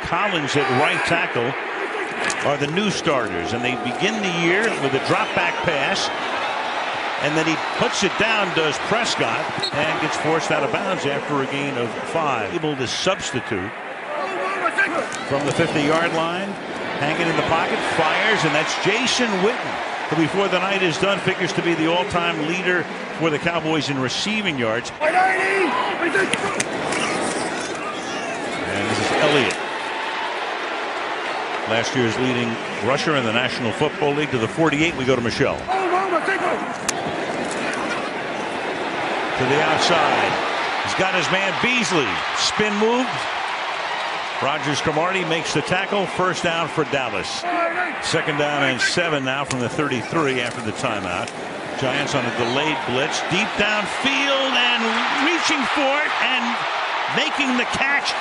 Collins at right tackle are the new starters, and they begin the year with a drop back pass, and then he puts it down, does Prescott, and gets forced out of bounds after a gain of 5. Able to substitute from the 50-yard line, hanging in the pocket, fires, and that's Jason Witten, who before the night is done figures to be the all-time leader for the Cowboys in receiving yards. And this is Elliott, last year's leading rusher in the National Football League. To the 48, we go to Michelle. To the outside. He's got his man Beasley. Spin move. Rogers Cromartie makes the tackle. First down for Dallas. Second down and 7 now from the 33 after the timeout. Giants on a delayed blitz. Deep downfield and reaching for it and making the catch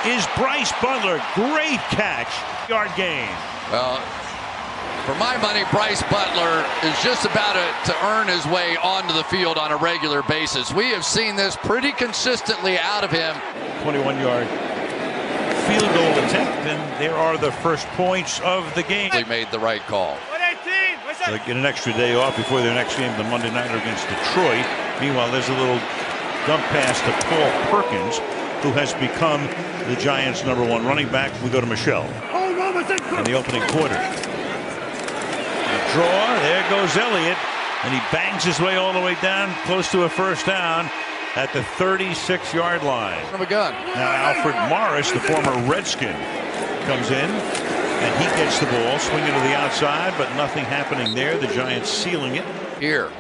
is Bryce Butler. Great catch. Yard gain. Well, for my money, Bryce Butler is just about to earn his way onto the field on a regular basis. We have seen this pretty consistently out of him. 21-yard field goal attempt, and there are the first points of the game. They made the right call. They get an extra day off before their next game, the Monday nighter against Detroit. Meanwhile, there's a little dump pass to Paul Perkins, who has become the Giants' #1 running back. We go to Michelle in the opening quarter. Draw, there goes Elliott, and he bangs his way all the way down close to a first down at the 36-yard line. From a gun. Now Alfred Morris, the former Redskin, comes in, and he gets the ball, swinging to the outside, but nothing happening there. The Giants sealing it. Here,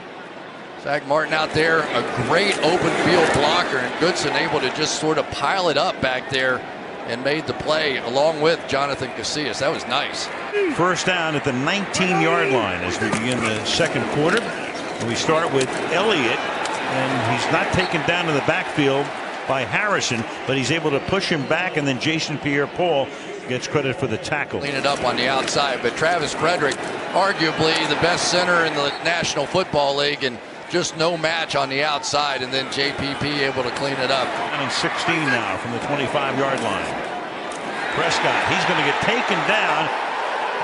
Zach Martin out there, a great open field blocker, and Goodson able to just sort of pile it up back there and made the play along with Jonathan Casillas. That was nice. First down at the 19-yard line as we begin the second quarter. And we start with Elliott, and he's not taken down in the backfield by Harrison, but he's able to push him back, and then Jason Pierre-Paul gets credit for the tackle. Clean it up on the outside, but Travis Frederick, arguably the best center in the National Football League, and just no match on the outside, and then JPP able to clean it up. And 16 now from the 25-yard line. Prescott, he's going to get taken down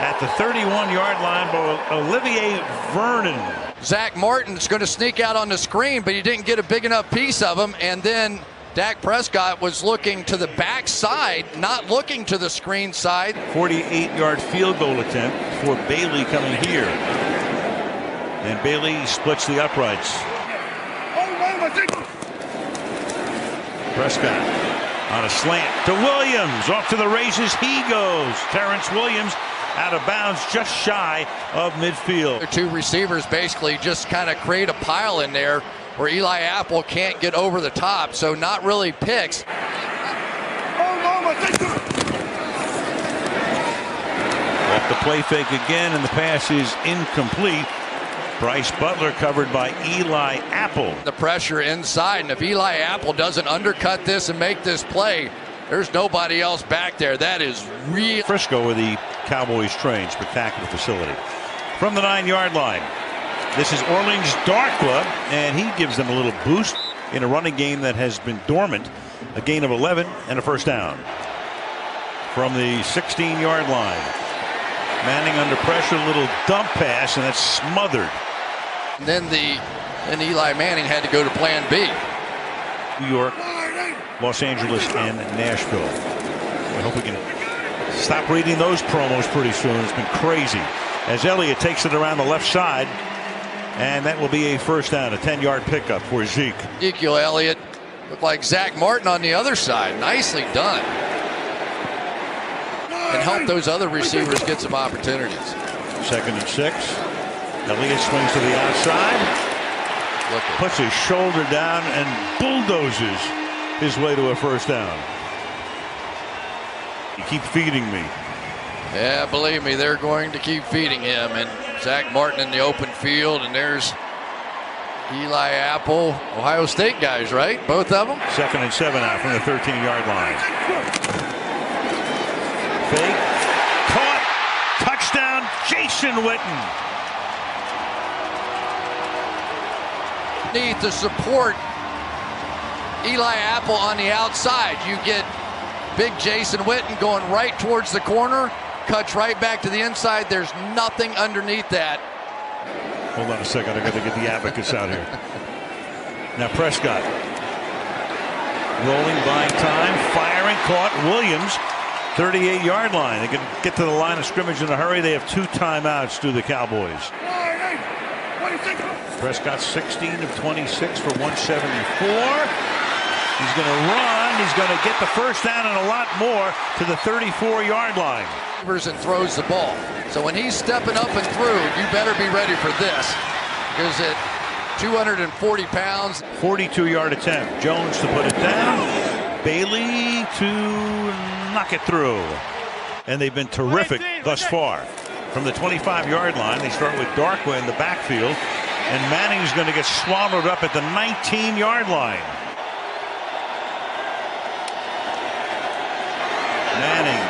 at the 31-yard line by Olivier Vernon. Zach Martin's going to sneak out on the screen, but he didn't get a big enough piece of him, and then Dak Prescott was looking to the backside, not looking to the screen side. 48-yard field goal attempt for Bailey coming here. And Bailey splits the uprights. Prescott on a slant to Williams. Off to the races he goes. Terrence Williams out of bounds just shy of midfield. The two receivers basically just kind of create a pile in there where Eli Apple can't get over the top, so not really picks. Off the play fake again, and the pass is incomplete. Bryce Butler covered by Eli Apple. The pressure inside, and if Eli Apple doesn't undercut this and make this play, there's nobody else back there. That is real. Frisco, where the Cowboys train, spectacular facility. From the 9-yard line, this is Orleans Dart Club, and he gives them a little boost in a running game that has been dormant. A gain of 11 and a first down. From the 16-yard line, Manning under pressure, a little dump pass, and that's smothered. And then Eli Manning had to go to plan B. New York, Los Angeles, and Nashville. I hope we can stop reading those promos pretty soon. It's been crazy. As Elliott takes it around the left side, and that will be a first down, a 10-yard pickup for Zeke. Ezekiel Elliott looked like Zach Martin on the other side. Nicely done. And help those other receivers get some opportunities. 2nd and 6. Elliott swings to the outside. Puts his shoulder down and bulldozes his way to a first down. You keep feeding me. Yeah, believe me, they're going to keep feeding him. And Zach Martin in the open field, and there's Eli Apple, Ohio State guys, right? Both of them? 2nd and 7 out from the 13-yard line. Fake, caught, touchdown, Jason Witten. Need to support Eli Apple on the outside. You get Big Jason Witten going right towards the corner, cuts right back to the inside. There's nothing underneath that. Hold on a second, I got to get the abacus out here. Now Prescott. Rolling, buying time, firing, caught. Williams, 38-yard line. They can get to the line of scrimmage in a hurry. They have 2 timeouts to the Cowboys. Prescott 16 of 26 for 174. He's going to run. He's going to get the first down and a lot more to the 34-yard line. And throws the ball. So when he's stepping up and through, you better be ready for this. Because at 240 pounds. 42-yard attempt. Jones to put it down. Bailey to knock it through. And they've been terrific thus far. From the 25-yard line, they start with Darkwa in the backfield. And Manning's going to get swallowed up at the 19-yard line. Manning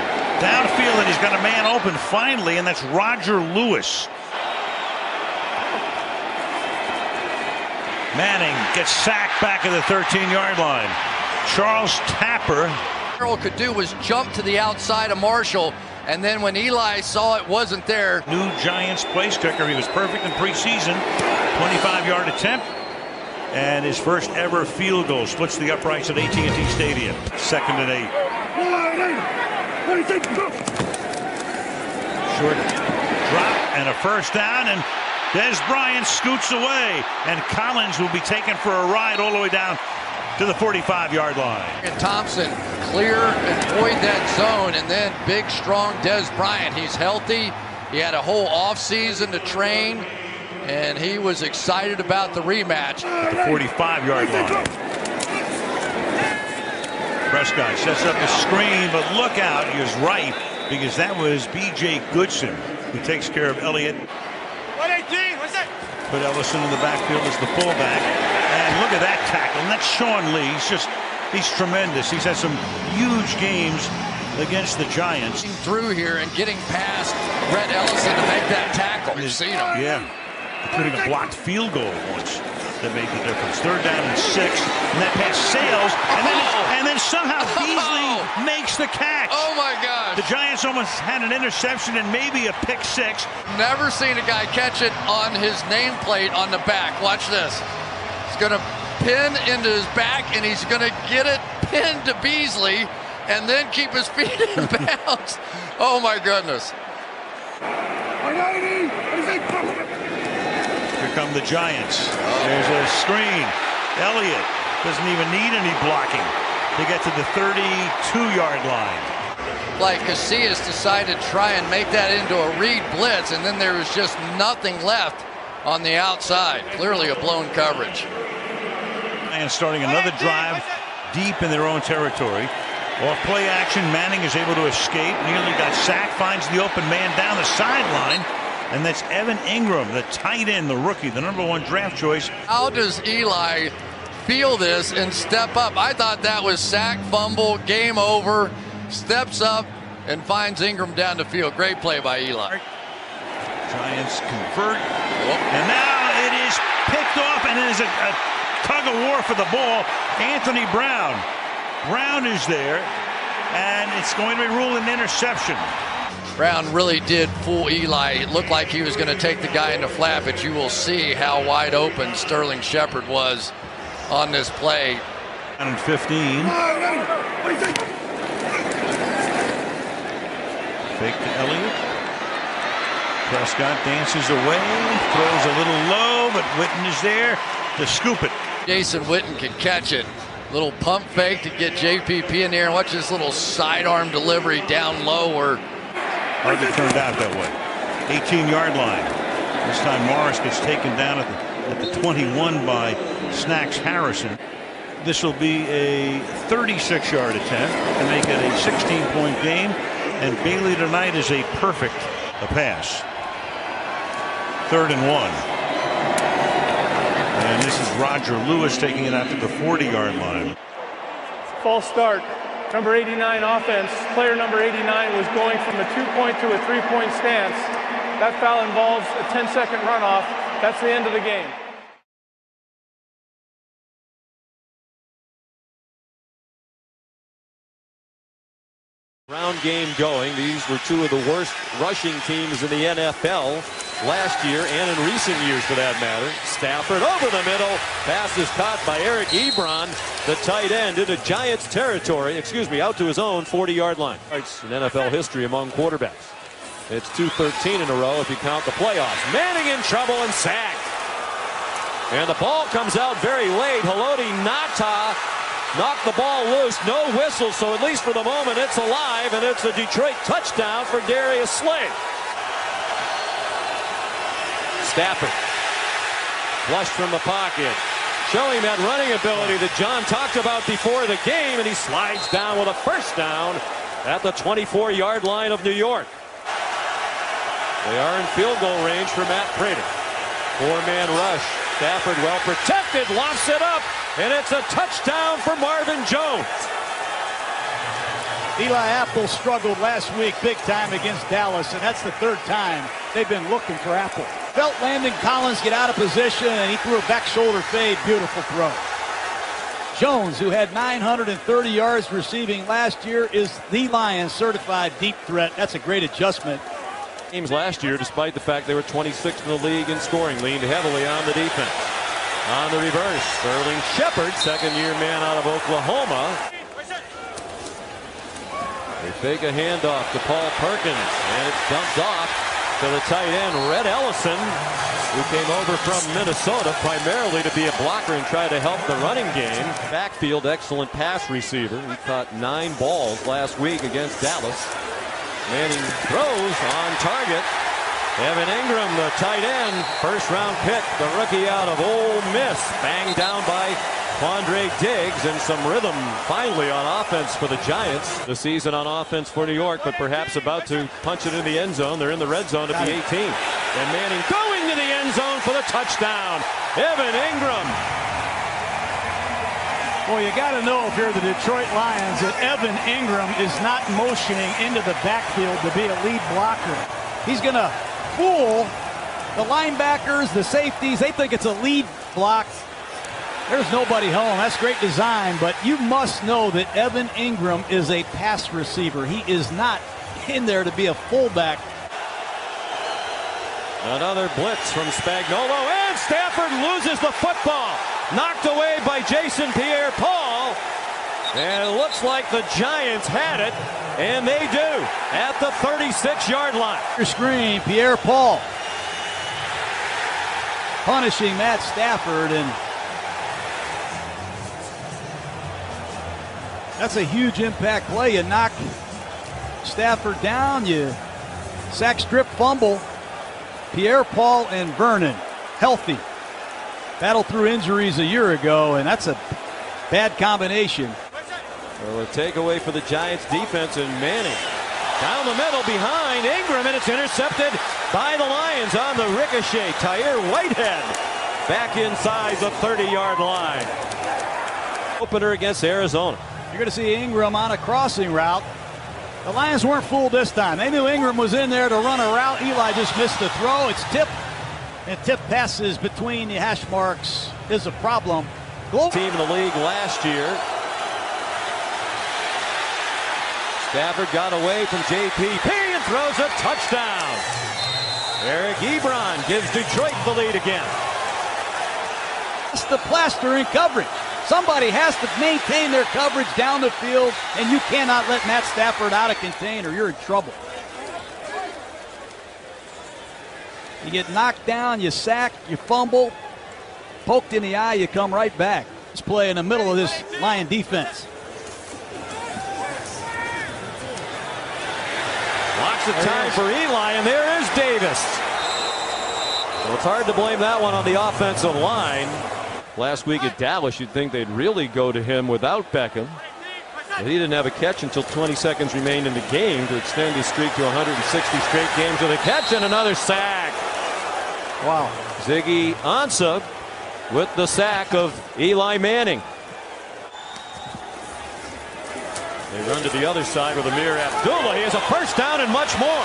downfield, and he's got a man open finally, and that's Roger Lewis. Manning gets sacked back at the 13-yard line. Charles Tapper. All Carroll could do was jump to the outside of Marshall, and then when Eli saw it wasn't there. New Giants place kicker. He was perfect in preseason. 25-yard attempt, and his first ever field goal splits the uprights at AT&T Stadium. 2nd and 8. Short drop and a first down, and Des Bryant scoots away, and Collins will be taken for a ride all the way down to the 45-yard line. And Thompson clear and avoid that zone, and then big, strong Des Bryant. He's healthy. He had a whole offseason to train, and he was excited about the rematch. At the 45-yard line. Prescott sets up the screen, but look out, he was right, because that was B.J. Goodson, who takes care of Elliott. 118, what's that? Put Ellison in the backfield as the fullback. And look at that tackle. And that's Sean Lee. He's tremendous. He's had some huge games against the Giants. Through here and getting past Brett Ellison to make that tackle. You've seen him. Yeah. Including a blocked field goal once that made the difference. 3rd down and 6. And that pass sails. And then somehow Beasley makes the catch. Oh my gosh. The Giants almost had an interception and maybe a pick 6. Never seen a guy catch it on his nameplate on the back. Watch this. He's going to pin into his back, and he's going to get it pinned to Beasley and then keep his feet in bounds. Oh my goodness. Here come the Giants. There's a screen. Elliott doesn't even need any blocking to get to the 32-yard line. Like Casillas decided to try and make that into a read blitz, and then there was just nothing left on the outside. Clearly a blown coverage. And starting another drive deep in their own territory. Off play action, Manning is able to escape. Nearly got sacked, finds the open man down the sideline. And that's Evan Ingram, the tight end, the rookie, the #1 draft choice. How does Eli feel this and step up? I thought that was sack, fumble, game over. Steps up and finds Ingram down the field. Great play by Eli. Giants convert. And now it is picked off, and it is a tug of war for the ball. Anthony Brown. Brown is there, and it's going to be ruled an interception. Brown really did fool Eli. It looked like he was going to take the guy in the flat, but you will see how wide open Sterling Shepard was on this play. And 15. Fake to Elliott. Prescott dances away, throws a little low, but Witten is there to scoop it. Jason Witten can catch it. Little pump fake to get JPP in there, and watch this little sidearm delivery down low where hardly turned out that way. 18-yard line. This time Morris gets taken down at the 21 by Snacks Harrison. This will be a 36-yard attempt to make it a 16-point game, and Bailey tonight is a perfect pass. 3rd and 1. And this is Roger Lewis taking it out to the 40-yard line. False start. Number 89 offense. Player number 89 was going from a 2-point to a 3-point stance. That foul involves a 10-second runoff. That's the end of the game. Round game going. These were two of the worst rushing teams in the NFL last year and in recent years for that matter. Stafford over the middle. Pass is caught by Eric Ebron, the tight end, into Giants territory. Out to his own 40-yard line. It's in NFL history among quarterbacks. It's 213 in a row if you count the playoffs. Manning in trouble and sacked. And the ball comes out very late. Haloti Ngata knocked the ball loose. No whistle, so at least for the moment it's alive, and it's a Detroit touchdown for Darius Slay. Stafford flushed from the pocket, showing that running ability that John talked about before the game, and he slides down with a first down at the 24-yard line of New York. They are in field goal range for Matt Prater. Four-man rush. Stafford well protected, lofts it up, and it's a touchdown for Marvin Jones. Eli Apple struggled last week big time against Dallas, and that's the third time they've been looking for Apple. Felt Landon Collins get out of position, and he threw a back shoulder fade. Beautiful throw. Jones, who had 930 yards receiving last year, is the Lions certified deep threat. That's a great adjustment. Games last year, despite the fact they were 26th in the league in scoring, leaned heavily on the defense. On the reverse, Sterling Shepard, second-year man out of Oklahoma. They fake a handoff to Paul Perkins, and it's dumped off to the tight end, Red Ellison, who came over from Minnesota primarily to be a blocker and try to help the running game. Backfield, excellent pass receiver. He caught 9 balls last week against Dallas. Manning throws on target. Evan Ingram, the tight end, first-round pick, the rookie out of Ole Miss, banged down by Quandre Diggs, and some rhythm finally on offense for the Giants. The season on offense for New York, but perhaps about to punch it in the end zone. They're in the red zone at the 18. And Manning going to the end zone for the touchdown. Evan Ingram. Well, you got to know if you're the Detroit Lions that Evan Ingram is not motioning into the backfield to be a lead blocker. He's going to fool the linebackers, the safeties. They think it's a lead block. There's nobody home. That's great design, but you must know that Evan Ingram is a pass receiver. He is not in there to be a fullback. Another blitz from Spagnuolo, and Stafford loses the football. Knocked away by Jason Pierre-Paul. And it looks like the Giants had it, and they do, at the 36-yard line. Screen, Pierre-Paul punishing Matt Stafford, and that's a huge impact play. You knock Stafford down, you sack, strip, fumble. Pierre-Paul and Vernon, healthy. Battled through injuries a year ago, and that's a bad combination. Well, a takeaway for the Giants defense, and Manning down the middle behind Ingram, and it's intercepted by the Lions on the ricochet. Tyre Whitehead back inside the 30-yard line. Opener against Arizona. You're going to see Ingram on a crossing route. The Lions weren't fooled this time. They knew Ingram was in there to run a route. Eli just missed the throw. It's tipped, and tip passes between the hash marks is a problem. Team in the league last year. Stafford got away from JPP and throws a touchdown. Eric Ebron gives Detroit the lead again. It's the plaster in coverage. Somebody has to maintain their coverage down the field, and you cannot let Matt Stafford out of contain or you're in trouble. You get knocked down, you sack, you fumble, poked in the eye, you come right back. Let's play in the middle of this Lion defense. Lots of time for Eli, and there is Davis. Well, it's hard to blame that one on the offensive line. Last week at Dallas, you'd think they'd really go to him without Beckham. But he didn't have a catch until 20 seconds remained in the game to extend his streak to 160 straight games with a catch and another sack. Wow. Ziggy Ansah with the sack of Eli Manning. They run to the other side with Amir Abdullah. He has a first down and much more.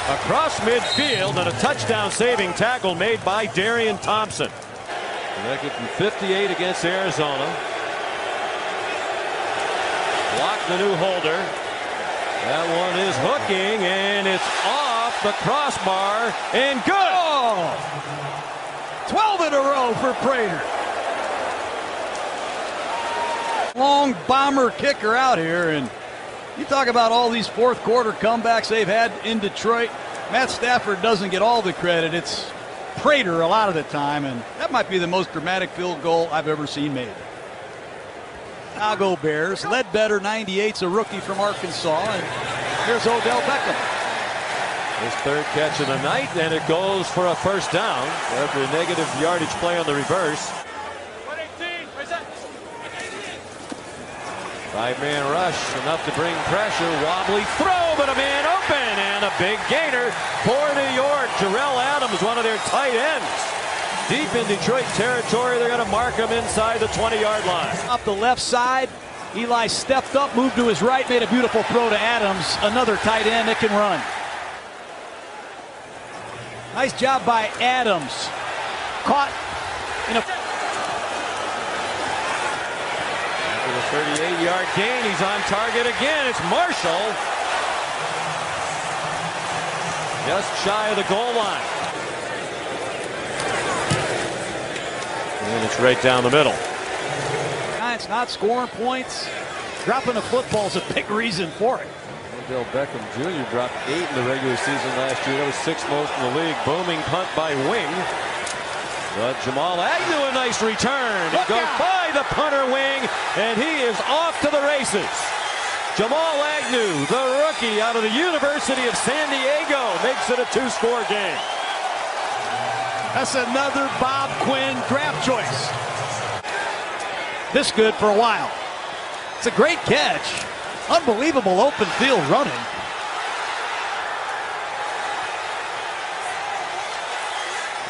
Across midfield, and a touchdown-saving tackle made by Darian Thompson. Connected from 58 against Arizona. Blocked the new holder. That one is hooking, and it's off the crossbar, and good! Oh! 12 in a row for Prater. Long bomber kicker out here, and you talk about all these fourth quarter comebacks they've had in Detroit. Matt Stafford doesn't get all the credit. It's Prater a lot of the time, and that might be the most dramatic field goal I've ever seen made. Chicago Bears. Ledbetter, 98's a rookie from Arkansas, and here's Odell Beckham. His third catch of the night, and it goes for a first down after a negative yardage play on the reverse. 118, where's that? 5-man rush, enough to bring pressure. Wobbly throw, but a man open, and a big gainer for New York. Jarrell Adams, one of their tight ends. Deep in Detroit territory, they're going to mark him inside the 20-yard line. Up the left side, Eli stepped up, moved to his right, made a beautiful throw to Adams, another tight end that can run. Nice job by Adams. Caught in a... After the 38-yard gain, he's on target again. It's Marshall. Just shy of the goal line. And it's right down the middle. Giants not scoring points. Dropping the football is a big reason for it. Odell Beckham Jr. dropped 8 in the regular season last year. That was 6th most in the league. Booming punt by Wing. But Jamal Agnew, a nice return. It goes by the punter Wing, and he is off to the races. Jamal Agnew, the rookie out of the University of San Diego, makes it a 2-score game. That's another Bob Quinn draft choice. This good for a while. It's a great catch. Unbelievable open field running.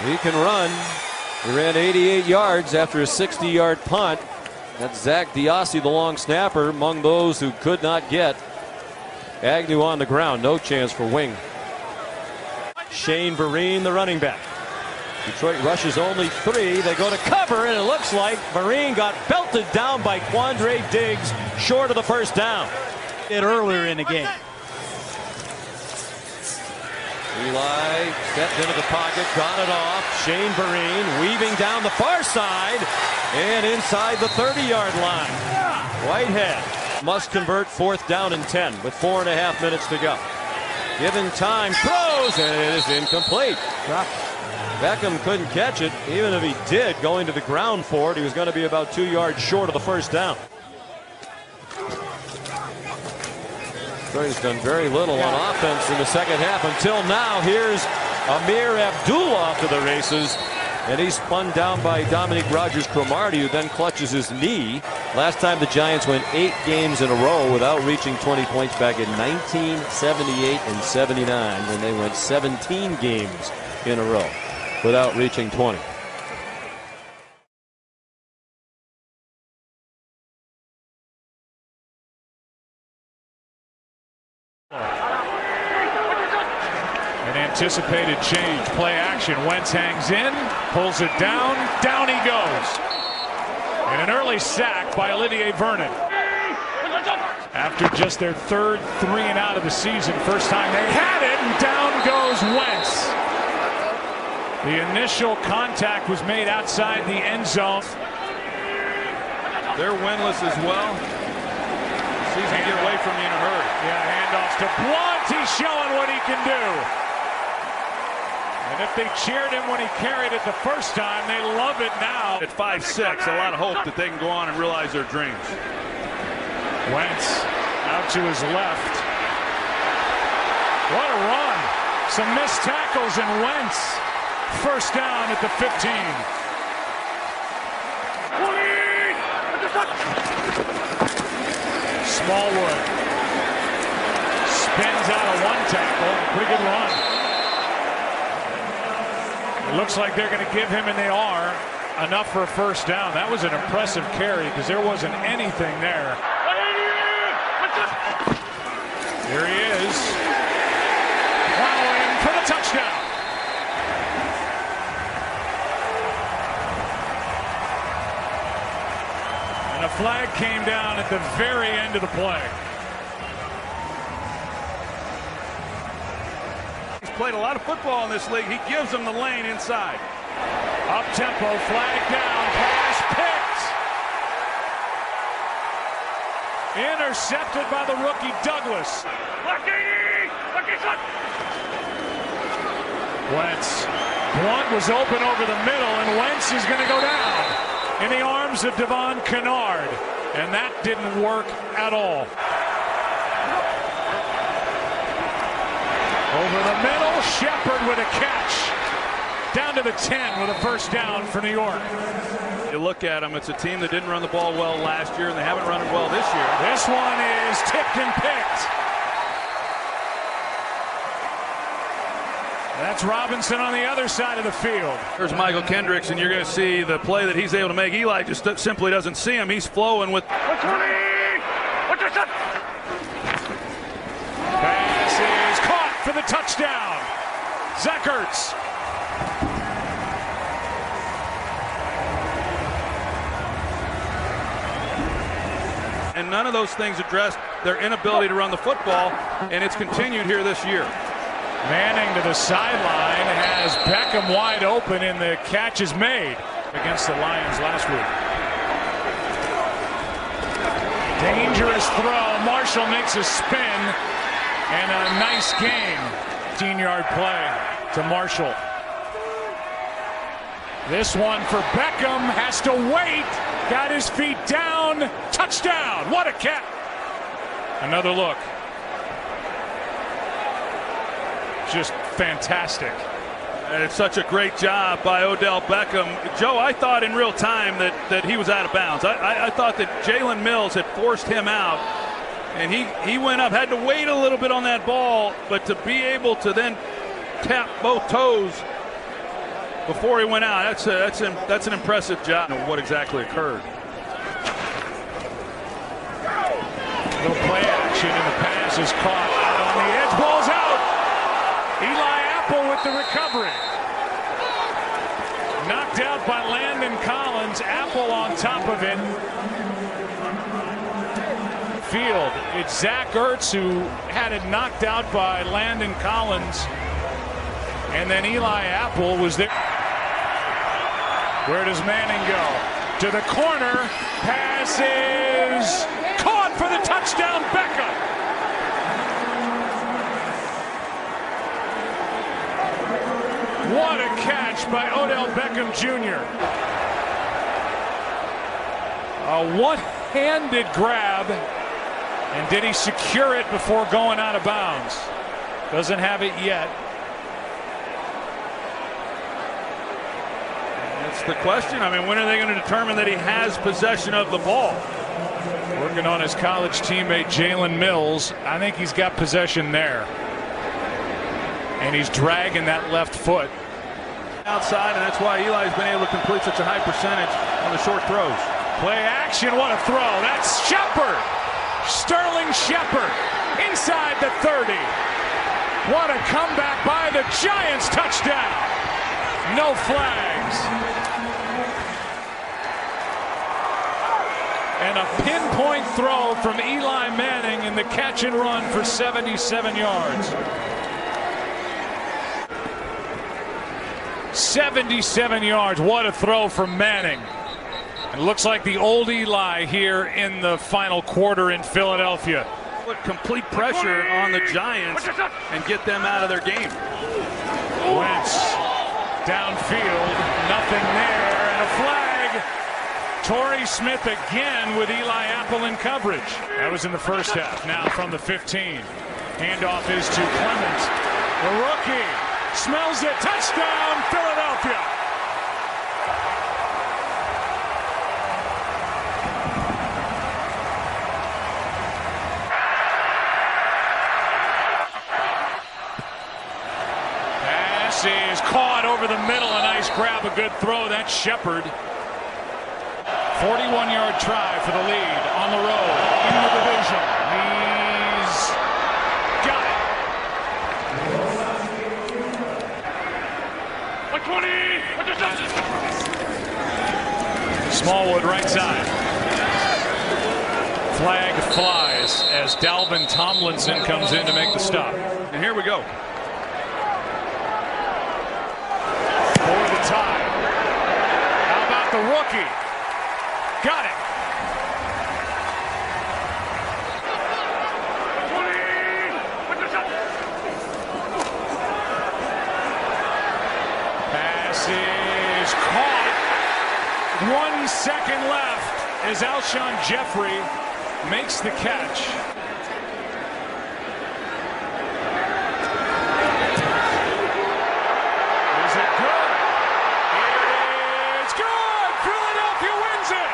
He can run. He ran 88 yards after a 60-yard punt. That's Zach Diossi, the long snapper, among those who could not get Agnew on the ground. No chance for Wing. Shane Vereen, the running back. Detroit rushes only 3. They go to cover, and it looks like Vereen got belted down by Quandre Diggs, short of the first down. Earlier in the game. Eli stepped into the pocket, got it off. Shane Vereen weaving down the far side and inside the 30-yard line. Whitehead must convert 4th down and 10 with 4.5 minutes to go. Given time, throws, and it is incomplete. Beckham couldn't catch it. Even if he did, going to the ground for it, he was going to be about 2 yards short of the first down. Detroit has done very little on offense in the second half until now. Here's Amir Abdullah to the races, and he's spun down by Dominique Rodgers-Cromartie, who then clutches his knee. Last time the Giants went 8 games in a row without reaching 20 points back in 1978 and 79, when they went 17 games in a row without reaching 20. An anticipated change. Play action. Wentz hangs in, pulls it down. Down he goes. And an early sack by Olivier Vernon. After just their 3rd 3-and-out of the season. First time they had it, and down goes Wentz. The initial contact was made outside the end zone. They're winless as well. Season get away from you in a hurry. Yeah, handoffs to Blunt. He's showing what he can do. And if they cheered him when he carried it the first time, they love it now. At 5'6", a lot of hope that they can go on and realize their dreams. Wentz out to his left. What a run. Some missed tackles, and Wentz first down at the 15. Smallwood spins out of one tackle. Pretty good run. It looks like they're going to give him, and they are, enough for a first down. That was an impressive carry because there wasn't anything there. Here he is. Plowing for the touchdown. And a flag came down at the very end of the play. played a lot of football in this league. He gives them the lane inside. Up tempo, flag down, pass picked. Intercepted by the rookie Douglas. Wentz. Blunt was open over the middle, and Wentz is going to go down in the arms of Devon Kennard. And that didn't work at all. Over the middle, Shepard with a catch. Down to the 10 with a first down for New York. You look at them, it's a team that didn't run the ball well last year, and they haven't run it well this year. This one is tipped and picked. That's Robinson on the other side of the field. There's Michael Kendricks, and you're going to see the play that he's able to make. Eli just simply doesn't see him. He's flowing with. Pass is caught for the touchdown. Zach Ertz. And none of those things addressed their inability to run the football, and it's continued here this year. Manning to the sideline has Beckham wide open, and the catch is made against the Lions last week. Dangerous throw. Marshall makes a spin, and a nice game. 15-yard play to Marshall. This one for Beckham, has to wait. Got his feet down. Touchdown. What a catch. Another look. Just fantastic. And it's such a great job by Odell Beckham. Joe, I thought in real time that he was out of bounds. I thought that Jalen Mills had forced him out, and he went up, had to wait a little bit on that ball, but to be able to then tap both toes before he went out, that's an impressive job. What exactly occurred? Little play action, and the pass is caught out on the edge. Ball's out. Eli Apple with the recovery. Knocked out by Landon Collins. Apple on top of it. Field. It's Zach Ertz who had it knocked out by Landon Collins. And then Eli Apple was there. Where does Manning go? To the corner. Pass is caught for the touchdown. Beckham. What a catch by Odell Beckham Jr. A one-handed grab. And did he secure it before going out of bounds? Doesn't have it yet. That's the question. I mean, when are they going to determine that he has possession of the ball? Working on his college teammate Jalen Mills. I think he's got possession there. And he's dragging that left foot outside, and that's why Eli's been able to complete such a high percentage on the short throws. Play action, what a throw. That's Shepard. Sterling Shepard inside the 30. What a comeback by the Giants. Touchdown. No flags. And a pinpoint throw from Eli Manning in the catch and run for 77 yards. 77 yards. What a throw from Manning. It looks like the old Eli here in the final quarter in Philadelphia. Put complete pressure on the Giants and get them out of their game. Wentz downfield, nothing there, and a flag. Torrey Smith again with Eli Apple in coverage. That was in the first half. Now from the 15. Handoff is to Clemens. The rookie smells it. Touchdown, Philadelphia. Pass is caught over the middle. A nice grab, a good throw. That's Shepard. 41-yard try for the lead on the road in the division. He's got it. Smallwood right side. Flag flies as Dalvin Tomlinson comes in to make the stop. And here we go. tie. How about the rookie? Got it. Pass is caught. 1 second left as Alshon Jeffrey makes the catch. Is it good? It's good! Philadelphia wins it!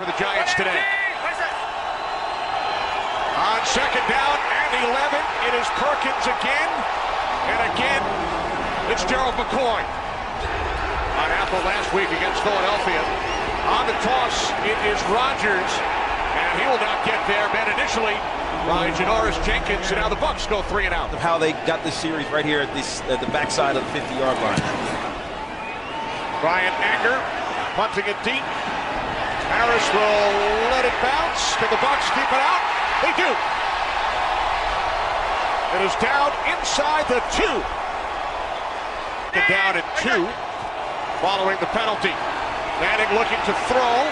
For the Giants today. On second down and 11, it is Perkins again. And again, it's Gerald McCoy. On Apple last week against Philadelphia. On the toss, it is Rodgers. And he will not get there. Met initially by Janoris Jenkins. And now the Bucs go 3 and out. How they got this series right here at the backside of the 50-yard line. Brian Anger punting it deep. Harris will let it bounce. Can the Bucs keep it out? They do. It is down inside the 2. Down at 2 following the penalty. Manning looking to throw.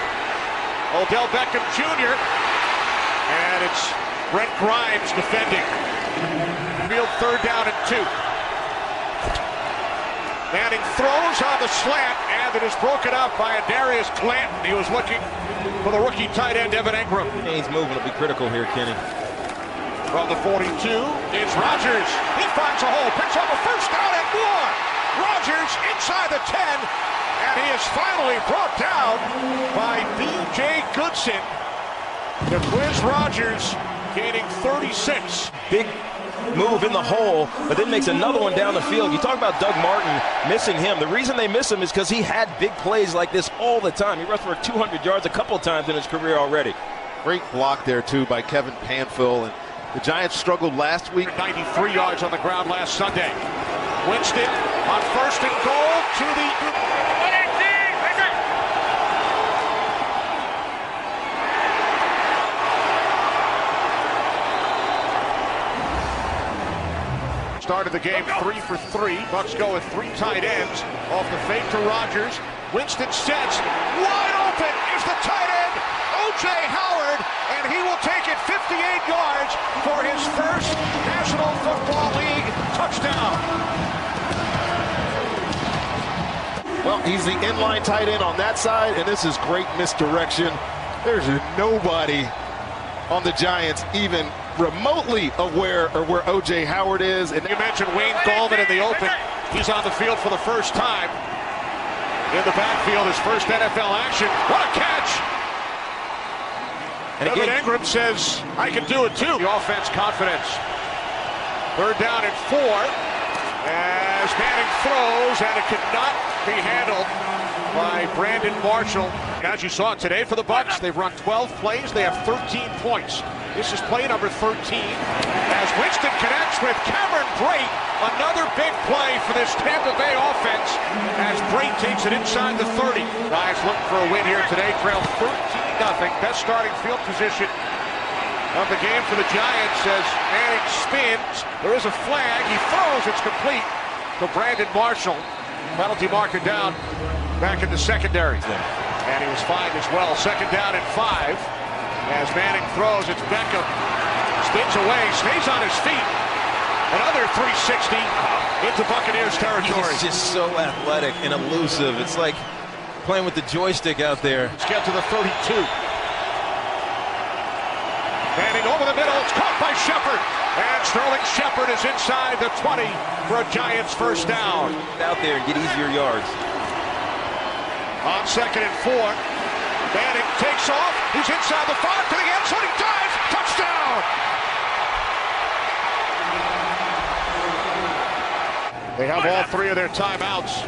Odell Beckham Jr. And it's Brent Grimes defending. Field 3rd down and 2. Manning throws on the slant, and it is broken up by a Darius Clanton. He was looking for the rookie tight end, Evan Engram. Kane's movement will be critical here, Kenny. From the 42, it's Rodgers. He finds a hole, picks up a first down and more. Rodgers inside the 10, and he is finally brought down by B.J. Goodson. The Quiz Rodgers gaining 36. Big move in the hole, but then makes another one down the field. You talk about Doug Martin missing him. The reason they miss him is because he had big plays like this all the time. He rushed for 200 yards a couple of times in his career already. Great block there, too, by Kevin Panfill. And the Giants struggled last week. 93 yards on the ground last Sunday. Winston on 1st and goal to the... Started the game 3 for 3. Bucs go with 3 tight ends. Off the fake to Rodgers. Winston sets. Wide open is the tight end, O.J. Howard, and he will take it 58 yards for his first National Football League touchdown. Well, he's the inline tight end on that side, and this is great misdirection. There's nobody on the Giants even remotely aware of where O.J. Howard is. And you mentioned Wayne Gallman in the open. He's on the field for the first time. In the backfield, his first NFL action. What a catch! And Evan Engram says, I can do it too. The offense confidence. 3rd down and 4. As Manning throws, and it cannot be handled by Brandon Marshall. As you saw today for the Bucs, they've run 12 plays. They have 13 points. This is play number 13. As Winston connects with Cameron Brate. Another big play for this Tampa Bay offense as Brate takes it inside the 30. Giants looking for a win here today. Trail 13-0. Best starting field position of the game for the Giants as Manning spins. There is a flag. He throws. It's complete to Brandon Marshall. Penalty marker down back in the secondary. And he was fined as well. 2nd down and 5. As Manning throws, it's Beckham. Spins away, stays on his feet. Another 360 into Buccaneers territory. He's just so athletic and elusive. It's like playing with the joystick out there. Let's get to the 32. Manning over the middle. It's caught by Shepard. And Sterling Shepard is inside the 20 for a Giants first down. Out there and get easier yards. On 2nd and 4. Manning takes off. He's inside the 5 to the end zone. He dives. Touchdown. They have all three of their timeouts.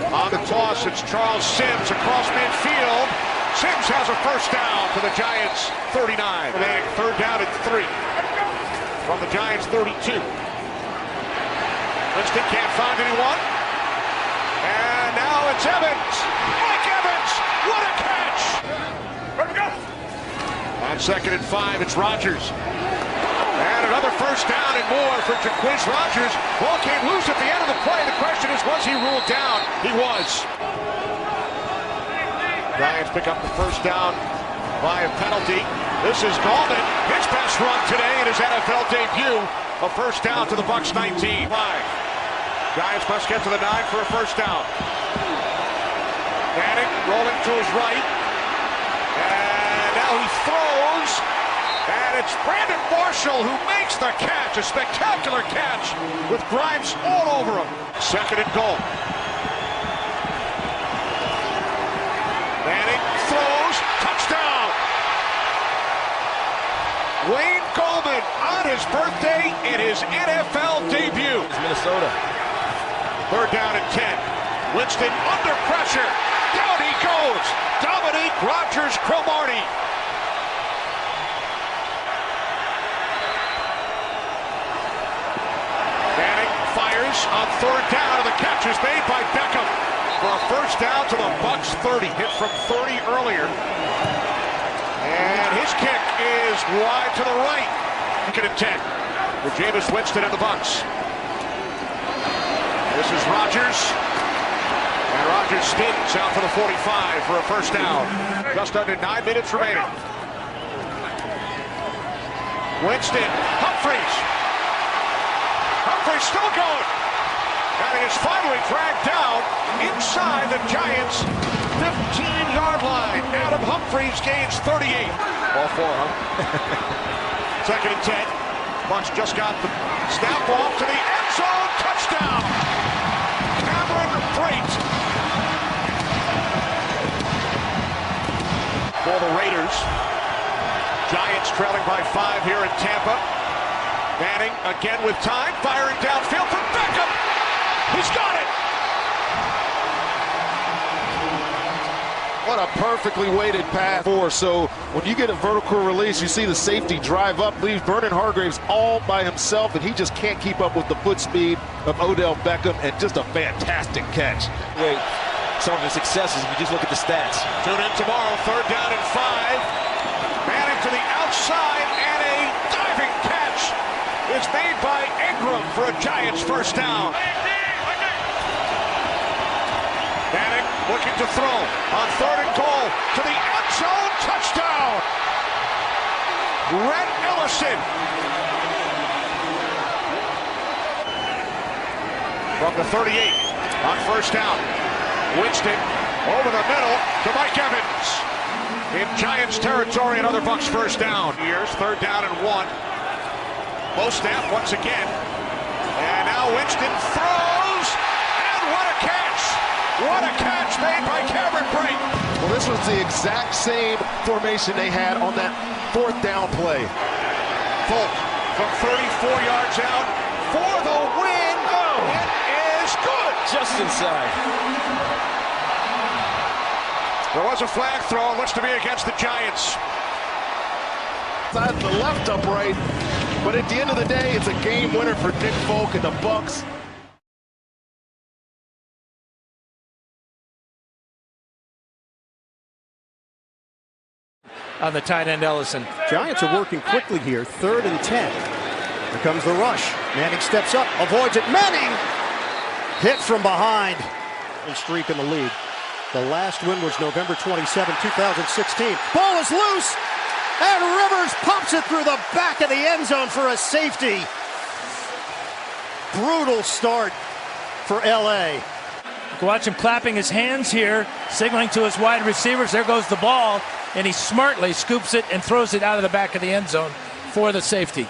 On the toss, it's Charles Sims across midfield. Sims has a first down for the Giants 39. Third down at 3 from the Giants 32. Winston can't find anyone. And now it's Evans. Mike Evans, what a catch! Where we go? On 2nd and 5, it's Rodgers. And another first down and more for Jacquizz Rodgers. Ball came loose at the end of the play. The question is, was he ruled down? He was. Giants pick up the first down by a penalty. This is Gallman. His best run today in his NFL debut. A first down to the Bucs 19. Giants must get to the 9 for a first down. Manning rolling to his right. And now he throws. And it's Brandon Marshall who makes the catch. A spectacular catch with Grimes all over him. 2nd and goal. Manning throws. Touchdown. Wayne Gallman on his birthday in his NFL debut. Minnesota. 3rd down and 10. Winston under pressure. Down he goes. Dominique Rodgers-Cromartie. Manning fires on 3rd down, and the catch is made by Beckham for a first down to the Bucs 30. Hit from 30 earlier. And his kick is wide to the right. 2nd and 10 for Jameis Winston and the Bucs. This is Rodgers. And Rodgers spins out for the 45 for a first down. Just under 9 minutes remaining. Winston, Humphries. Humphries still going. And he is finally dragged down inside the Giants' 15-yard line. Adam Humphries gains 38. All 4, huh? 2nd and 10. Bucs just got the snap off to the end zone. Touchdown. Cameron Brate. For the Raiders. Giants trailing by 5 here in Tampa. Manning again with time, firing downfield for Beckham. He's got it. What a perfectly weighted pass. So when you get a vertical release, you see the safety drive up, leaves Vernon Hargreaves all by himself, and he just can't keep up with the foot speed of Odell Beckham, and just a fantastic catch. Wait, some of his successes, if you just look at the stats. Tune in tomorrow, 3rd down and 5. Manning to the outside, and a diving catch is made by Ingram for a Giants first down. Manning looking to throw on 3rd and goal to the end zone. Touchdown. Rhett Ellison. From the 38 on first down. Winston over the middle to Mike Evans. In Giants territory, another Bucs first down. Here's 3rd down and 1. Low snap once again. And now Winston throws. And what a catch. What a catch made by Cameron Brate. Well, this was the exact same formation they had on that 4th down play. Folk from 34 yards out for the win. Oh, it is good. Just inside. There was a flag throw. It looks to be against the Giants. Side of the left upright. But at the end of the day, it's a game winner for Nick Folk and the Bucs. On the tight end, Ellison. Giants are working quickly here. 3rd and 10. Here comes the rush. Manning steps up, avoids it. Manning hit from behind. And streak in the lead. The last win was November 27, 2016. Ball is loose, and Rivers pops it through the back of the end zone for a safety. Brutal start for LA. Watch him clapping his hands here, signaling to his wide receivers. There goes the ball, and he smartly scoops it and throws it out of the back of the end zone for the safety.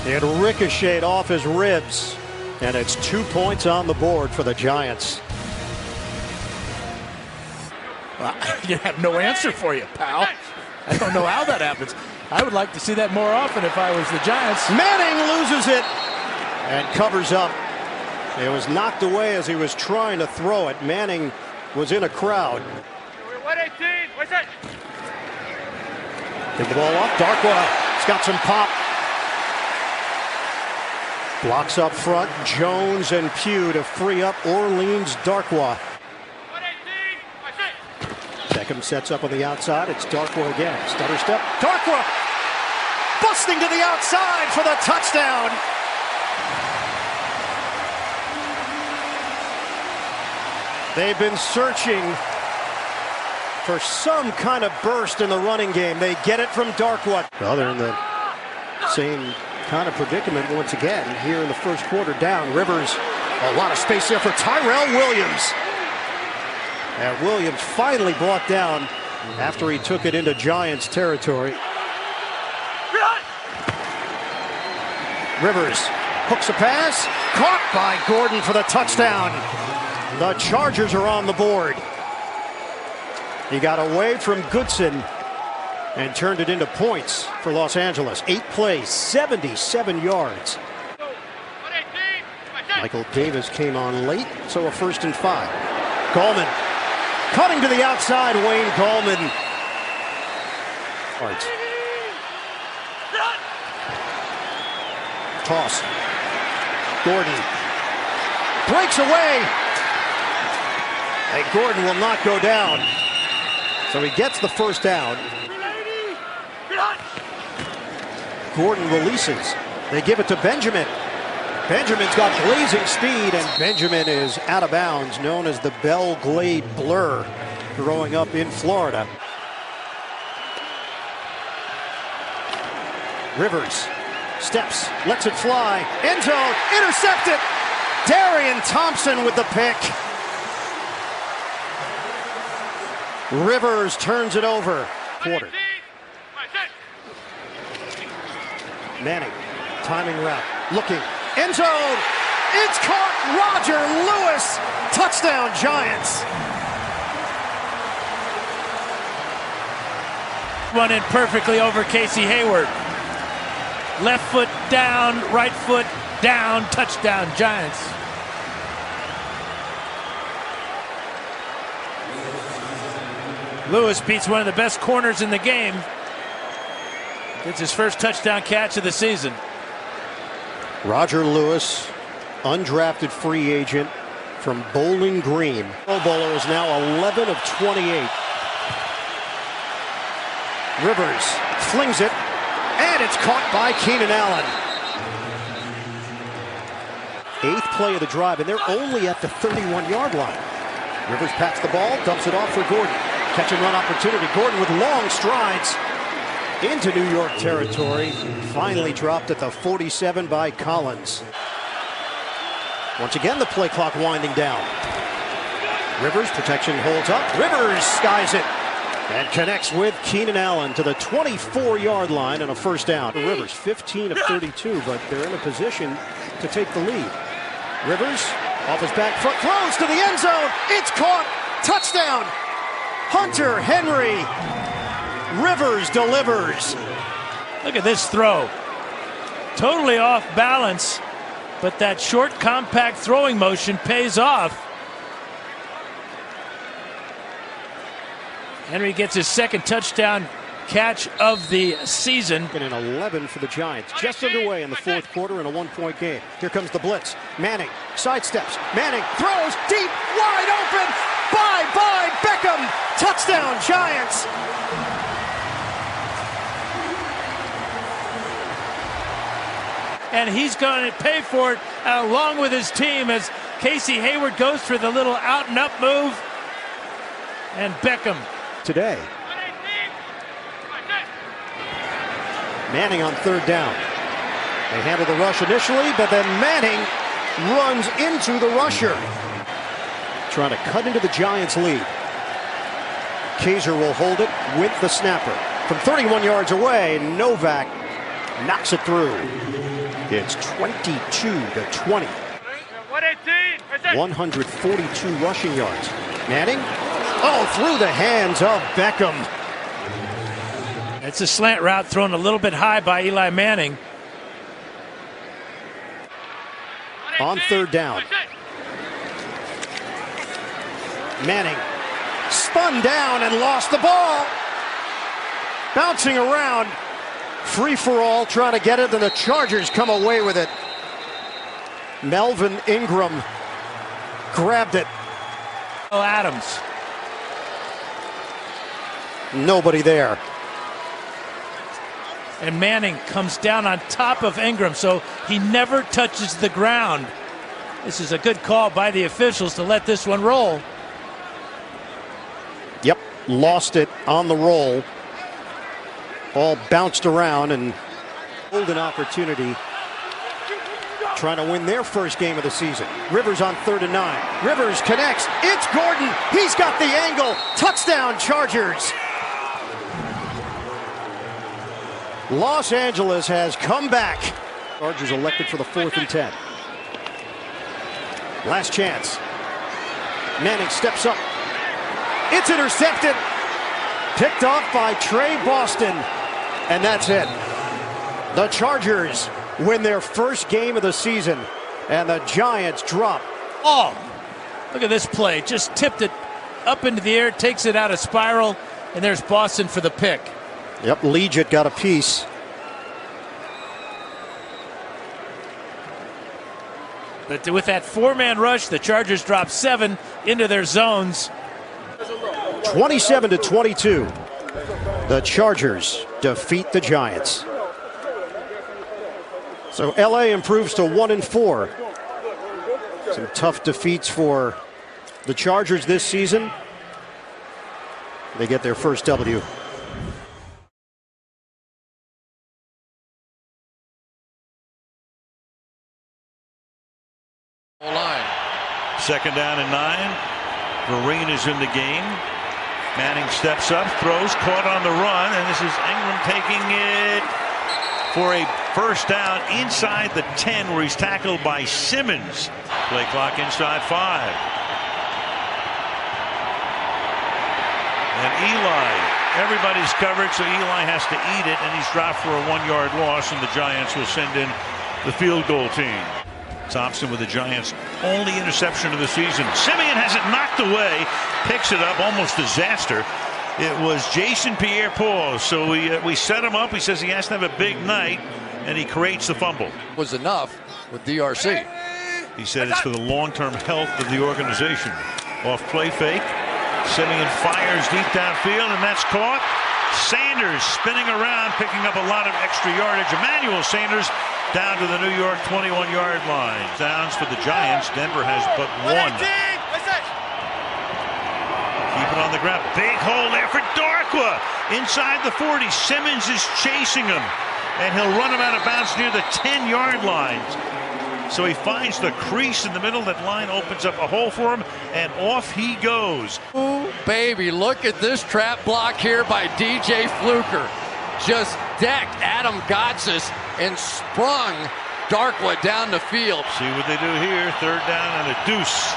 It ricocheted off his ribs, and it's 2 points on the board for the Giants. Well, I have no answer for you, pal. I don't know how that happens. I would like to see that more often if I was the Giants. Manning loses it and covers up It was knocked away as he was trying to throw it. Manning was in a crowd. 118, what's that? Take the ball off. Darkwa. It's got some pop. Blocks up front. Jones and Pugh to free up Orleans Darkwa. 118, what's that? Beckham sets up on the outside. It's Darkwa again. Stutter step. Darkwa busting to the outside for the touchdown. They've been searching for some kind of burst in the running game. They get it from Darkwa. Well, they're in the same kind of predicament once again here in the first quarter. Down. Rivers, a lot of space there for Tyrell Williams. And Williams finally brought down after he took it into Giants territory. Rivers hooks a pass, caught by Gordon for the touchdown. The Chargers are on the board. He got away from Goodson and turned it into points for Los Angeles. 8 plays, 77 yards. Michael Davis came on late, so a 1st and 5. Gallman cutting to the outside. Wayne Gallman. Toss. Gordon breaks away. And Gordon will not go down. So he gets the first down. Gordon releases. They give it to Benjamin. Benjamin's got blazing speed, and Benjamin is out of bounds, known as the Bell Glade Blur, growing up in Florida. Rivers steps, lets it fly, end zone, intercepted. Darian Thompson with the pick. Rivers turns it over. Quarter. Manning, timing route, looking, end zone. It's caught. Roger Lewis, touchdown Giants. Run in perfectly over Casey Hayward. Left foot down, right foot down, touchdown Giants. Lewis beats one of the best corners in the game. Gets his first touchdown catch of the season. Roger Lewis, undrafted free agent from Bowling Green. Pro Bowler is now 11 of 28. Rivers flings it, and it's caught by Keenan Allen. 8th play of the drive, and they're only at the 31-yard line. Rivers pats the ball, dumps it off for Gordon. Catch and run opportunity. Gordon with long strides into New York territory. Finally dropped at the 47 by Collins. Once again, the play clock winding down. Rivers, protection holds up. Rivers skies it and connects with Keenan Allen to the 24-yard line and a first down. Rivers, 15 of 32, but they're in a position to take the lead. Rivers, off his back foot, throws to the end zone. It's caught. Touchdown. Hunter Henry. Rivers delivers. Look at this throw. Totally off balance, but that short, compact throwing motion pays off. Henry gets his second touchdown catch of the season. And 11 for the Giants. Just underway in the fourth quarter in a 1-point game. Here comes the blitz. Manning sidesteps. Manning throws deep, wide open. Bye-bye Beckham. Touchdown Giants. And he's going to pay for it along with his team as Casey Hayward goes for the little out and up move. And Beckham. Today. Manning on 3rd down. They handle the rush initially, but then Manning runs into the rusher. Trying to cut into the Giants' lead. Kaiser will hold it with the snapper. From 31 yards away, Novak knocks it through. It's 22-20. 142 rushing yards. Manning, through the hands of Beckham. It's a slant route thrown a little bit high by Eli Manning. On 3rd down, Manning spun down and lost the ball. Bouncing around. Free for all, trying to get it, and the Chargers come away with it. Melvin Ingram grabbed it. Adams. Nobody there. And Manning comes down on top of Ingram, so he never touches the ground. This is a good call by the officials to let this one roll. Yep, lost it on the roll. Ball bounced around and golden opportunity. Trying to win their first game of the season. Rivers on 3rd and 9. Rivers connects. It's Gordon. He's got the angle. Touchdown, Chargers. Los Angeles has come back. Chargers elected for the 4th and 10. Last chance. Manning steps up. It's intercepted. Picked off by Trey Boston. And that's it. The Chargers win their first game of the season. And the Giants drop. Oh, look at this play. Just tipped it up into the air, takes it out of spiral, and there's Boston for the pick. Yep, Leggett got a piece. But with that 4-man rush, the Chargers drop 7 into their zones. 27-22. The Chargers defeat the Giants. So LA improves to 1-4. Some tough defeats for the Chargers this season. They get their first W. Line. 2nd down and 9. Vereen is in the game. Manning steps up, throws, caught on the run, and this is Ingram taking it for a first down inside the 10, where he's tackled by Simmons. Play clock inside 5. And Eli, everybody's covered, so Eli has to eat it, and he's dropped for a 1-yard loss, and the Giants will send in the field goal team. Thompson with the Giants' only interception of the season. Simeon has it knocked away, picks it up, almost disaster. It was Jason Pierre-Paul, so we set him up. He says he has to have a big night, and he creates the fumble. Was enough with DRC. He said it's for the long-term health of the organization. Off play fake. Simeon fires deep downfield, and that's caught. Sanders spinning around, picking up a lot of extra yardage. Emmanuel Sanders down to the New York 21-yard line. Downs for the Giants. Denver has but 1. Keep it on the ground. Big hole there for Darkwa. Inside the 40. Simmons is chasing him, and he'll run him out of bounds near the 10-yard line. So he finds the crease in the middle. That line opens up a hole for him, and off he goes. Ooh, baby, look at this trap block here by DJ Fluker. Just decked Adam Gotsis and sprung Darkwood down the field. See what they do here. 3rd down and a deuce.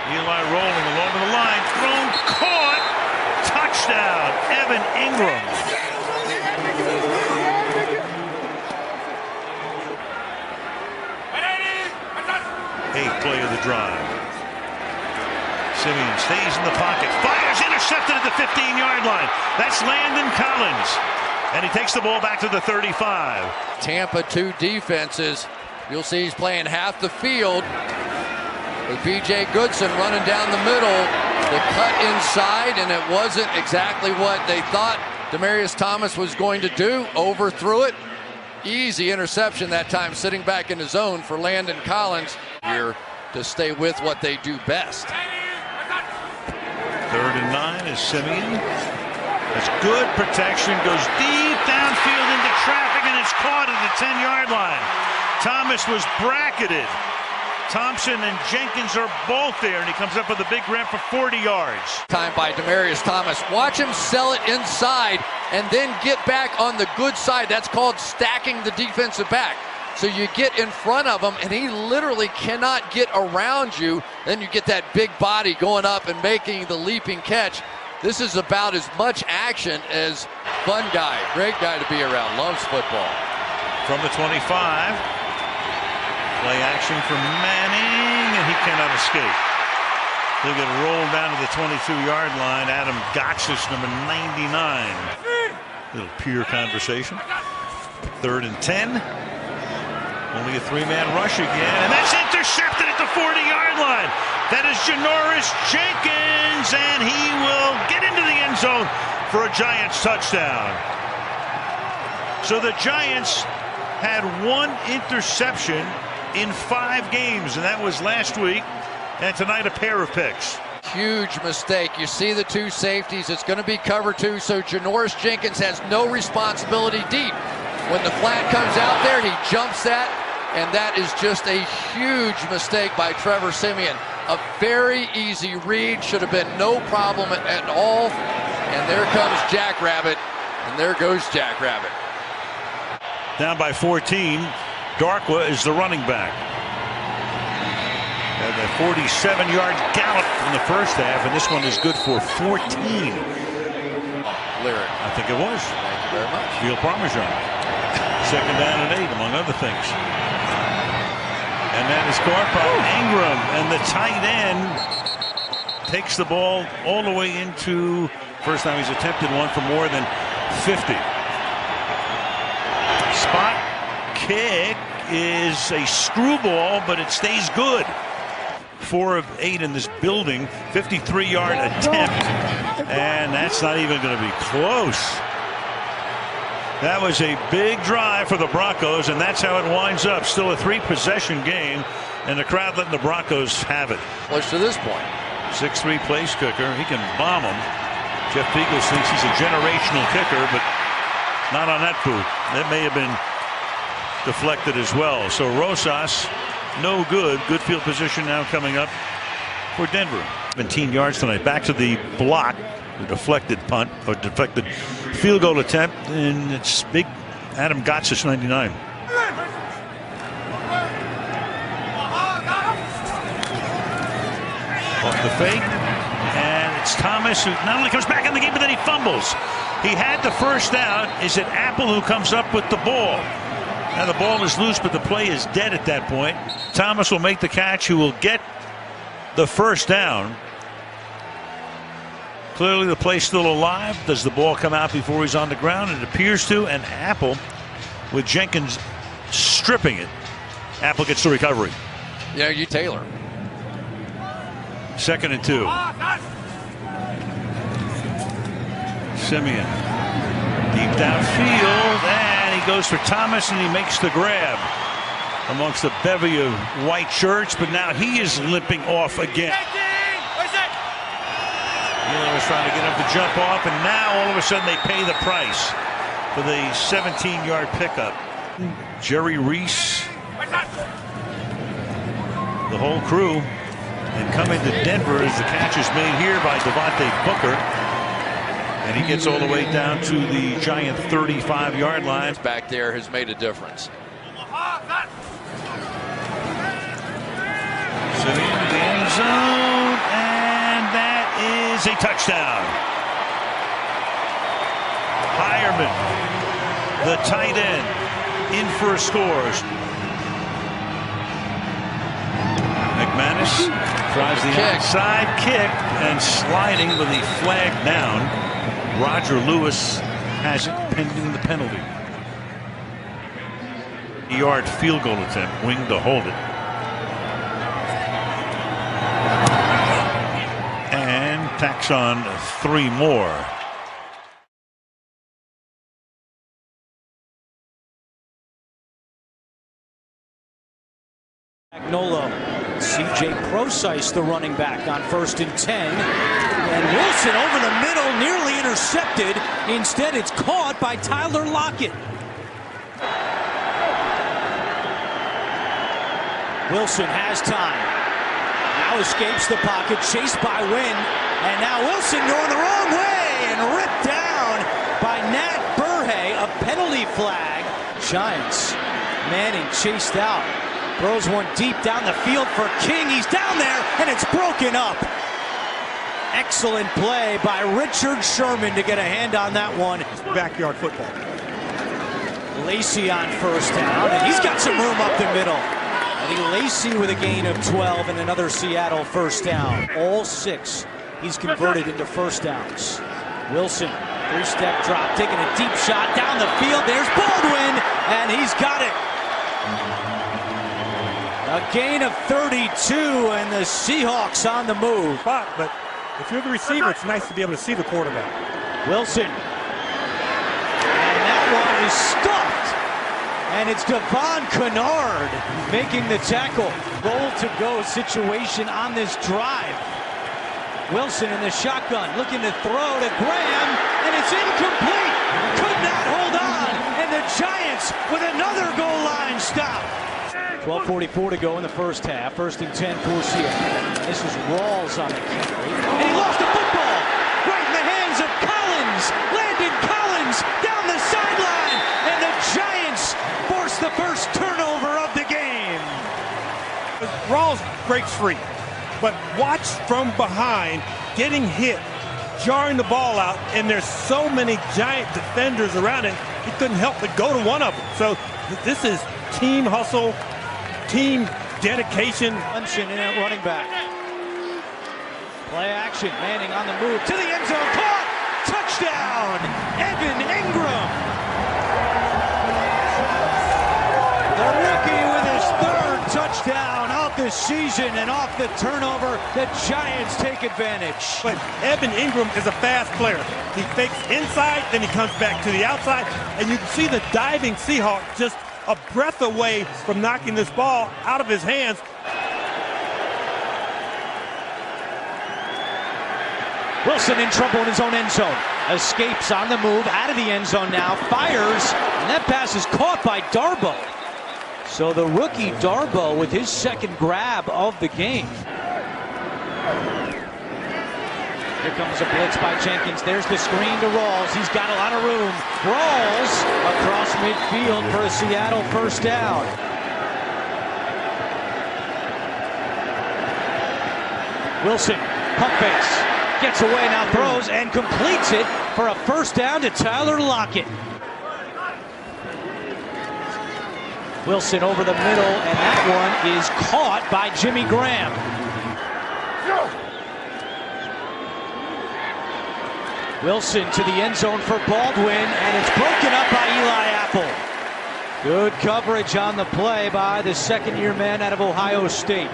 Eli rolling along the line. Thrown, caught. Touchdown, Evan Ingram. 8th play of the drive. Simeon stays in the pocket, fires, intercepted at the 15-yard line. That's Landon Collins, and he takes the ball back to the 35. Tampa 2 defenses. You'll see he's playing half the field with B.J. Goodson running down the middle. The cut inside, and it wasn't exactly what they thought Demaryius Thomas was going to do. Overthrew it. Easy interception that time, sitting back in the zone for Landon Collins here to stay with what they do best. 3rd and 9 is Simeon. That's good protection, goes deep downfield into traffic, and it's caught at the 10-yard line. Thomas was bracketed. Thompson and Jenkins are both there, and he comes up with a big ramp for 40 yards. Time by Demaryius Thomas. Watch him sell it inside and then get back on the good side. That's called stacking the defensive back. So you get in front of him, and he literally cannot get around you. Then you get that big body going up and making the leaping catch. This is about as much action as fun guy. Great guy to be around. Loves football. From the 25. Play action for Manning, and he cannot escape. He'll get rolled down to the 22-yard line. Adam Gotsis, number 99. Little peer conversation. 3rd and 10. Only a 3-man rush again, and that's intercepted at the 40-yard line. That is Janoris Jenkins, and he will get into the end zone for a Giants touchdown. So the Giants had 1 interception in 5 games, and that was last week, and tonight a pair of picks. Huge mistake. You see the 2 safeties. It's going to be cover 2, so Janoris Jenkins has no responsibility deep. When the flat comes out there, he jumps that, and that is just a huge mistake by Trevor Siemian. A very easy read, should have been no problem at all. And there comes Jackrabbit, and there goes Jackrabbit. Down by 14, Darkwa is the running back. And a 47-yard gallop in the first half, and this one is good for 14. Lyric. I think it was. Thank you very much. Field Parmesan. 2nd down and 8, among other things. And that is caught by Ingram, and the tight end takes the ball all the way into, first time he's attempted one for more than 50. Spot kick is a screwball, but it stays good. 4 of 8 in this building, 53-yard attempt, and that's not even going to be close. That was a big drive for the Broncos, and that's how it winds up. Still a 3-possession game, and the crowd letting the Broncos have it. Close to this point. 6'3" place kicker. He can bomb them. Jeff Peagles thinks he's a generational kicker, but not on that boot. That may have been deflected as well. So Rosas, no good. Good field position now coming up for Denver. 17 yards tonight. Back to the block. The deflected punt, or deflected field goal attempt, and it's big Adam Gotsis, 99. Off the fake, and it's Thomas who not only comes back in the game, but then he fumbles. He had the first down. Is it Apple who comes up with the ball? Now the ball is loose, but the play is dead at that point. Thomas will make the catch, who will get the first down. Clearly the play's still alive. Does the ball come out before he's on the ground? It appears to, and Apple, with Jenkins stripping it, Apple gets the recovery. Yeah, you Taylor. 2nd and 2. Siemian deep downfield, and he goes for Thomas, and he makes the grab amongst a bevy of white shirts, but now he is limping off again. Wheeler was trying to get him to jump off, and now all of a sudden they pay the price for the 17-yard pickup. Jerry Reese, the whole crew, and coming to Denver as the catch is made here by Devontae Booker. And he gets all the way down to the Giant 35-yard line. Back there has made a difference. Sitting in the end zone, and that is a touchdown. Hireman, the tight end, in for a score. McManus tries the outside kick, and sliding with the flag down. Roger Lewis has it pending the penalty. Yard field goal attempt, wing to hold it. And tacks on 3 more. Agnolo, C.J. Procise, the running back, on 1st and 10. And Wilson over the middle, nearly intercepted. Instead, it's caught by Tyler Lockett. Wilson has time. Now escapes the pocket, chased by Wynn. And now Wilson going the wrong way and ripped down by Nat Burhay. A penalty flag. Giants. Manning chased out. Throws one deep down the field for King. He's down there, and it's broken up. Excellent play by Richard Sherman to get a hand on that one. Backyard football. Lacey on 1st down, and he's got some room up the middle. Eddie Lacy with a gain of 12 and another Seattle first down. All 6 he's converted into first downs. Wilson, 3-step drop, taking a deep shot down the field. There's Baldwin, and he's got it. A gain of 32, and the Seahawks on the move. But if you're the receiver, it's nice to be able to see the quarterback. Wilson. And that one is stuffed. And it's Devon Kennard making the tackle. Goal-to-go situation on this drive. Wilson in the shotgun, looking to throw to Graham, and it's incomplete. Could not hold on, and the Giants with another goal line stop. 12:44 to go in the first half. 1st and 10 for Seattle. This is Rawls on the carry, and he lost the football right in the hands of Collins. Landon Collins down the sideline, and the Giants force the first turnover of the game. Rawls breaks free, but watch from behind, getting hit, jarring the ball out, and there's so many Giant defenders around it, he couldn't help but go to one of them. So this is team hustle, team dedication. Munchen in at running back. Play action, Manning on the move to the end zone, caught, touchdown, Evan Ingram. The rookie with his 3rd touchdown of the season, and off the turnover, the Giants take advantage. But Evan Ingram is a fast player. He fakes inside, then he comes back to the outside, and you can see the diving Seahawk just a breath away from knocking this ball out of his hands. Wilson in trouble in his own end zone. Escapes on the move, out of the end zone now, fires, and that pass is caught by Darboh. So the rookie Darboh with his 2nd grab of the game. Here comes a blitz by Jenkins. There's the screen to Rawls. He's got a lot of room. Rawls across midfield for a Seattle first down. Wilson, pump fakes. Gets away, now throws and completes it for a first down to Tyler Lockett. Wilson over the middle, and that one is caught by Jimmy Graham. Wilson to the end zone for Baldwin, and it's broken up by Eli Apple. Good coverage on the play by the 2nd-year man out of Ohio State.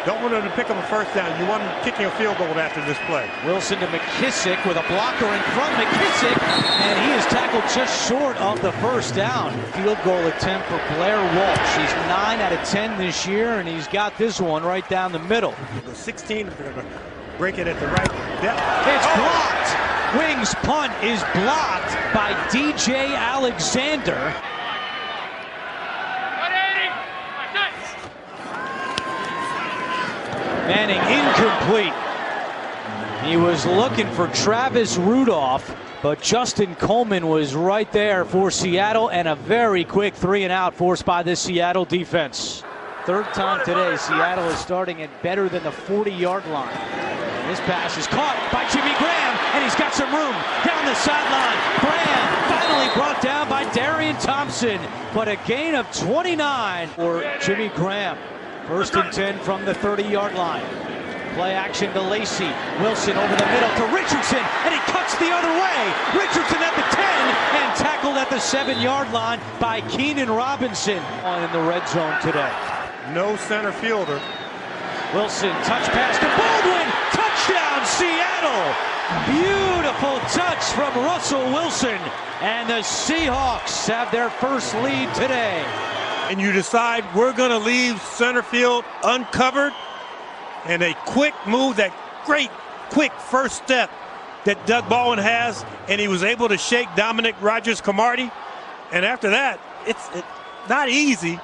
Don't want him to pick up a first down. You want him kicking a field goal after this play. Wilson to McKissick with a blocker in front. McKissick, and he is tackled just short of the first down. Field goal attempt for Blair Walsh. He's 9 out of 10 this year, and he's got this one right down the middle. 16, they're going to break it at the right depth. It's blocked. Wings punt is blocked by DJ Alexander. Manning incomplete. He was looking for Travis Rudolph, but Justin Coleman was right there for Seattle, and a very quick 3-and-out forced by the Seattle defense. 3rd time today, Seattle is starting at better than the 40-yard line. And this pass is caught by Jimmy Graham, and he's got some room down the sideline. Graham finally brought down by Darian Thompson, but a gain of 29 for Jimmy Graham. 1st and 10 from the 30-yard line. Play action to Lacy. Wilson over the middle to Richardson, and he cuts the other way. Richardson at the 10, and tackled at the 7-yard line by Keenan Robinson in the red zone today. No center fielder. Wilson, touch pass to Baldwin. Touchdown, Seattle. Beautiful touch from Russell Wilson, and the Seahawks have their first lead today. And you decide we're going to leave center field uncovered, and a quick move, that great quick first step that Doug Baldwin has, and he was able to shake Dominic Rodgers-Cromartie, and after that, it's not easy.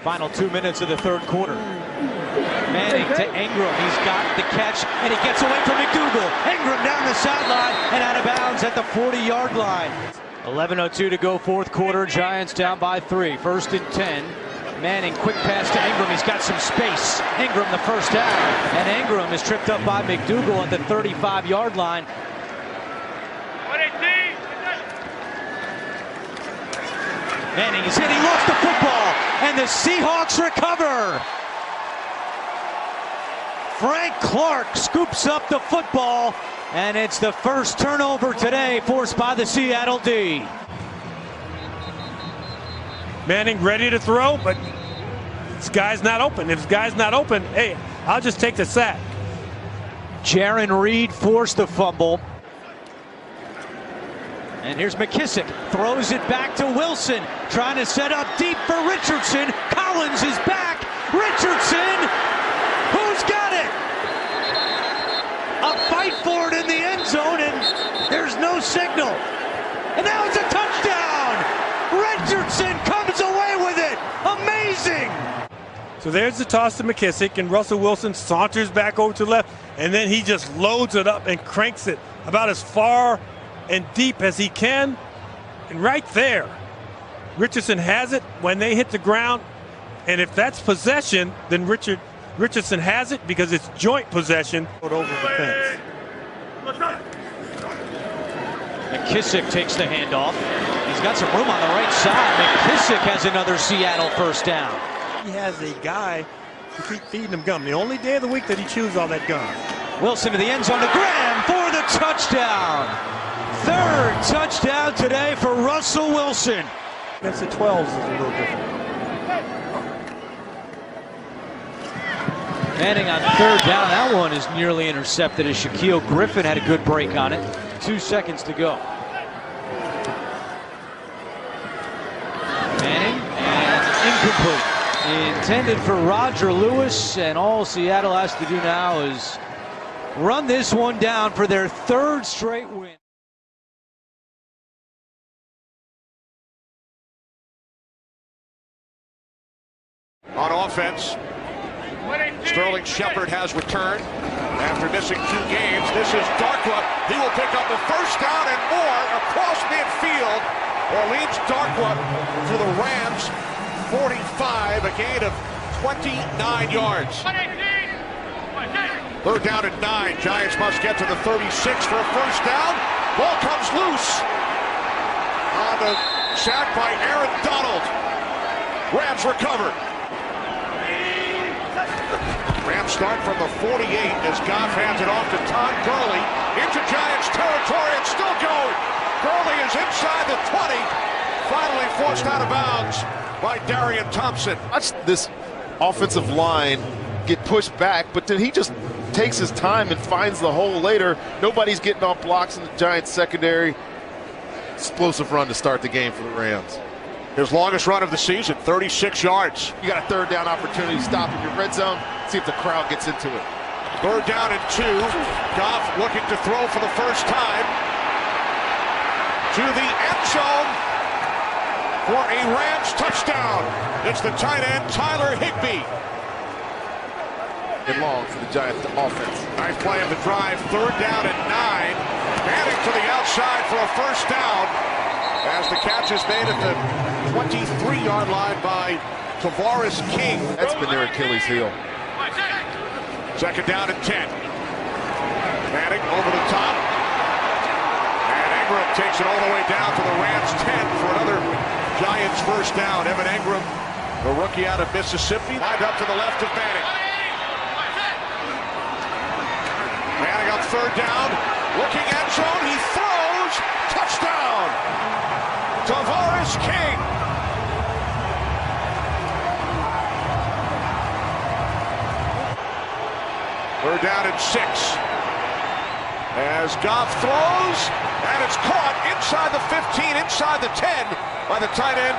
Final 2 minutes of the 3rd quarter. Manning to Ingram. He's got the catch, and he gets away from McDougal. Ingram down the sideline and out of bounds at the 40-yard line. 11:02 to go, 4th quarter. Giants down by 3. 1st and 10. Manning, quick pass to Ingram. He's got some space. Ingram the first down, and Ingram is tripped up by McDougal at the 35-yard line. Manning is hit. He lost the football, and the Seahawks recover. Frank Clark scoops up the football, and it's the first turnover today forced by the Seattle D. Manning ready to throw, but this guy's not open. If this guy's not open, hey, I'll just take the sack. Jaron Reed forced the fumble. And here's McKissick, throws it back to Wilson, trying to set up deep for Richardson. Collins is back. Richardson, who's got it? A fight for it in the end zone, and there's no signal. And now it's a touchdown. Richardson comes away with it. Amazing. So there's the toss to McKissick, and Russell Wilson saunters back over to the left, and then he just loads it up and cranks it about as far and deep as he can. And right there, Richardson has it when they hit the ground. And if that's possession, then Richardson has it because it's joint possession. Over the fence. McKissick takes the handoff. He's got some room on the right side. McKissick has another Seattle first down. He has a guy to keep feeding him gum. The only day of the week that he chews all that gum. Wilson to the end zone to Graham for the touchdown. Third touchdown today for Russell Wilson. Against the 12s is a little different. Manning on third down. That one is nearly intercepted as Shaquille Griffin had a good break on it. 2 seconds to go. Manning and incomplete. Intended for Roger Lewis, and all Seattle has to do now is run this one down for their third straight win. On offense, Sterling Shepard has returned after missing 2 games. This is Darkwa. He will pick up the first down and more across midfield. Orleans Darkwa for the Rams. 45, a gain of 29 yards. Third down and 9. Giants must get to the 36 for a first down. Ball comes loose on the sack by Aaron Donald. Rams recover. Rams start from the 48 as Goff hands it off to Todd Gurley into Giants territory and still going. Gurley is inside the 20. Finally forced out of bounds by Darian Thompson. Watch this offensive line get pushed back, but then he just takes his time and finds the hole later. Nobody's getting off blocks in the Giants secondary. Explosive run to start the game for the Rams. His longest run of the season, 36 yards. You got a third down opportunity. Stop in your red zone. See if the crowd gets into it. Third down and 2. Goff looking to throw for the first time to the end zone for a Rams touchdown. It's the tight end, Tyler Higbee. And long for the Giants offense. Nice play of the drive. Third down and 9. Manning to the outside for a first down as the catch is made at the 23-yard line by Tavares King. That's been their Achilles heel. Second down and 10. Manning over the top. And Ingram takes it all the way down to the Rams 10 for another Giants first down. Evan Ingram, the rookie out of Mississippi, lined up to the left of Manning. Manning on third down, looking end zone, he throws, touchdown! Tavares King. Third down and 6. As Goff throws, and it's caught inside the 15, inside the 10 by the tight end,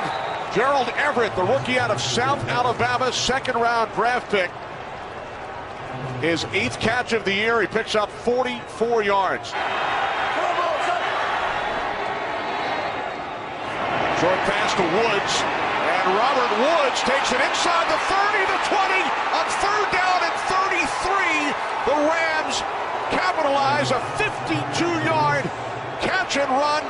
Gerald Everett, the rookie out of South Alabama, second-round draft pick. His 8th catch of the year. He picks up 44 yards. Short pass to Woods, and Robert Woods takes it inside the 30, the 20, on third down and 33. The Rams capitalize a 52-yard catch and run.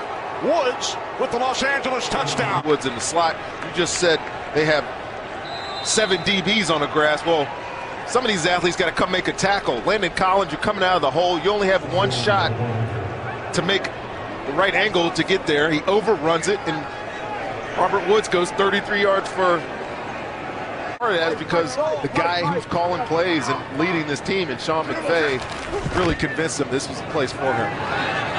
Woods with the Los Angeles touchdown. Woods in the slot. You just said they have 7 DBs on the grass. Well, some of these athletes got to come make a tackle. Landon Collins, you're coming out of the hole. You only have one shot to make the right angle to get there. He overruns it, and Robert Woods goes 33 yards for That's because the guy who's calling plays and leading this team, and Sean McVay, really convinced him this was the place for him.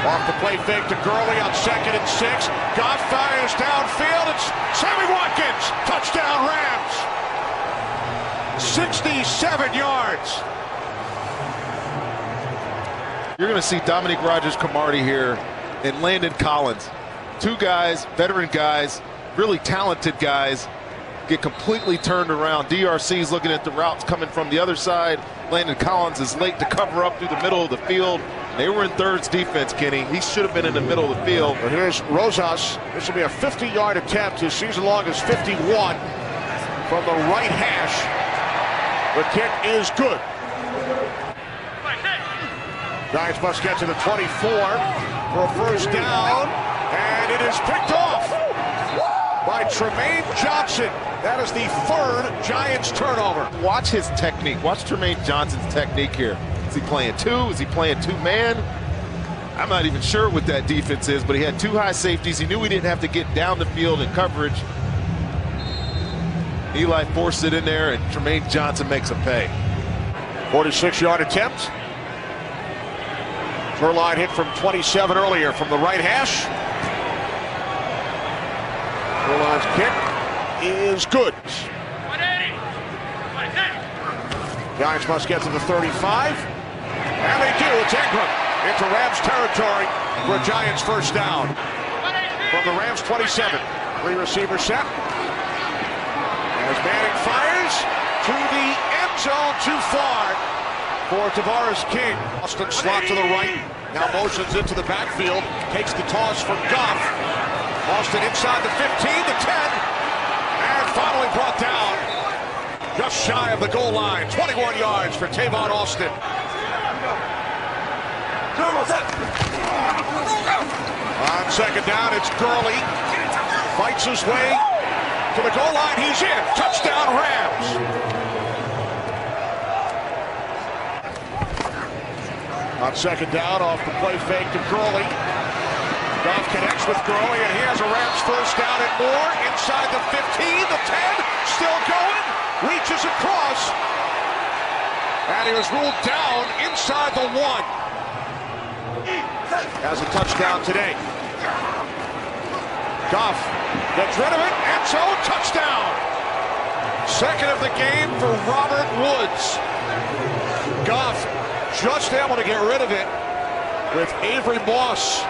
Off the play fake to Gurley on 2nd and 6. Goff fires downfield. It's Sammy Watkins. Touchdown Rams. 67 yards. You're going to see Dominique Rodgers-Cromartie here and Landon Collins. Two guys, veteran guys, really talented guys, get completely turned around. DRC's looking at the routes coming from the other side. Landon Collins is late to cover up through the middle of the field. They were in Third's defense, Kenny. He should have been in the middle of the field. Well, here's Rosas. This will be a 50-yard attempt. His season long is 51 from the right hash. The kick is good. Giants must get to the 24 for a first down, and it is picked off by Tremaine Johnson. That is the 3rd Giants turnover. Watch his technique. Watch Tremaine Johnson's technique here. Is he playing 2? Is he playing 2-man? I'm not even sure what that defense is, but he had 2 high safeties. He knew he didn't have to get down the field in coverage. Eli forced it in there, and Tremaine Johnson makes a pay. 46-yard attempt. Furline hit from 27 earlier from the right hash. Furline's kick is good. 180. Giants must get to the 35. And they do. It's Ingram into Rams territory for a Giants first down. From the Rams 27. 3 receiver set. As Manning fires to the end zone, too far for Tavares King. Austin slot to the right. Now motions into the backfield. Takes the toss for Goff. Austin inside the 15, the 10. And finally brought down just shy of the goal line. 21 yards for Tavon Austin. On second down, it's Gurley. Fights his way to the goal line. He's in. Touchdown Rams. On second down, off the play fake to Gurley. Goff connects with Gurley, and he has a Rams first down and more. Inside the 15, the 10, still going. Reaches across. And he was ruled down inside the 1. Has a touchdown today. Goff gets rid of it. End zone, touchdown. Second of the game for Robert Woods. Goff just able to get rid of it with Avery Moss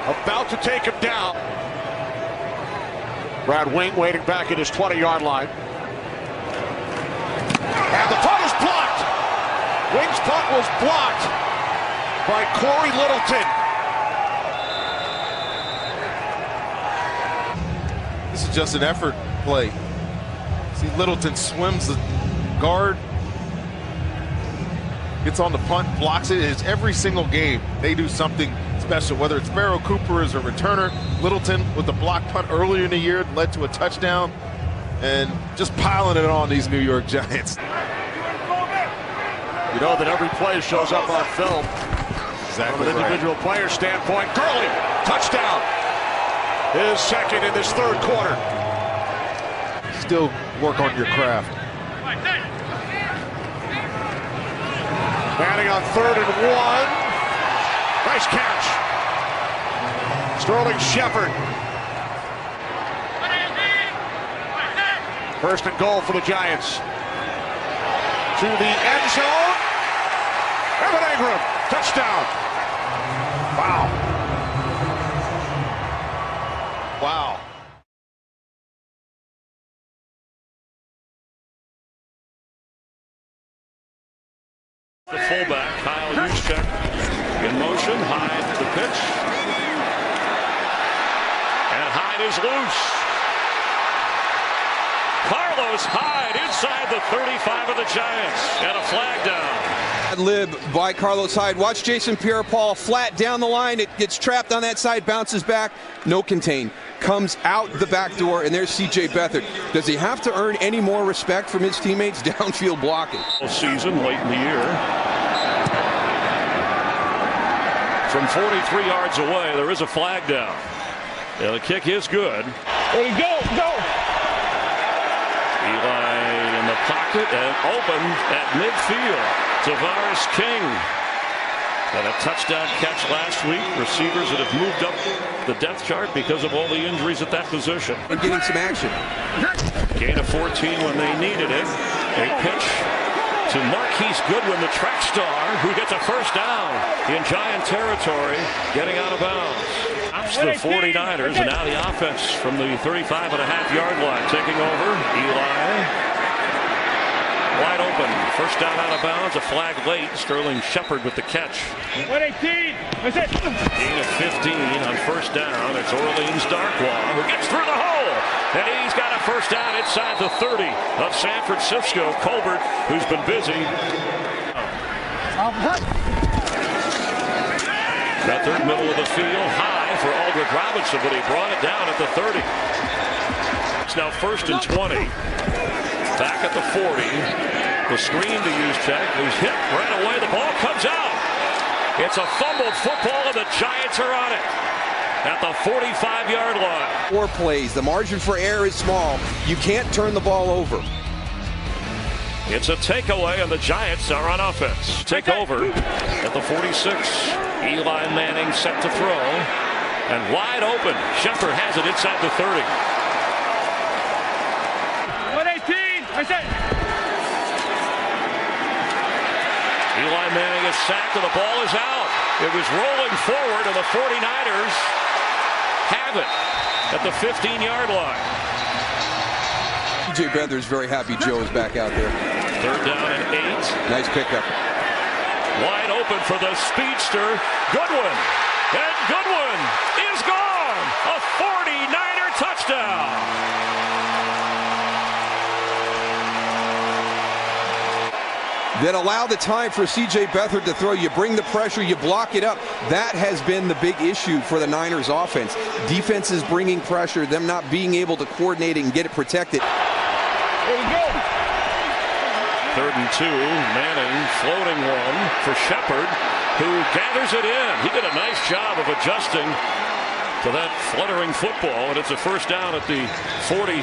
about to take him down. Brad Wing waiting back at his 20-yard line. And the punt is blocked. Wing's punt was blocked by Corey Littleton. This is just an effort play. See, Littleton swims the guard, gets on the punt, blocks it. It's every single game they do something special, whether it's Barrow Cooper as a returner. Littleton with the block punt earlier in the year led to a touchdown, and just piling it on these New York Giants. You know that every play shows up on film. Exactly. From an individual player standpoint, Gurley, touchdown. His second in this third quarter. Still work on your craft. Manning on 3rd and 1. Nice catch. Sterling Shepard. First and goal for the Giants. To the end zone. Evan Ingram, touchdown. Wow. Wow. The fullback, Kyle Juszczyk, in motion. Hyde to the pitch. And Hyde is loose. Carlos Hyde inside the 35 of the Giants. And a flag down. Lib by Carlos Hyde. Watch Jason Pierre-Paul flat down the line. It gets trapped on that side, bounces back. No contain. Comes out the back door, and there's C.J. Beathard. Does he have to earn any more respect from his teammates downfield blocking? Season late in the year. From 43 yards away, there is a flag down. Yeah, the kick is good. There you go. Eli in the pocket and open at midfield. Tavares King. And a touchdown catch last week. Receivers that have moved up the depth chart because of all the injuries at that position. And getting some action. Gain of 14 when they needed it. A pitch to Marquise Goodwin, the track star, who gets a first down in Giant territory, getting out of bounds. Stops the 49ers, and now the offense from the 35.5-yard line taking over. Eli wide open. First down out of bounds. A flag late. Sterling Shepard with the catch. 118. That's it. Gain of 15 on first down. It's Orleans Darkwa who gets through the hole. And he's got a first down inside the 30 of San Francisco. Colbert, who's been busy. Beathard, middle of the field. High for Aldrick Robinson, but he brought it down at the 30. It's now 1st and 20. Back at the 40. The screen to use check. He's hit right away. The ball comes out. It's a fumbled football, and the Giants are on it at the 45-yard line. 4 plays. The margin for error is small. You can't turn the ball over. It's a takeaway, and the Giants are on offense. Take over at the 46. Eli Manning set to throw. And wide open. Shepard has it inside the 30. 118. That's it. Eli Manning is sacked and the ball is out. It was rolling forward and the 49ers have it at the 15-yard line. TJ Beathard is very happy Joe is back out there. 3rd down and 8. Nice pickup. Wide open for the speedster, Goodwin. And Goodwin is gone. A 49er touchdown. That allow the time for C.J. Beathard to throw. You bring the pressure, you block it up. That has been the big issue for the Niners offense. Defenses bringing pressure, them not being able to coordinate it and get it protected. There we go. 3rd and 2. Manning floating one for Shepard, who gathers it in. He did a nice job of adjusting to that fluttering football, and it's a first down at the 43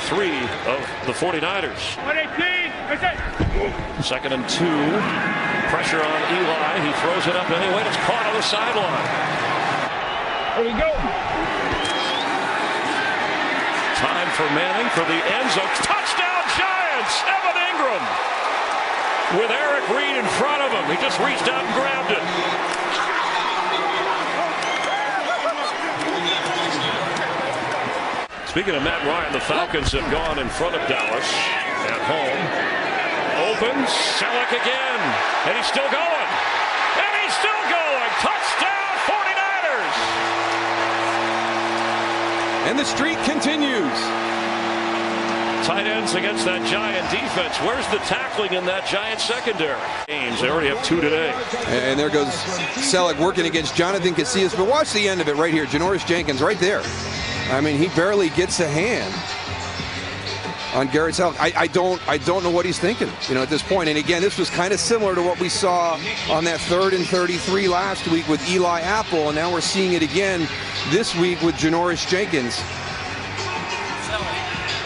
of the 49ers. 118. That's it. 2nd and 2. Pressure on Eli. He throws it up anyway. It's caught on the sideline. There we go. Time for Manning for the end zone. Touchdown Giants! Evan Ingram with Eric Reed in front of him. He just reached out and grabbed it. Speaking of Matt Ryan, the Falcons have gone in front of Dallas at home. Opens, Selleck again, and he's still going. And he's still going. Touchdown 49ers! And the streak continues. Tight ends against that Giant defense. Where's the tackling in that Giant secondary? Games, they already have 2 today. And there goes Selleck working against Jonathan Casillas. But watch the end of it right here. Janoris Jenkins right there. I mean, he barely gets a hand on Garrett Selleck. I don't know what he's thinking, at this point. And again, this was kind of similar to what we saw on that 3rd and 33 last week with Eli Apple, and now we're seeing it again this week with Janoris Jenkins.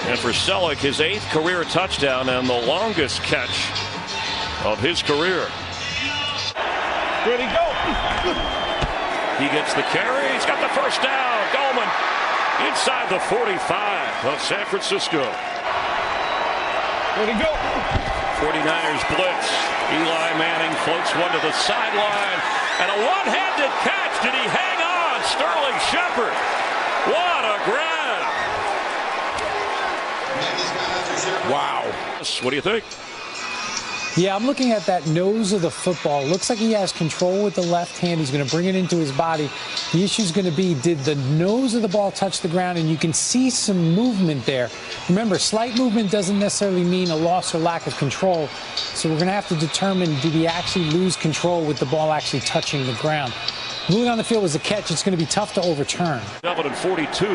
And for Selleck, his 8th career touchdown and the longest catch of his career. Ready, go. He gets the carry. He's got the first down. Goldman inside the 45 of San Francisco. Ready, go. 49ers blitz. Eli Manning floats one to the sideline. And a one-handed catch. Did he hang on? Sterling Shepard. What a grab. Wow. What do you think? Yeah, I'm looking at that nose of the football. Looks like he has control with the left hand. He's going to bring it into his body. The issue is going to be, did the nose of the ball touch the ground? And you can see some movement there. Remember, slight movement doesn't necessarily mean a loss or lack of control. So we're going to have to determine, did he actually lose control with the ball actually touching the ground? Moving on the field was a catch. It's going to be tough to overturn. 7 and 42.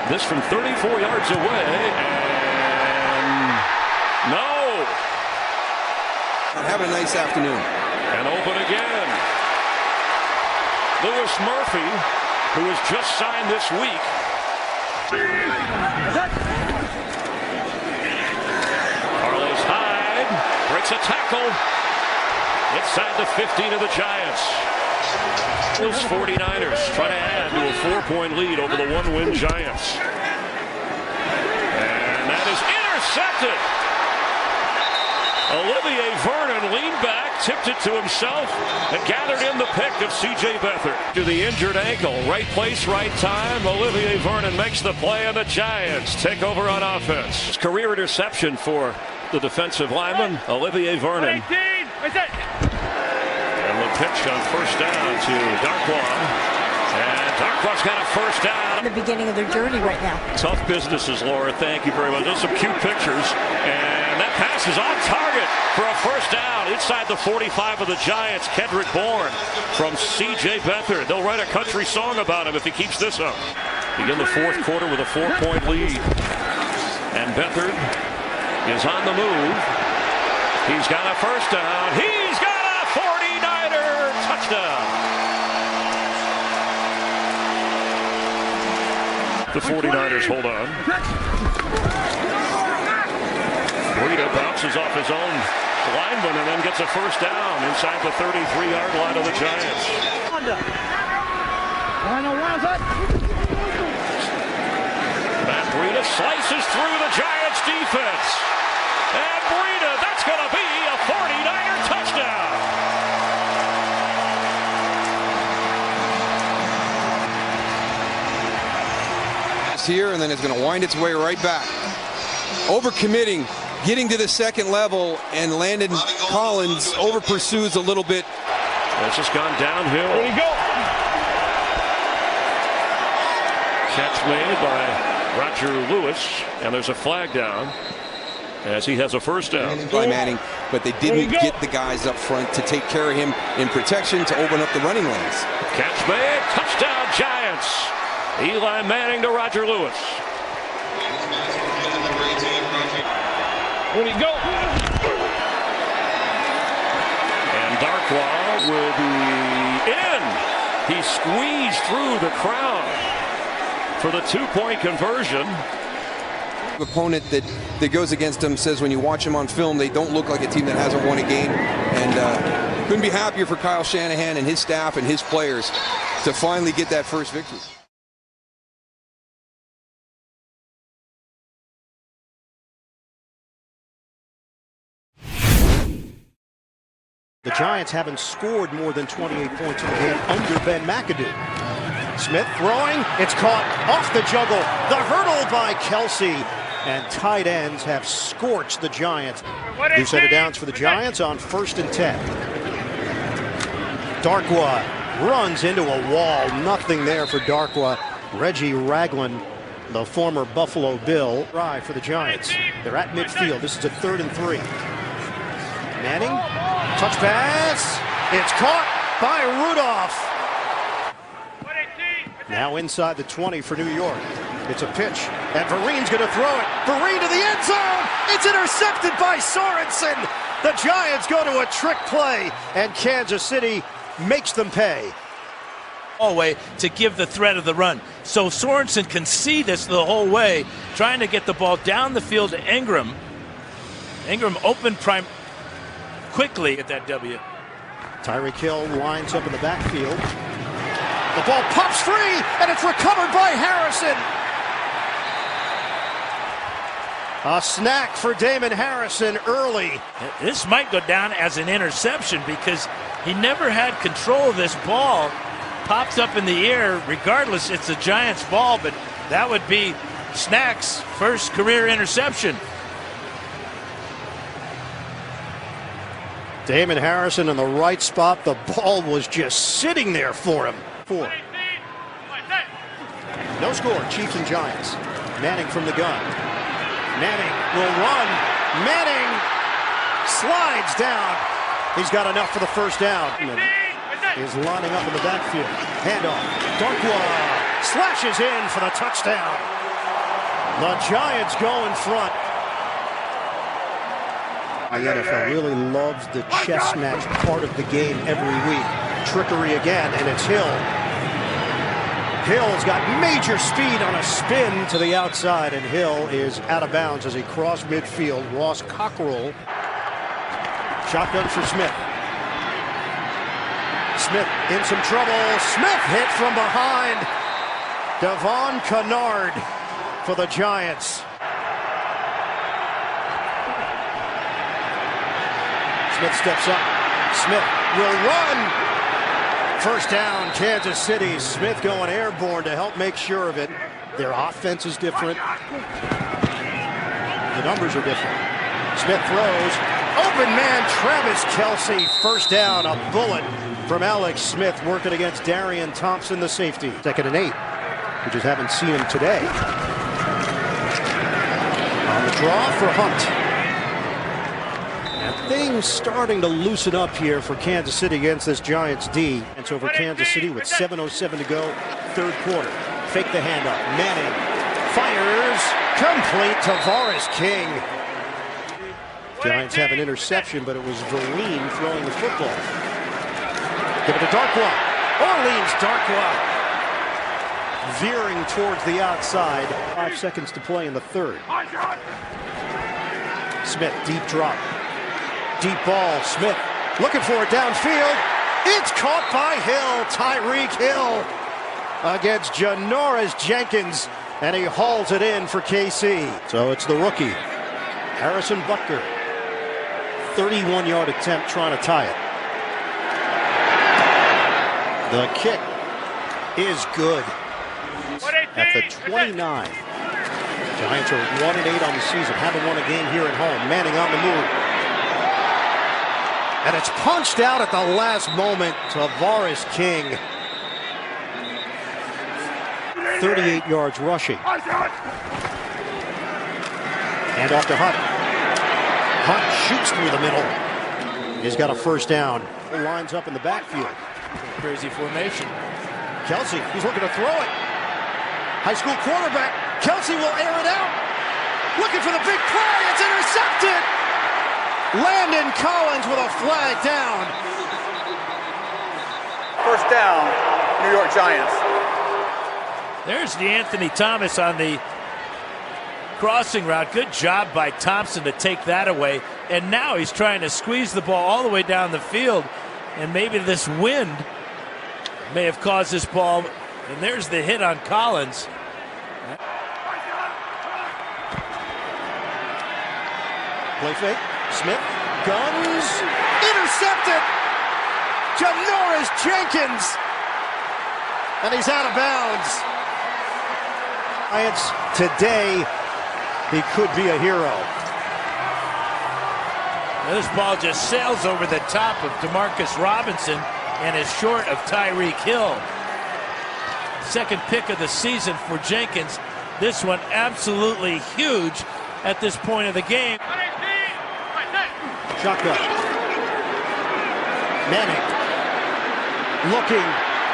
This from 34 yards away. And no. Having a nice afternoon. And open again. Lewis Murphy, who was just signed this week. Parlay breaks a tackle inside the 15 of the Giants. Those 49ers try to add to a 4-point lead over the 1-win Giants. And that is intercepted. Olivier Vernon leaned back, tipped it to himself, and gathered in the pick of C.J. Beathard. To the injured ankle, right place, right time. Olivier Vernon makes the play, and the Giants take over on offense. It's career interception for the defensive lineman, Olivier Vernon. And the pitch on first down to Darkwa. And Darkwa's got a first down. The beginning of their journey right now. Tough businesses, Laura. Thank you very much. Those are some cute pictures. And that pass is on target for a first down inside the 45 of the Giants. Kendrick Bourne from C.J. Beathard. They'll write a country song about him if he keeps this up. Begin the fourth quarter with a 4-point lead. And Beathard is on the move. He's got a first down. He's got a 49er touchdown. The 49ers hold on. Breida bounces off his own lineman and then gets a first down inside the 33-yard line of the Giants. Matt Breida slices through the Giants defense. And Breida, that's going to be a 49er touchdown. Here, and then it's going to wind its way right back. Overcommitting, getting to the second level, and Landon Collins over pursues a little bit. It's just gone downhill. There you go. Catch made by Roger Lewis, and there's a flag down as he has a first down. By Manning, but they didn't get the guys up front to take care of him in protection to open up the running lanes. Catch made, touchdown Giants. Eli Manning to Roger Lewis. There you go. And Darkwa will be in. He squeezed through the crowd for the 2-point conversion. The opponent that goes against them says when you watch them on film, they don't look like a team that hasn't won a game. And couldn't be happier for Kyle Shanahan and his staff and his players to finally get that first victory. The Giants haven't scored more than 28 points in the game under Ben McAdoo. Smith throwing. It's caught off the juggle. The hurdle by Kelsey. And tight ends have scorched the Giants. New set of downs for the Giants on 1st and 10. Darkwa runs into a wall. Nothing there for Darkwa. Reggie Ragland, the former Buffalo Bill, drive for the Giants. They're at midfield. This is a 3rd and 3. Manning, touch pass. It's caught by Rudolph. Now inside the 20 for New York. It's a pitch, and Vereen's going to throw it. Vereen to the end zone. It's intercepted by Sorensen. The Giants go to a trick play, and Kansas City makes them pay. Way to give the threat of the run. So Sorensen can see this the whole way, trying to get the ball down the field to Ingram. Ingram opened quickly at that W. Tyreek Hill lines up in the backfield. The ball pops free, and it's recovered by Harrison. A snack for Damon Harrison early. This might go down as an interception because he never had control of this ball. Pops up in the air. Regardless, it's a Giants ball, but that would be Snack's first career interception. Damon Harrison in the right spot. The ball was just sitting there for him. 4. No score, Chiefs and Giants. Manning from the gun. Manning will run. Manning slides down. He's got enough for the first down. Is lining up in the backfield. Handoff. Darkwa slashes in for the touchdown. The Giants go in front. The NFL really loves the chess match part of the game every week. Trickery again, and it's Hill. Hill's got major speed on a spin to the outside, and Hill is out of bounds as he crossed midfield. Ross Cockrell Shotgun for Smith. Smith in some trouble. Smith hit from behind. Devon Kennard for the Giants. Smith steps up. Smith will run. First down, Kansas City. Smith going airborne to help make sure of it. Their offense is different. The numbers are different. Smith throws. Open man, Travis Kelce. First down, a bullet from Alex Smith working against Darian Thompson, the safety. 2nd and 8. We just haven't seen him today. On the draw for Hunt. And things starting to loosen up here for Kansas City against this Giants D. It's over Kansas City with 7:07 to go, 3rd quarter. Fake the handoff. Manning fires. Complete to Tavares King. Giants have an interception, but it was Vereen throwing the football. Give it to Darkwa. Orleans Darkwa. Veering towards the outside. 5 seconds to play in the 3rd. Smith, deep drop. Deep ball. Smith looking for it downfield. It's caught by Hill. Tyreek Hill against Janoris Jenkins. And he hauls it in for KC. So it's the rookie, Harrison Butker. 31-yard attempt trying to tie it. The kick is good. At the 29. Giants are 1-8 on the season. Haven't won a game here at home. Manning on the move. And it's punched out at the last moment. Tavares King. 38 yards rushing. And off to Hunt. Hunt shoots through the middle. He's got a first down. Lines up in the backfield. Crazy formation. Kelce, he's looking to throw it. High school quarterback. Kelce will air it out. Looking for the big play. It's intercepted. Landon Collins with a flag down. First down, New York Giants. There's DeAnthony Thomas on the crossing route. Good job by Thompson to take that away. And now he's trying to squeeze the ball all the way down the field. And maybe this wind may have caused this ball. And there's the hit on Collins. Play fake. Smith guns. Intercepted. Janoris Jenkins. And he's out of bounds. Giants today, he could be a hero. Now this ball just sails over the top of DeMarcus Robinson and is short of Tyreek Hill. 2nd pick of the season for Jenkins. This one absolutely huge at this point of the game. Shotgun. Manning. Looking.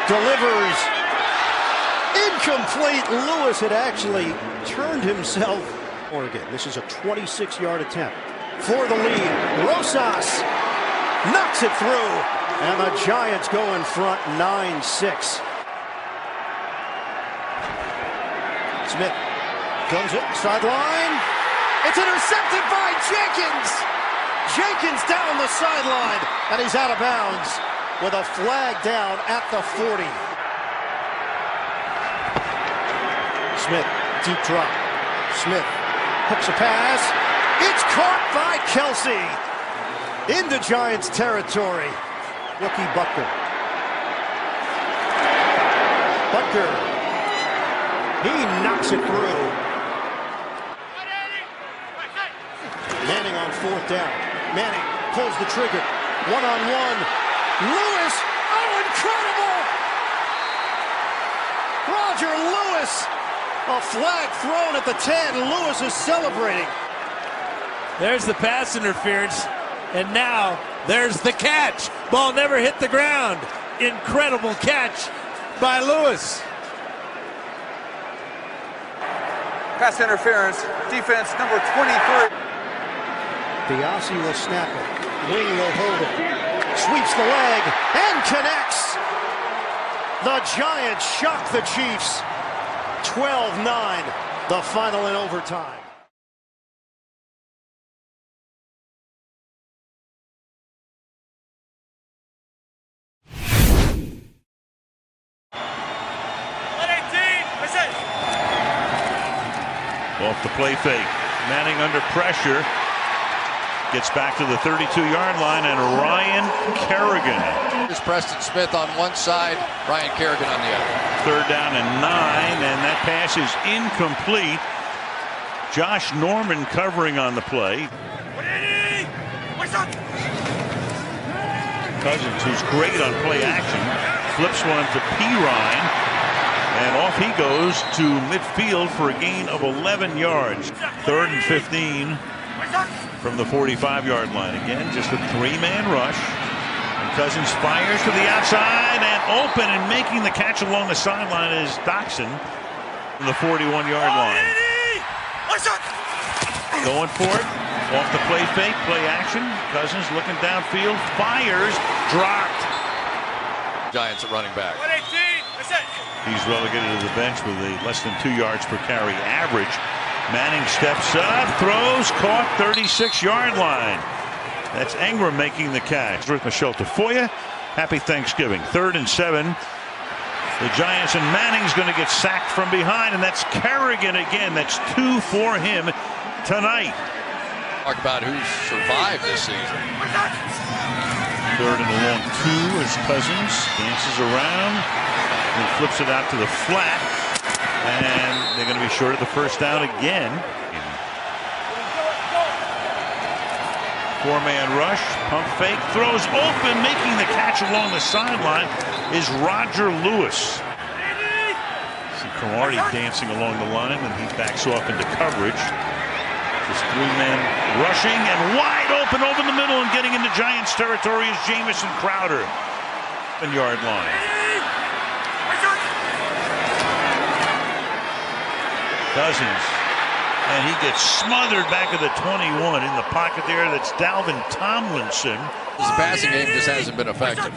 Delivers. Incomplete. Lewis had actually turned himself. Oregon. This is a 26-yard attempt for the lead. Rosas knocks it through. And the Giants go in front 9-6. Smith comes it, sideline. It's intercepted by Jenkins. Jenkins down the sideline, and he's out of bounds with a flag down at the 40. Smith, deep drop. Smith hooks a pass. It's caught by Kelce into Giants territory. Rookie Butker. Butker. He knocks it through. Manning on 4th down. Manning pulls the trigger. One-on-one. Lewis. Oh, incredible! Roger Lewis. A flag thrown at the 10. Lewis is celebrating. There's the pass interference. And now there's the catch. Ball never hit the ground. Incredible catch by Lewis. Pass interference, defense number 23. Diassi will snap it. Wing will hold it. Sweeps the leg and connects. The Giants shock the Chiefs. 12-9, the final in overtime. Off the play fake. Manning under pressure. Gets back to the 32-yard line, and Ryan Kerrigan. Here's Preston Smith on one side, Ryan Kerrigan on the other. 3rd down and 9, and that pass is incomplete. Josh Norman covering on the play. Cousins, who's great on play action, flips one to Pirine, and off he goes to midfield for a gain of 11 yards. 3rd and 15 from the 45-yard line. Again, just a 3-man rush. And Cousins fires to the outside, and open and making the catch along the sideline is Doxson from the 41-yard line. Going for it. Off the play fake, play action. Cousins looking downfield, fires, dropped. Giants at running back. He's relegated to the bench with a less than 2 yards per carry average. Manning steps up, throws, caught, 36-yard line. That's Ingram making the catch. With Michelle Tafoya, happy Thanksgiving. 3rd and 7. The Giants, and Manning's going to get sacked from behind, and that's Kerrigan again. That's 2 for him tonight. Talk about who's survived this season. 3rd and a long 2 as Cousins dances around and flips it out to the flat, and they're going to be short of the 1st down again. 4-man rush, pump fake, throws open, making the catch along the sideline is Roger Lewis. See Cromartie dancing along the line, and he backs off into coverage. This 3-man rushing and wide open over the middle and getting into Giants territory is Jamison Crowder. 7-yard line. Cousins, and he gets smothered back at the 21. In the pocket there, that's Dalvin Tomlinson. The passing game just hasn't been effective.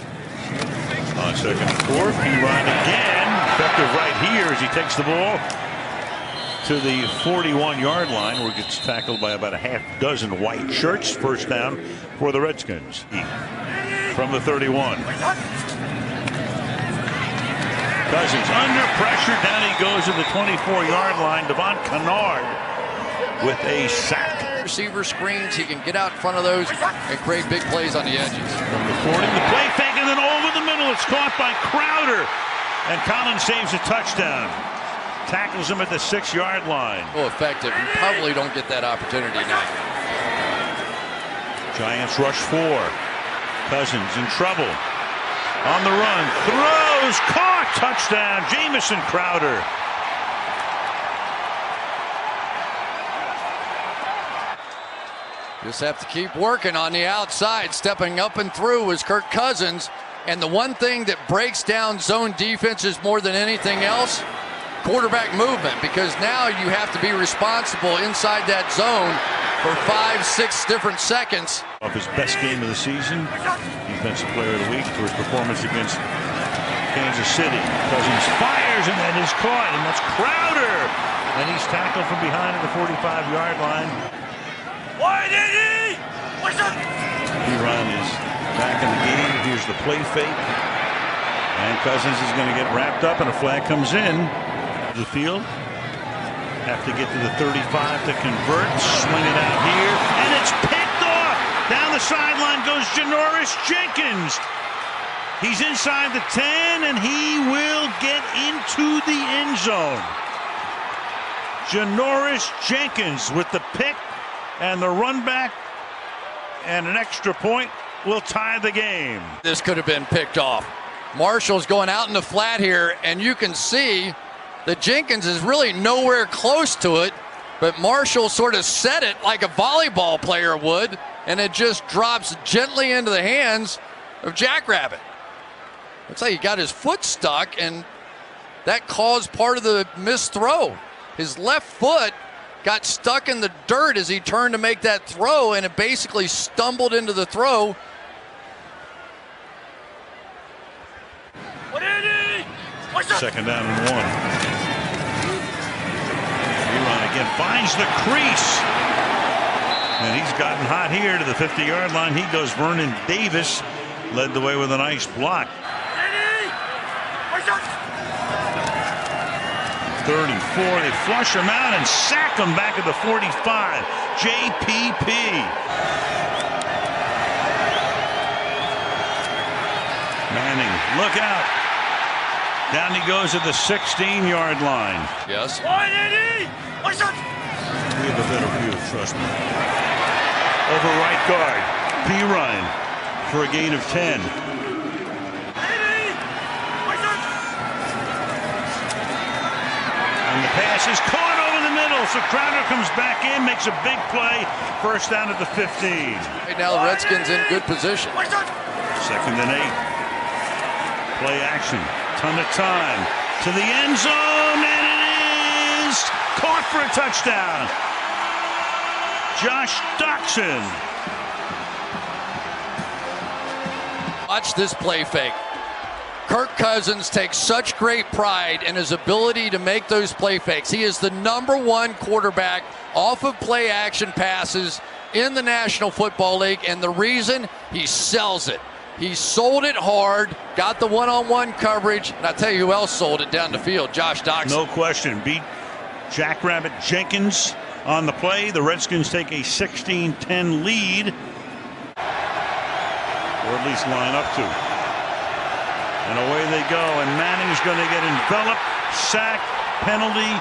On 2nd and 4, Pirine again. Effective right here as he takes the ball to the 41-yard line, where he gets tackled by about a half dozen white shirts. 1st down for the Redskins. From the 31. Cousins under pressure, down he goes to the 24-yard line. Devon Kennard with a sack. Receiver screens, he can get out in front of those and create big plays on the edges. From the 40, the play fake, and then over the middle, it's caught by Crowder, and Collins saves a touchdown. Tackles him at the 6-yard line. Oh, effective. You probably don't get that opportunity now. Giants rush 4. Cousins in trouble. On the run, throws, caught, touchdown, Jamison Crowder. Just have to keep working on the outside. Stepping up and through is Kirk Cousins. And the one thing that breaks down zone defenses more than anything else, quarterback movement, because now you have to be responsible inside that zone for 5-6 different seconds. Off his best game of the season, Defensive Player of the Week for his performance against Kansas City. Cousins fires, and that is caught, and that's Crowder. And he's tackled from behind at the 45-yard line. Pirine is back in the game. Here's the play fake. And Cousins is going to get wrapped up, and a flag comes in. The field. Have to get to the 35 to convert. Swing it out here, and it's picked off. Down the sideline goes Janoris Jenkins. He's inside the 10, and he will get into the end zone. Janoris Jenkins with the pick and the run back, and an extra point will tie the game. This could have been picked off. Marshall's going out in the flat here, and you can see that Jenkins is really nowhere close to it, but Marshall sort of set it like a volleyball player would, and it just drops gently into the hands of Jackrabbit. Looks like he got his foot stuck, and that caused part of the missed throw. His left foot got stuck in the dirt as he turned to make that throw, and it basically stumbled into the throw. Second down and 1. Pirine again finds the crease. And he's gotten hot here to the 50-yard line. He goes. Vernon Davis led the way with a nice block. 34. They flush him out and sack him back at the 45. JPP. Manning, look out. Down he goes at the 16-yard line. Yes. We have a better view, trust me. Over right guard. B. Ryan for a gain of 10. And the pass is caught over the middle, so Crowder comes back in, makes a big play. First down at the 15. Right now the Redskins in good position. 2nd and 8. Play action. Ton of time. To the end zone, and it is caught for a touchdown. Josh Doxson. Watch this play fake. Kirk Cousins takes such great pride in his ability to make those play fakes. He is the #1 quarterback off of play action passes in the National Football League, and the reason, he sells it. He sold it hard, got the one-on-one coverage, and I tell you who else sold it down the field, Josh Doxson. No question. Beat Jackrabbit Jenkins on the play. The Redskins take a 16-10 lead, or at least line up to. And away they go, and Manning's going to get enveloped, sack, penalty,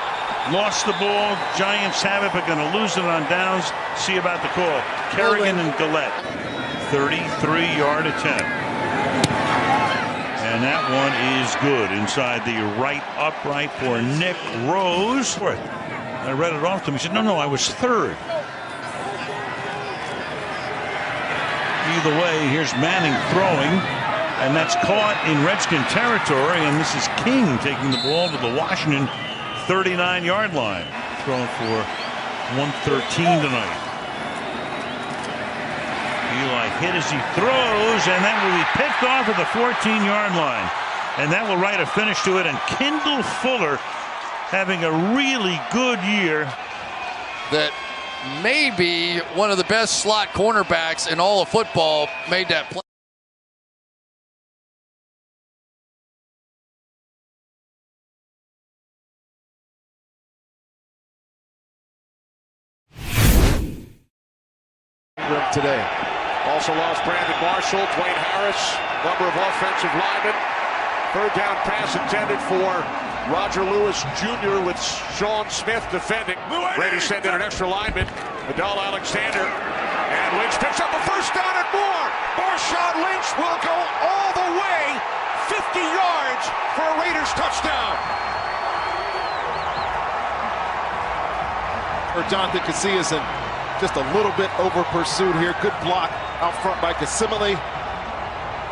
lost the ball. Giants have it, but going to lose it on downs. See about the call. Kerrigan and Gillette. 33-yard attempt. And that one is good inside the right upright for Nick Rose. I read it off to him. He said, no, I was third. Either way, here's Manning throwing, and that's caught in Redskin territory, and this is King taking the ball to the Washington 39-yard line. Throwing for 113 tonight. Eli hit as he throws, and that will be picked off at the 14-yard line. And that will write a finish to it, and Kendall Fuller having a really good year. That may be one of the best slot cornerbacks in all of football made that play. Today. Also lost Brandon Marshall, Dwayne Harris, number of offensive linemen. Third down pass intended for Roger Lewis Jr. with Sean Smith defending. Raiders send in an extra lineman, Adal Alexander. And Lynch picks up a first down and more. Marshawn Lynch will go all the way 50 yards for a Raiders touchdown. For Jonathan Casillas, and just a little bit over pursuit here. Good block out front by Casimile.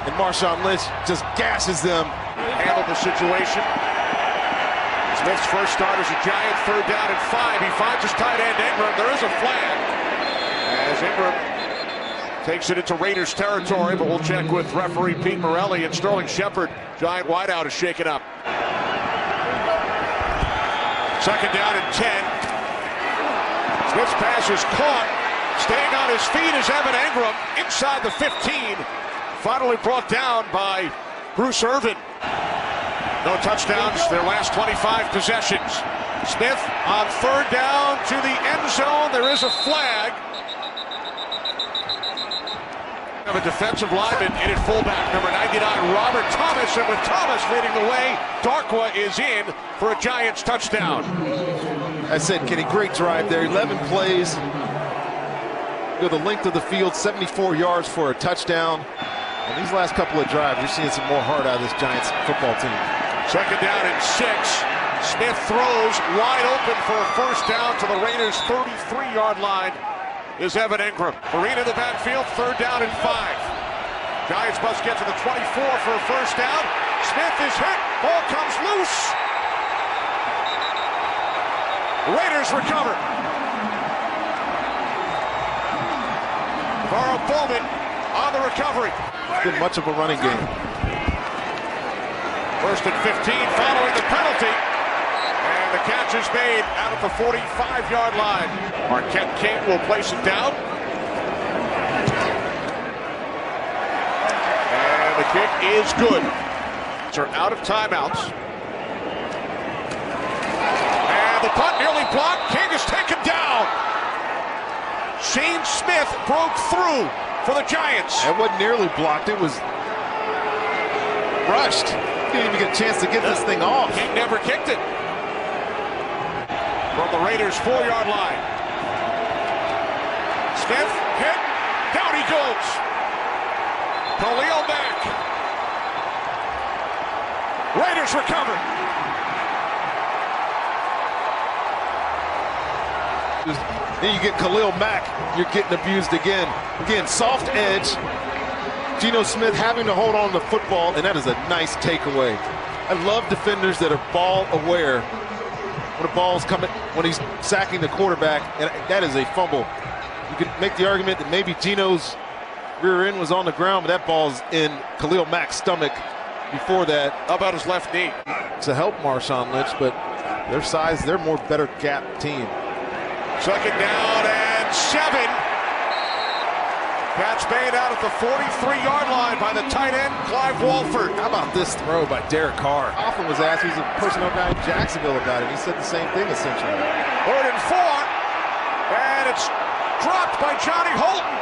And Marshawn Lynch just gashes them. Handled the situation. Smith's first start as a Giant, third down and 5. He finds his tight end Ingram. There is a flag as Ingram takes it into Raiders territory, but we'll check with referee Pete Morelli, and Sterling Shepard, Giant wideout, is shaken up. Second down and 10. Smith's pass is caught. Staying on his feet is Evan Ingram inside the 15. Finally brought down by Bruce Irvin. No touchdowns their last 25 possessions. Smith on third down to the end zone. There is a flag. Of a defensive lineman in at fullback, number 99, Robert Thomas, and with Thomas leading the way, Darkwa is in for a Giants touchdown. I said, Kenny, great drive there. 11 plays. Go the length of the field, 74 yards for a touchdown. And these last couple of drives, you're seeing some more heart out of this Giants football team. Second down and 6. Smith throws wide open for a first down to the Raiders' 33-yard line is Evan Ingram. Marine in the backfield, third down and 5. Giants must get to the 24 for a first down. Smith is hit. Ball comes loose. Raiders recover. Navarro Bowman on the recovery. It's been much of a running game. First and 15 following the penalty. And the catch is made out at the 45-yard line. Marquette King will place it down. And the kick is good. They're out of timeouts. And the punt nearly blocked. King is taken down. Shane Smith broke through for the Giants. It wasn't nearly blocked. It was rushed. Didn't even get a chance to get this thing off. King never kicked it. From the Raiders' 4-yard line. Smith hit. Down he goes. Khalil Mack. Raiders recover. Then you get Khalil Mack. You're getting abused again. Again, soft edge. Geno Smith having to hold on to the football, and that is a nice takeaway. I love defenders that are ball aware when the ball's coming, when he's sacking the quarterback, and that is a fumble. You could make the argument that maybe Geno's rear end was on the ground, but that ball's in Khalil Mack's stomach before that. How about his left knee? To help Marshawn Lynch, but their size, they're more better gap team. Second down and 7. Catch made out at the 43-yard line by the tight end, Clive Walford. How about this throw by Derek Carr? Often was asked who's a personnel guy in Jacksonville about it. He said the same thing, essentially. 3rd and 4. And it's dropped by Johnny Holton.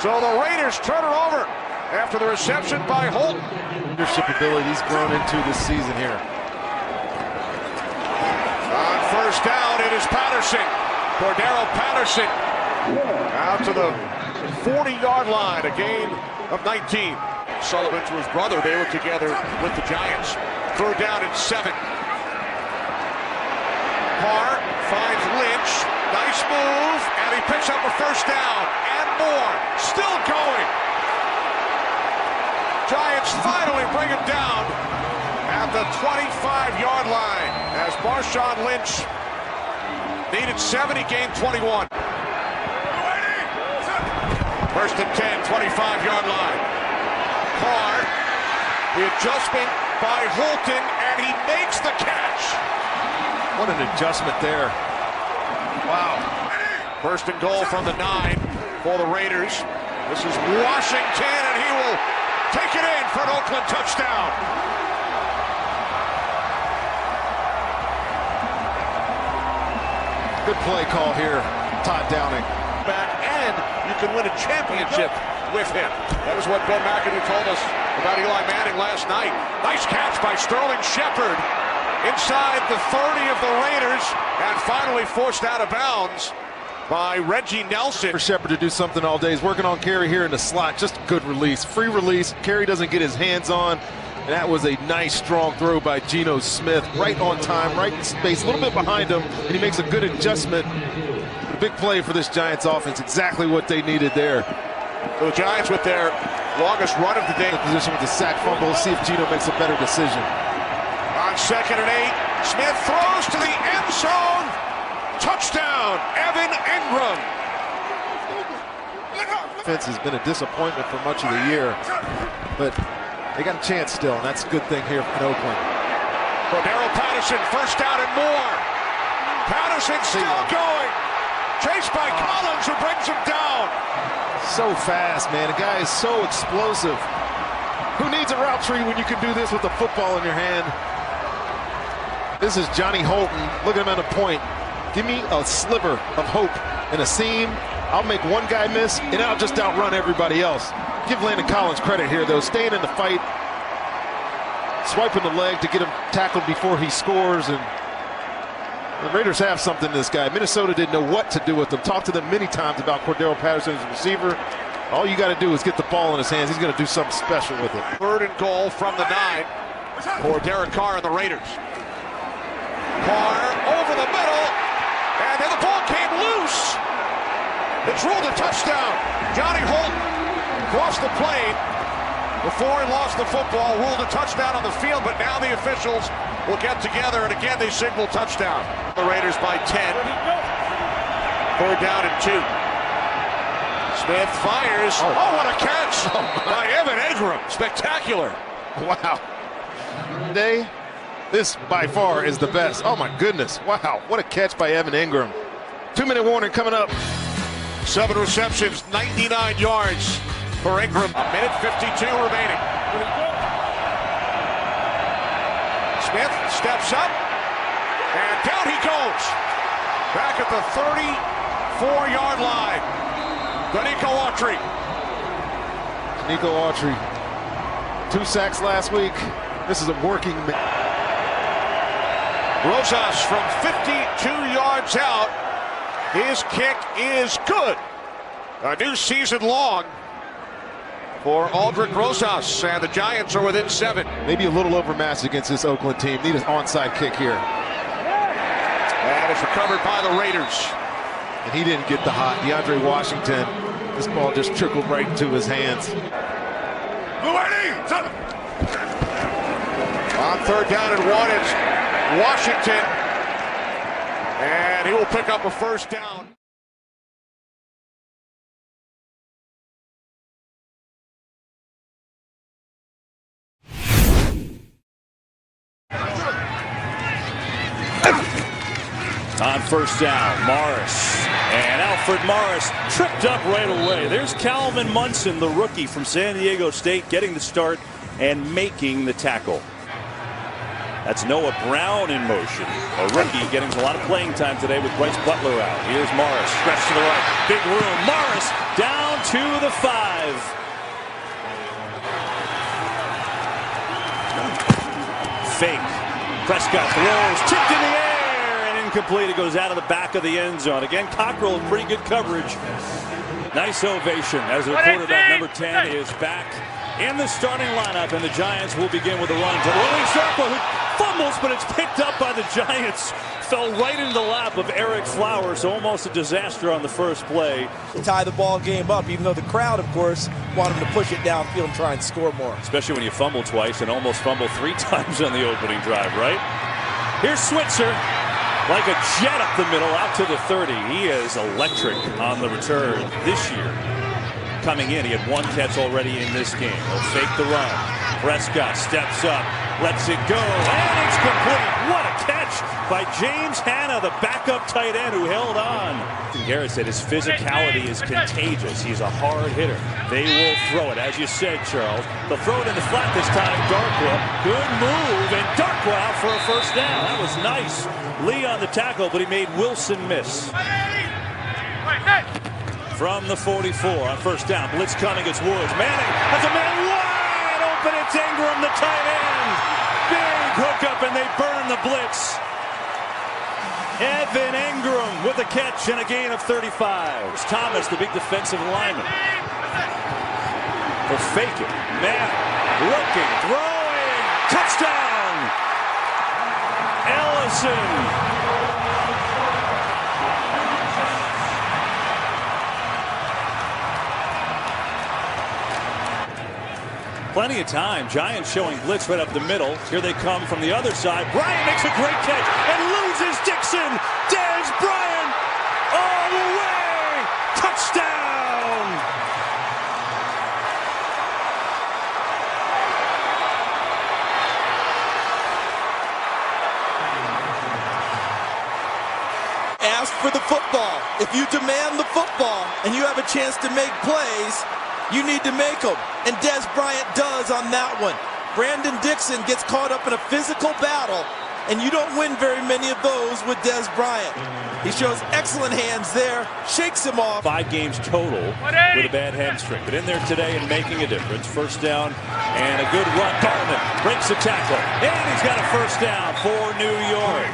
So the Raiders turn it over after the reception by Holton. Leadership ability he's grown into this season here. On first down, it is Patterson. Cordero Patterson out to the 40-yard line, a gain of 19. Sullivan to his brother, they were together with the Giants. 3rd down and 7. Carr finds Lynch, nice move, and he picks up a first down and more. Still going. Giants finally bring him down at the 25-yard line as Marshawn Lynch needed 7, he gained 21. 1st and 10, 25-yard line. Carr, the adjustment by Holton, and he makes the catch. What an adjustment there. Wow. 1st and goal from the 9 for the Raiders. This is Washington, and he will take it in for an Oakland touchdown. Good play call here, Todd Downing. Back, and you can win a championship with him. That was what Bill McAdoo told us about Eli Manning last night. Nice catch by Sterling Shepard inside the 30 of the Raiders, and finally forced out of bounds by Reggie Nelson. For Shepard to do something all day. He's working on Carey here in the slot. Just good release. Free release. Carey doesn't get his hands on. And that was a nice, strong throw by Geno Smith. Right on time, right in space, a little bit behind him, and he makes a good adjustment. A big play for this Giants offense. Exactly what they needed there. So the Giants with their longest run of the day. The position with the sack fumble. See if Geno makes a better decision. On 2nd and 8, Smith throws to the end zone. Touchdown, Evan Ingram. Defense has been a disappointment for much of the year, but they got a chance still, and that's a good thing here in Oakland. Cordero Patterson, 1st down and more. Patterson still going. Chased by Collins, who brings him down. So fast, man. The guy is so explosive. Who needs a route tree when you can do this with the football in your hand? This is Johnny Holton. Look at him at a point. Give me a sliver of hope and a seam. I'll make one guy miss, and I'll just outrun everybody else. Give Landon Collins credit here, though. Staying in the fight, swiping the leg to get him tackled before he scores, and the Raiders have something in this guy. Minnesota didn't know what to do with him. Talked to them many times about Cordero Patterson as a receiver. All you got to do is get the ball in his hands. He's going to do something special with it. 3rd and goal from the 9 for Derek Carr and the Raiders. Carr over the middle, and then the ball came loose. It's ruled a touchdown. Johnny Holton crossed the plane before he lost the football, ruled a touchdown on the field, but now the officials will get together, and again they signal touchdown. The Raiders by 10. 3rd down and 2. Smith fires. Oh, what a catch by Evan Ingram. Spectacular. Wow. Today, this by far is the best. Oh my goodness. Wow. What a catch by Evan Ingram. 2-minute warning coming up. 7 receptions, 99 yards for Ingram. A minute 52 remaining. Smith steps up. And down he goes. Back at the 34-yard line. Nico Autry. Nico Autry. 2 sacks last week. This is a working man. Rosas from 52 yards out. His kick is good. A new season long for Aldrick Rosas, and the Giants are within 7. Maybe a little overmatched against this Oakland team. Need an onside kick here. And it's recovered by the Raiders. And he didn't get the hot. DeAndre Washington, this ball just trickled right into his hands. On 3rd down and 1, it's Washington. And he will pick up a 1st down. On 1st down, Morris. And Alfred Morris tripped up right away. There's Calvin Munson, the rookie from San Diego State, getting the start and making the tackle. That's Noah Brown in motion. A rookie getting a lot of playing time today with Bryce Butler out. Here's Morris, stretch to the right. Big room. Morris down to the 5. Fake. Prescott throws, tipped in the air, and incomplete. It goes out of the back of the end zone. Again, Cockrell in pretty good coverage. Nice ovation as the quarterback, number 10, is back in the starting lineup, and the Giants will begin with a run to Willie Sharpa, who fumbles, but it's picked up by the Giants. Fell right into the lap of Eric Flowers, so almost a disaster on the first play. Tie the ball game up, even though the crowd, of course, want him to push it downfield and try and score more. Especially when you fumble twice and almost fumble 3 times on the opening drive, right? Here's Switzer, like a jet up the middle, out to the 30. He is electric on the return this year. Coming in, he had 1 catch already in this game. He'll fake the run. Prescott steps up, lets it go, and it's complete. What a catch by James Hanna, the backup tight end who held on. Garrett said his physicality is contagious. He's a hard hitter. They will throw it, as you said, Charles. They'll throw it in the flat this time. Darkwa, good move, and Darkwa out for a 1st down. That was nice. Lee on the tackle, but he made Wilson miss. From the 44 on 1st down. Blitz coming. It's Woods. Manning has a man wide open. It's Ingram, the tight end. Big hookup, and they burn the blitz. Evan Ingram with a catch and a gain of 35. It's Thomas, the big defensive lineman. Will fake it. Man, looking, throwing. Touchdown. Ellison. Plenty of time. Giants showing blitz right up the middle. Here they come from the other side. Bryant makes a great catch and loses Dixon. Dez Bryant all the way. Touchdown. Ask for the football. If you demand the football and you have a chance to make plays, you need to make them, and Dez Bryant does on that one. Brandon Dixon gets caught up in a physical battle, and you don't win very many of those with Dez Bryant. He shows excellent hands there, shakes him off. 5 games total with a bad hamstring, but in there today and making a difference. 1st down and a good run. Garland breaks the tackle, and he's got a 1st down for New York.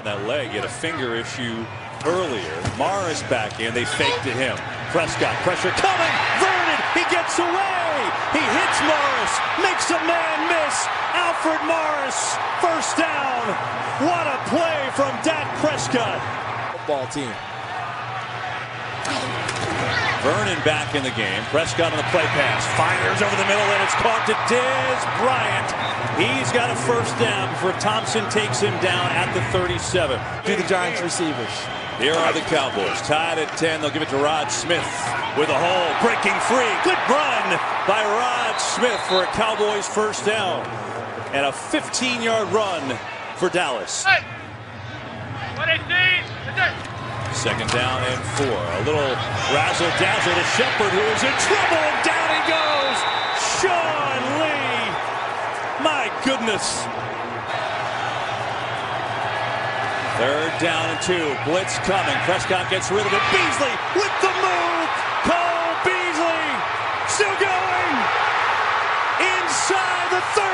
That leg had a finger issue earlier. Morris back in. They faked to him. Prescott, pressure coming. Vernon, he gets away. He hits Morris, makes a man miss. Alfred Morris, 1st down. What a play from Dak Prescott. Football team. Vernon back in the game. Prescott on the play pass. Fires over the middle, and it's caught to Dez Bryant. He's got a 1st down before Thompson takes him down at the 37. To the Giants receivers. Here are the Cowboys, tied at 10. They'll give it to Rod Smith with a hole, breaking free. Good run by Rod Smith for a Cowboys 1st down. And a 15-yard run for Dallas. 2nd down and 4. A little razzle-dazzle to Shepard, who is in trouble, and down he goes. Sean Lee. My goodness. 3rd down and 2. Blitz coming. Prescott gets rid of it. Beasley with the move. Cole Beasley still going. Inside the 30.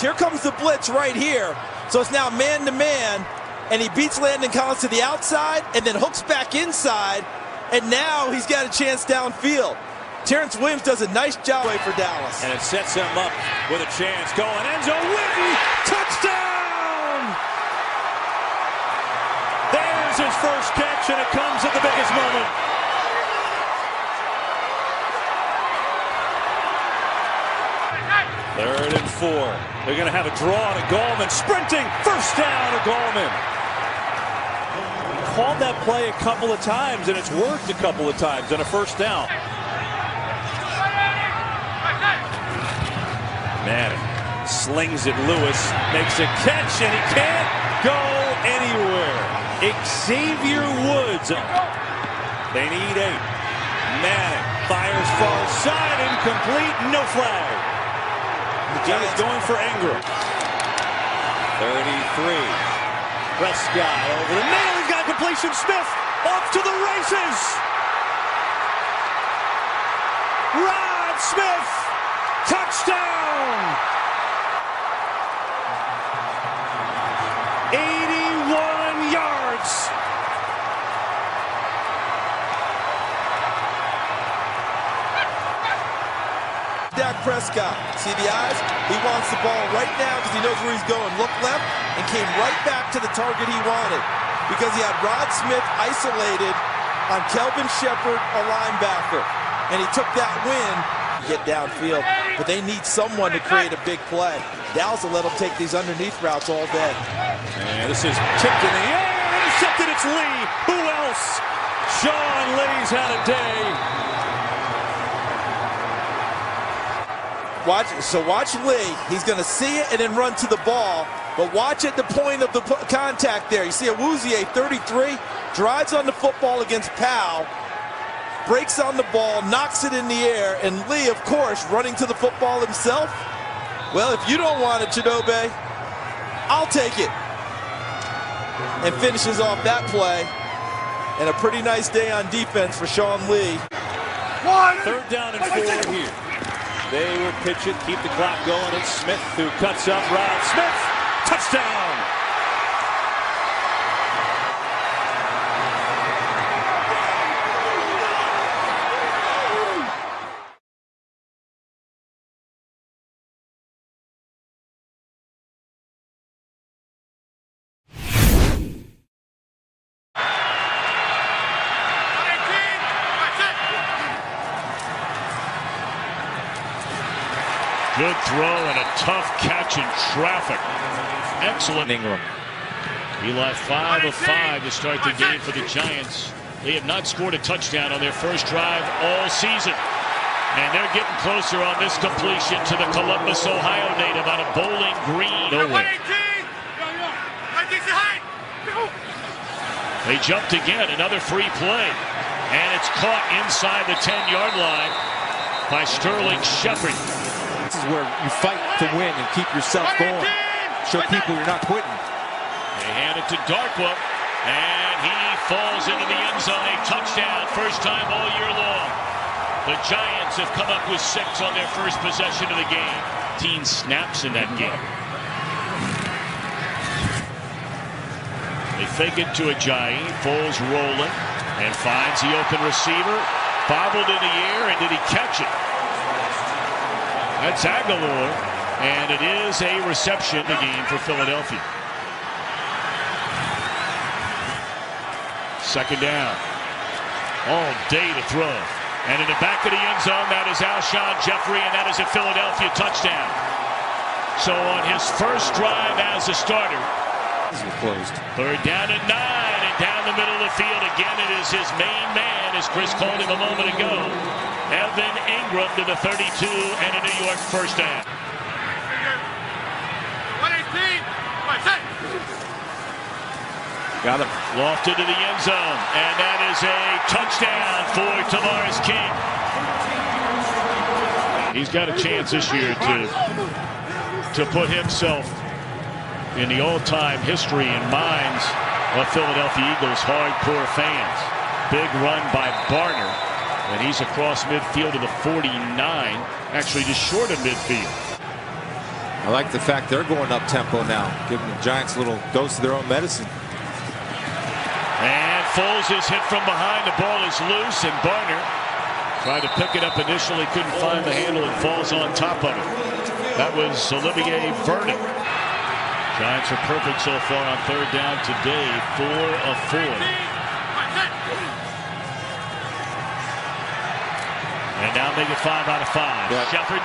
Here comes the blitz right here. So it's now man-to-man, and he beats Landon Collins to the outside and then hooks back inside, and now he's got a chance downfield. Terrence Williams does a nice job for Dallas. And it sets him up with a chance going. Enzo Witten, touchdown! There's his first catch, and it comes at the biggest moment. Third and 4. They're going to have a draw to Gallman. Sprinting. First down to Gallman. He called that play a couple of times, and it's worked a couple of times on a first down. Manning slings it. Lewis makes a catch, and he can't go anywhere. Xavier Woods. They need 8. Manning fires far side, incomplete, no flag. The Giants going for Ingram. 33. Prescott over the middle. He's got completion. Smith off to the races. Rod Smith. Touchdown. 81 yards. Dak Prescott, see the eyes? He wants the ball right now because he knows where he's going. Look left and came right back to the target he wanted because he had Rod Smith isolated on Kelvin Shepard, a linebacker, and he took that win to get downfield. But they need someone to create a big play. Dallas will let them take these underneath routes all day. And this is tipped in the air, intercepted. It's Lee. Who else? Sean Lee's had a day. Watch Lee. He's going to see it and then run to the ball. But watch at the point of the contact there. You see Awuzie, 33, drives on the football against Powell, breaks on the ball, knocks it in the air, and Lee, of course, running to the football himself. Well, if you don't want it, Chidobe, I'll take it. And finishes off that play. And a pretty nice day on defense for Sean Lee. 3rd down and 4 here. They will pitch it, keep the clock going. It's Smith who cuts up Rod Smith. Touchdown! Good throw and a tough catch in traffic. Excellent. Ingram. Eli 5 of 5 to start the game for the Giants. They have not scored a touchdown on their first drive all season. And they're getting closer on this completion to the Columbus, Ohio native out of Bowling Green. Nowhere. They jumped again, another free play. And it's caught inside the 10-yard line by Sterling Shepard. This is where you fight to win and keep yourself going. Show people you're not quitting. They hand it to Darkwa, and he falls into the end zone. A touchdown, first time all year long. The Giants have come up with 6 on their first possession of the game. 15 snaps in that game. They fake it to Ajayi. Foles rolling and finds the open receiver. Bobbled in the air, and did he catch it? That's Aguilar, and it is a reception in the game for Philadelphia. 2nd down. All day to throw. And in the back of the end zone, that is Alshon Jeffrey, and that is a Philadelphia touchdown. So on his first drive as a starter, closed. 3rd down and 9, and down the middle of the field again, it is his main man, as Chris called him a moment ago. Evan Ingram to the 32, and a New York first down. 118, Got him. Lofted to the end zone, and that is a touchdown for Tavares King. He's got a chance this year to put himself in the all-time history and minds of Philadelphia Eagles hardcore fans. Big run by Barner, and he's across midfield to the 49, actually just short of midfield. I like the fact they're going up tempo now, giving the Giants a little dose of their own medicine. And Foles is hit from behind. The ball is loose, and Barner tried to pick it up initially, couldn't find the handle, and falls on top of it. That was Olivier Vernon. Giants are perfect so far on third down today, 4 of 4. And now make it 5 out of 5. Yep. Shepard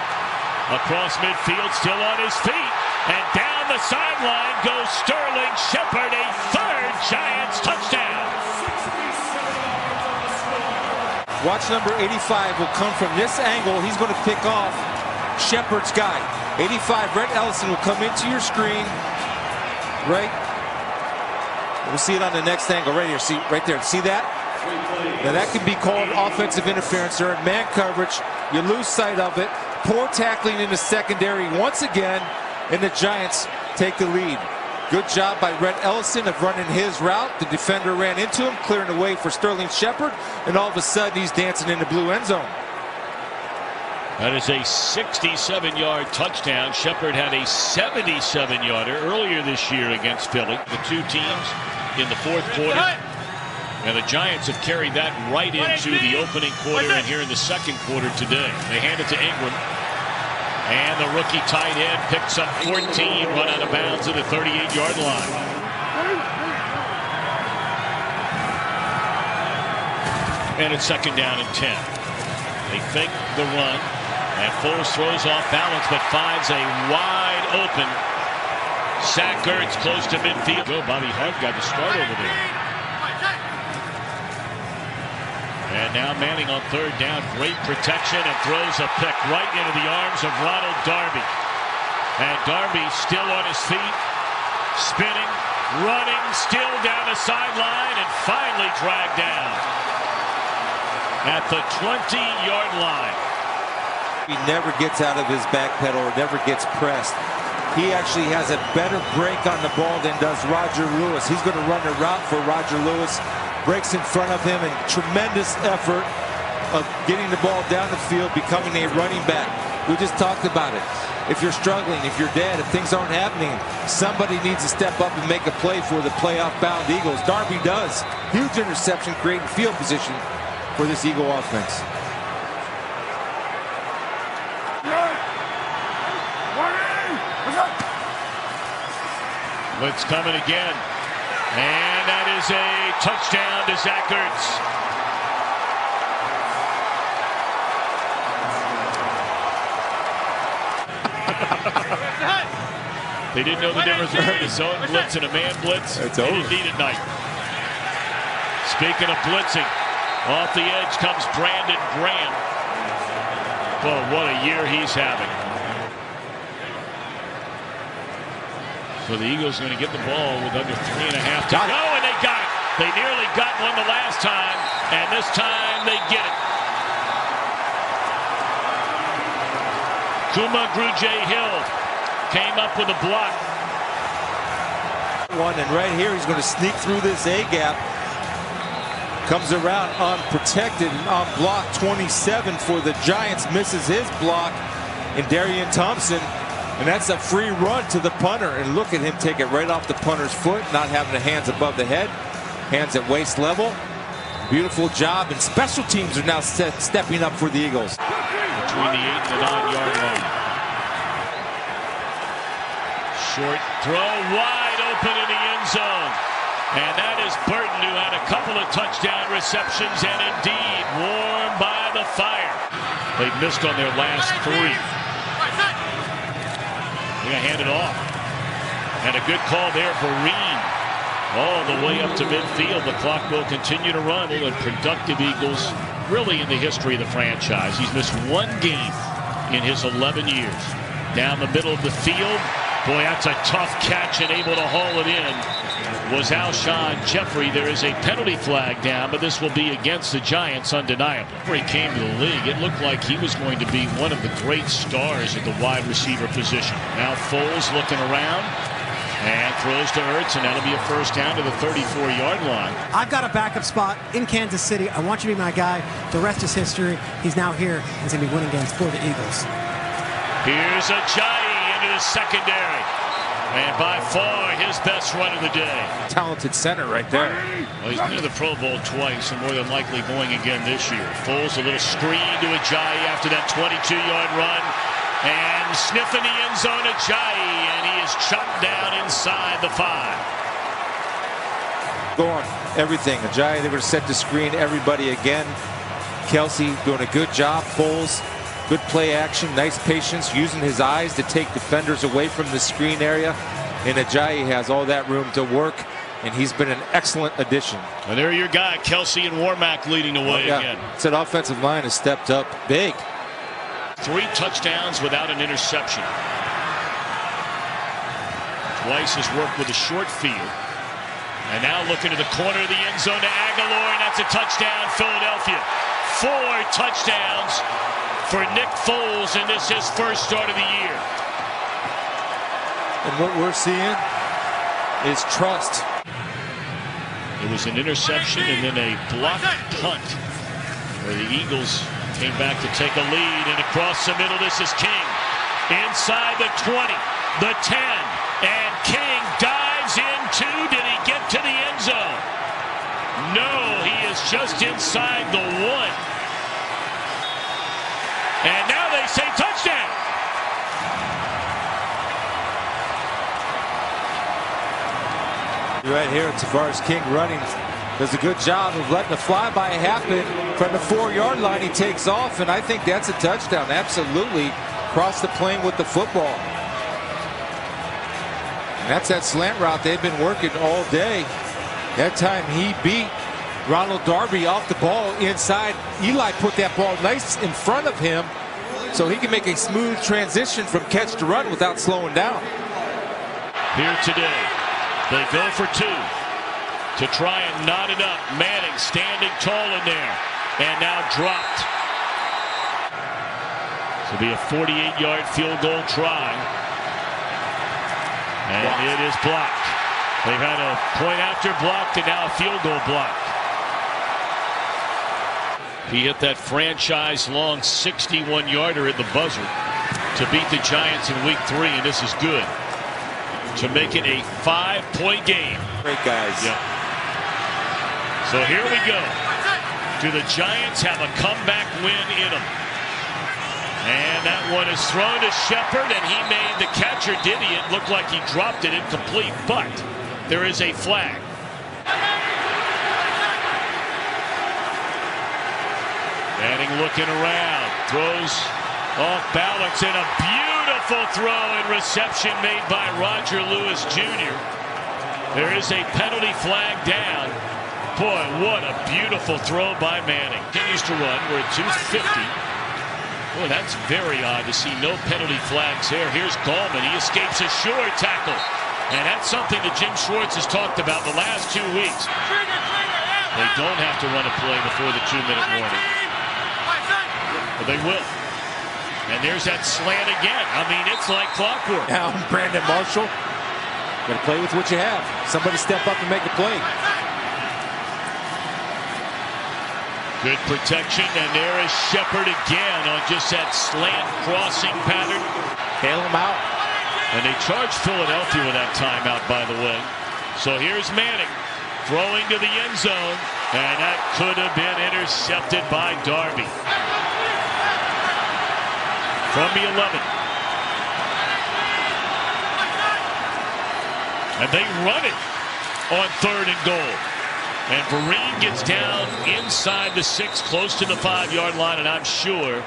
across midfield, still on his feet, and down the sideline goes Sterling Shepard, a third Giants touchdown. Watch number 85 will come from this angle. He's going to pick off Shepard's guy. 85, Rhett Ellison will come into your screen. Right. We'll see it on the next angle right here. See right there. See that? Now that can be called offensive interference. They're in man coverage. You lose sight of it. Poor tackling in the secondary once again, and the Giants take the lead. Good job by Rhett Ellison of running his route. The defender ran into him, clearing the way for Sterling Shepard, and all of a sudden he's dancing in the blue end zone. That is a 67-yard touchdown. Shepard had a 77-yarder earlier this year against Philly. The two teams in the fourth quarter. And the Giants have carried that right into the opening quarter and here in the second quarter today. They hand it to Ingram. And the rookie tight end picks up 14, run out of bounds at the 38-yard line. And it's second down and 10. They fake the run. And Foles throws off balance, but finds a wide open Zach Ertz close to midfield. Oh, Bobby Hart got the start over there. And now Manning on third down, great protection, and throws a pick right into the arms of Ronald Darby. And Darby still on his feet, spinning, running, still down the sideline, and finally dragged down at the 20-yard line. He never gets out of his back pedal or never gets pressed. He actually has a better break on the ball than does Roger Lewis. He's going to run a route for Roger Lewis. Breaks in front of him, and tremendous effort of getting the ball down the field, becoming a running back. We just talked about it. If you're struggling, if you're dead, if things aren't happening, somebody needs to step up and make a play for the playoff-bound Eagles. Darby does. Huge interception, creating field position for this Eagle offense. Blitz coming again. And that is a touchdown to Zach Ertz. They didn't know the difference between a zone blitz and a man blitz. It's they over. didn't need it night. Speaking of blitzing, off the edge comes Brandon Graham. Oh, what a year he's having. So the Eagles are going to get the ball with under 3.5 to go, and they got it. They nearly got one the last time, and this time they get it. Kuma Grugier-Hill came up with a block. And right here he's going to sneak through this A-gap. Comes around unprotected and on block 27 for the Giants. Misses his block, and Darian Thompson. And that's a free run to the punter. And look at him take it right off the punter's foot, not having the hands above the head. Hands at waist level. Beautiful job. And special teams are now stepping up for the Eagles. Between the 8 and the 9-yard line. Short throw, wide open in the end zone. And that is Burton, who had a couple of touchdown receptions and indeed warmed by the fire. They missed on their last 3. They're going to hand it off. And a good call there for Reen. All the way up to midfield. The clock will continue to run. And productive Eagles really in the history of the franchise. He's missed one game in his 11 years. Down the middle of the field. Boy, that's a tough catch, and able to haul it in was Alshon Jeffrey. There is a penalty flag down, but this will be against the Giants, undeniable. Before he came to the league, it looked like he was going to be one of the great stars at the wide receiver position. Now Foles looking around and throws to Ertz, and that'll be a first down to the 34-yard line. I've got a backup spot in Kansas City. I want you to be my guy. The rest is history. He's now here. He's going to be winning games for the Eagles. Here's Ajayi into the secondary. And by far his best run of the day. Talented center right there. Well, he's been to the Pro Bowl twice and more than likely going again this year. Foles a little screen to Ajayi after that 22-yard run. And sniffing the end zone, Ajayi, and he is chopped down inside the 5. Go on everything. Ajayi, they were set to screen everybody again. Kelsey doing a good job. Foles, good play action, nice patience, using his eyes to take defenders away from the screen area. And Ajayi has all that room to work, and he's been an excellent addition. And there your guy, Kelsey and Warmack leading the way again. It's that offensive line has stepped up big. 3 touchdowns without an interception. Weiss has worked with a short field. And now looking to the corner of the end zone to Aguilar, and that's a touchdown, Philadelphia. 4 touchdowns for Nick Foles, and this is his first start of the year. And what we're seeing is trust. It was an interception and then a blocked punt where the Eagles came back to take a lead, and across the middle, this is King. Inside the 20, the 10, and King dives into, did he get to the end zone? No, he is just inside the 1. And now they say touchdown. Right here, Tavares King running. Does a good job of letting the flyby happen from the 4-yard line. He takes off, and I think that's a touchdown. Absolutely crossed the plane with the football. And that's that slant route they've been working all day. That time he beat Ronald Darby off the ball inside. Eli put that ball nice in front of him so he can make a smooth transition from catch to run without slowing down. Here today, they go for 2. To try and knot it up. Manning standing tall in there. And now dropped. This will be a 48-yard field goal try. And it is blocked. They've had a point after blocked and now a field goal blocked. He hit that franchise-long 61-yarder at the buzzer to beat the Giants in Week 3, and this is good. To make it a 5-point game. Great guys. Yep. So here we go. Do the Giants have a comeback win in them? And that one is thrown to Shepard, and he made the catch, or did he? It looked like he dropped it incomplete, but there is a flag. Manning looking around, throws off balance, and a beautiful throw and reception made by Roger Lewis Jr. There is a penalty flag down. Boy, what a beautiful throw by Manning. Continues to run. We're at 2:50. Boy, that's very odd to see no penalty flags here. Here's Gallman. He escapes a short tackle. And that's something that Jim Schwartz has talked about the last 2 weeks. They don't have to run a play before the 2-minute warning. But they will. And there's that slant again. I mean, it's like clockwork. Now, Brandon Marshall, got to play with what you have. Somebody step up and make a play. Good protection, and there is Shepard again on just that slant crossing pattern. Bail him out. And they charged Philadelphia with that timeout, by the way. So here's Manning throwing to the end zone, and that could have been intercepted by Darby. From the 11. And they run it on 3rd and goal. And Vereen gets down inside the 6, close to the 5-yard line, and I'm sure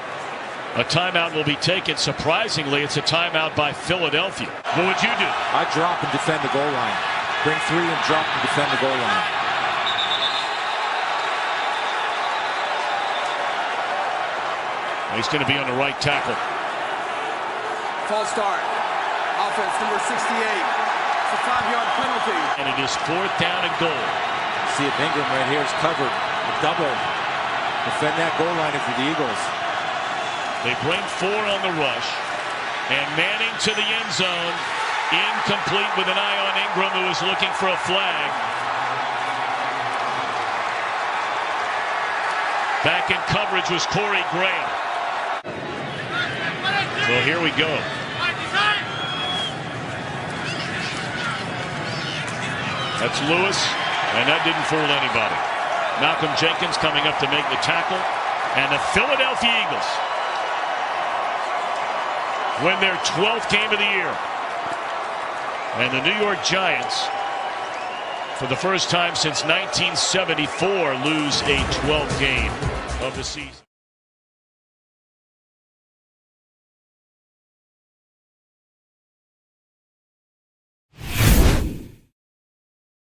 a timeout will be taken. Surprisingly, it's a timeout by Philadelphia. What would you do? I drop and defend the goal line. Bring 3 and drop and defend the goal line. He's going to be on the right tackle. False start. Offense number 68. It's a 5-yard penalty. And it is 4th down and goal. See if Ingram right here is covered. A double. Defend that goal line for the Eagles. They bring 4 on the rush. And Manning to the end zone. Incomplete with an eye on Ingram, who is looking for a flag. Back in coverage was Corey Graham. So here we go. That's Lewis, and that didn't fool anybody. Malcolm Jenkins coming up to make the tackle, and the Philadelphia Eagles win their 12th game of the year. And the New York Giants, for the first time since 1974, lose a 12th game of the season.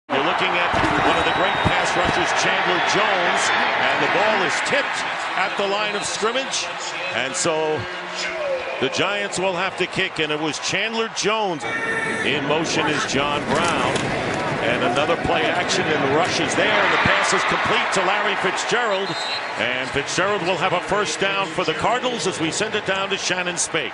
You're looking at one of the great pass rushers, Chandler Jones, and the ball is tipped at the line of scrimmage. And so the Giants will have to kick, and it was Chandler Jones. In motion is John Brown. And another play action, and the rush is there, and the pass is complete to Larry Fitzgerald. And Fitzgerald will have a first down for the Cardinals as we send it down to Shannon Spake.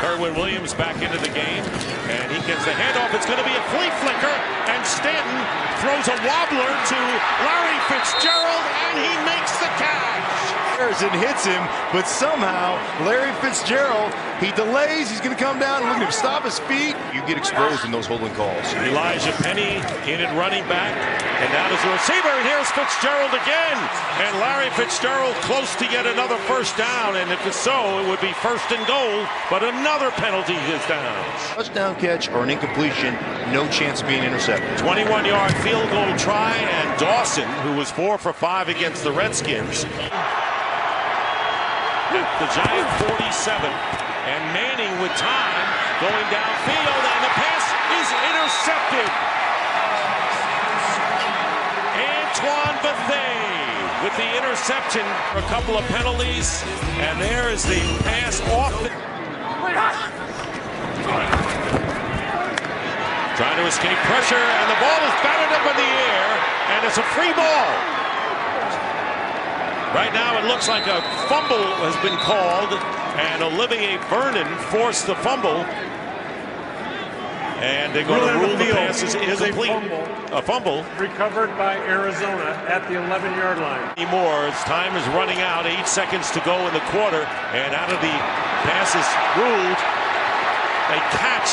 Kerwin Williams back into the game, and he gets the handoff. It's going to be a flea flicker, and Stanton throws a wobbler to Larry Fitzgerald, and he makes the catch. And hits him, but somehow Larry Fitzgerald, he delays, he's going to come down, look at him stop his feet. You get exposed in those holding calls. Elijah Penny in at running back, and now there's a receiver, and here's Fitzgerald again, and Larry Fitzgerald close to yet another first down, and if it's so, it would be 1st and goal, but another penalty is down. Touchdown catch or an incompletion, no chance of being intercepted. 21-yard field goal try, and Dawson, who was 4 for 5 against the Redskins, at the Giant 47, and Manning with time going downfield, and the pass is intercepted. Antoine Bethea with the interception for a couple of penalties, and there is the pass off. Trying to escape pressure, and the ball is batted up in the air, and it's a free ball. Right now it looks like a fumble has been called, and Olivier Vernon forced the fumble. And they're going to rule the pass is incomplete. A fumble. Recovered by Arizona at the 11-yard line. Anymore, as time is running out, 8 seconds to go in the quarter, and out of the pass is ruled a catch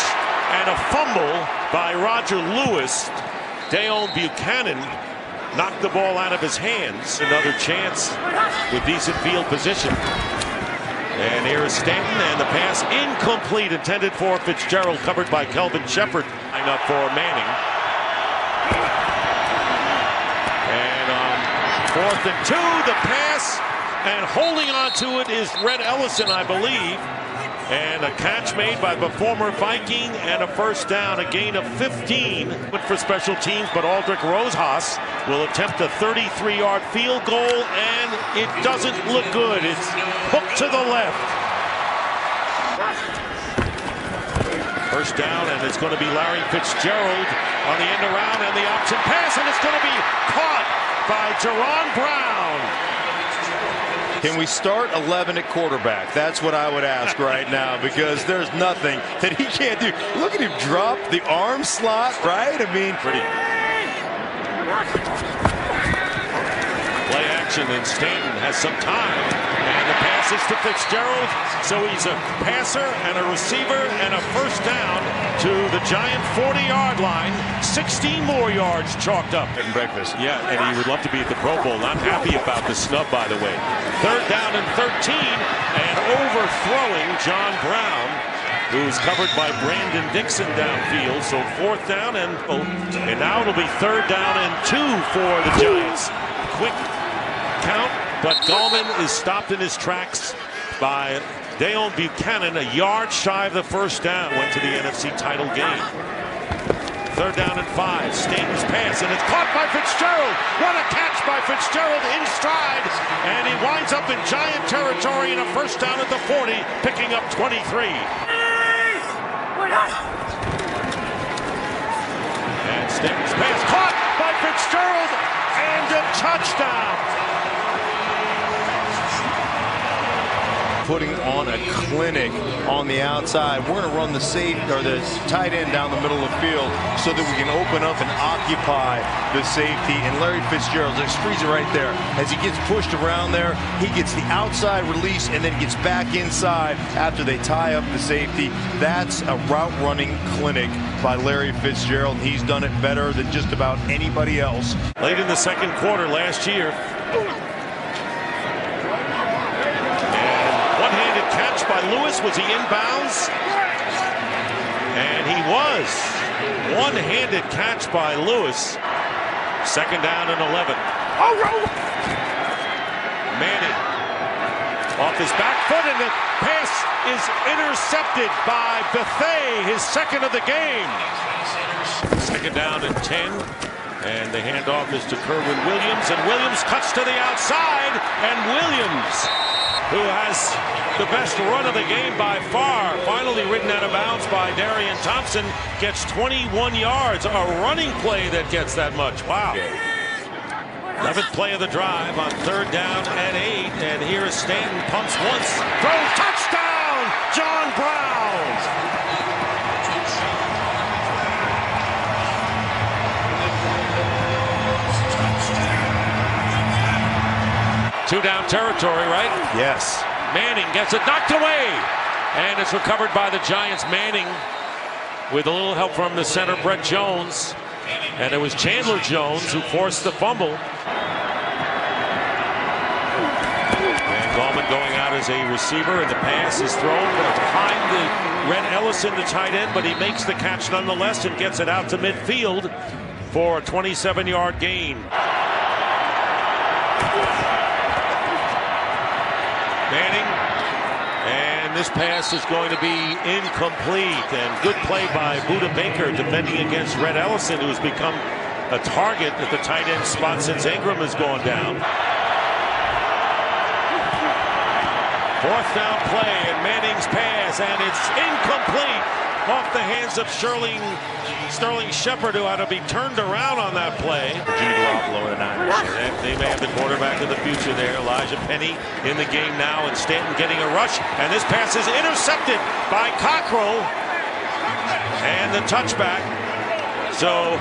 and a fumble by Roger Lewis. Dale Buchanan knocked the ball out of his hands. Another chance with decent field position. And here is Stanton, and the pass incomplete, intended for Fitzgerald, covered by Kelvin Shepard. Line up for Manning. And on 4th and 2, the pass, and holding on to it is Red Ellison, I believe. And a catch made by the former Viking, and a first down, a gain of 15 for special teams, but Aldrich Rojas will attempt a 33-yard field goal, and it doesn't look good. It's hooked to the left. First down, and it's going to be Larry Fitzgerald on the end around, and the option pass, and it's going to be caught by Jaron Brown. Can we start 11 at quarterback? That's what I would ask right now, because there's nothing that he can't do. Look at him drop the arm slot, right? I mean, pretty. Play action, and Stanton has some time, and the pass is to Fitzgerald, so he's a passer and a receiver and a first down to the Giant 40-yard line. 16 more yards chalked up. Getting breakfast. Yeah, and he would love to be at the Pro Bowl. Not happy about the snub, by the way. 3rd down and 13, and overthrowing John Brown, who's covered by Brandon Dixon downfield. So 4th down, and now it'll be 3rd down and 2 for the Giants. Quick count, but Gallman is stopped in his tracks by Dale Buchanan, a yard shy of the first down. Went to the NFC title game. 3rd down and 5. Stanton's pass, and it's caught by Fitzgerald. What a catch by Fitzgerald in stride, and he winds up in Giant territory in a first down at the 40, picking up 23. Stanton's pass caught by Fitzgerald and a touchdown. Putting on a clinic on the outside. We're going to run the tight end down the middle of the field so that we can open up and occupy the safety. And Larry Fitzgerald just frees it right there. As he gets pushed around there, he gets the outside release and then gets back inside after they tie up the safety. That's a route running clinic by Larry Fitzgerald. He's done it better than just about anybody else. Late in the second quarter last year. Catch by Lewis. Was he inbounds? And he was. One-handed catch by Lewis. Second down and 11. Manning off his back foot, and the pass is intercepted by Bethea, his second of the game. Second down and 10. And the handoff is to Kerwin Williams, and Williams cuts to the outside, and Williams, who has the best run of the game by far, finally ridden out of bounds by Darian Thompson, gets 21 yards. A running play that gets that much. Wow. 11th play of the drive on third down and 8. And here is Stanton, pumps once, throws, touchdown, John Brown. Two down territory, right? Yes. Manning gets it knocked away. And it's recovered by the Giants. Manning with a little help from the center, Brett Jones. And it was Chandler Jones who forced the fumble. And Gallman going out as a receiver, and the pass is thrown behind the Red Ellison, the tight end, but he makes the catch nonetheless and gets it out to midfield for a 27-yard gain. Manning, and this pass is going to be incomplete, and good play by Buda Baker defending against Red Ellison, who's become a target at the tight end spot since Ingram has gone down. Fourth down play, and Manning's pass, and it's incomplete off the hands of Sterling Shepard, who had to be turned around on that play. They may have the quarterback of the future there. Elijah Penny in the game now, and Stanton getting a rush, and this pass is intercepted by Cockrell, and the touchback. So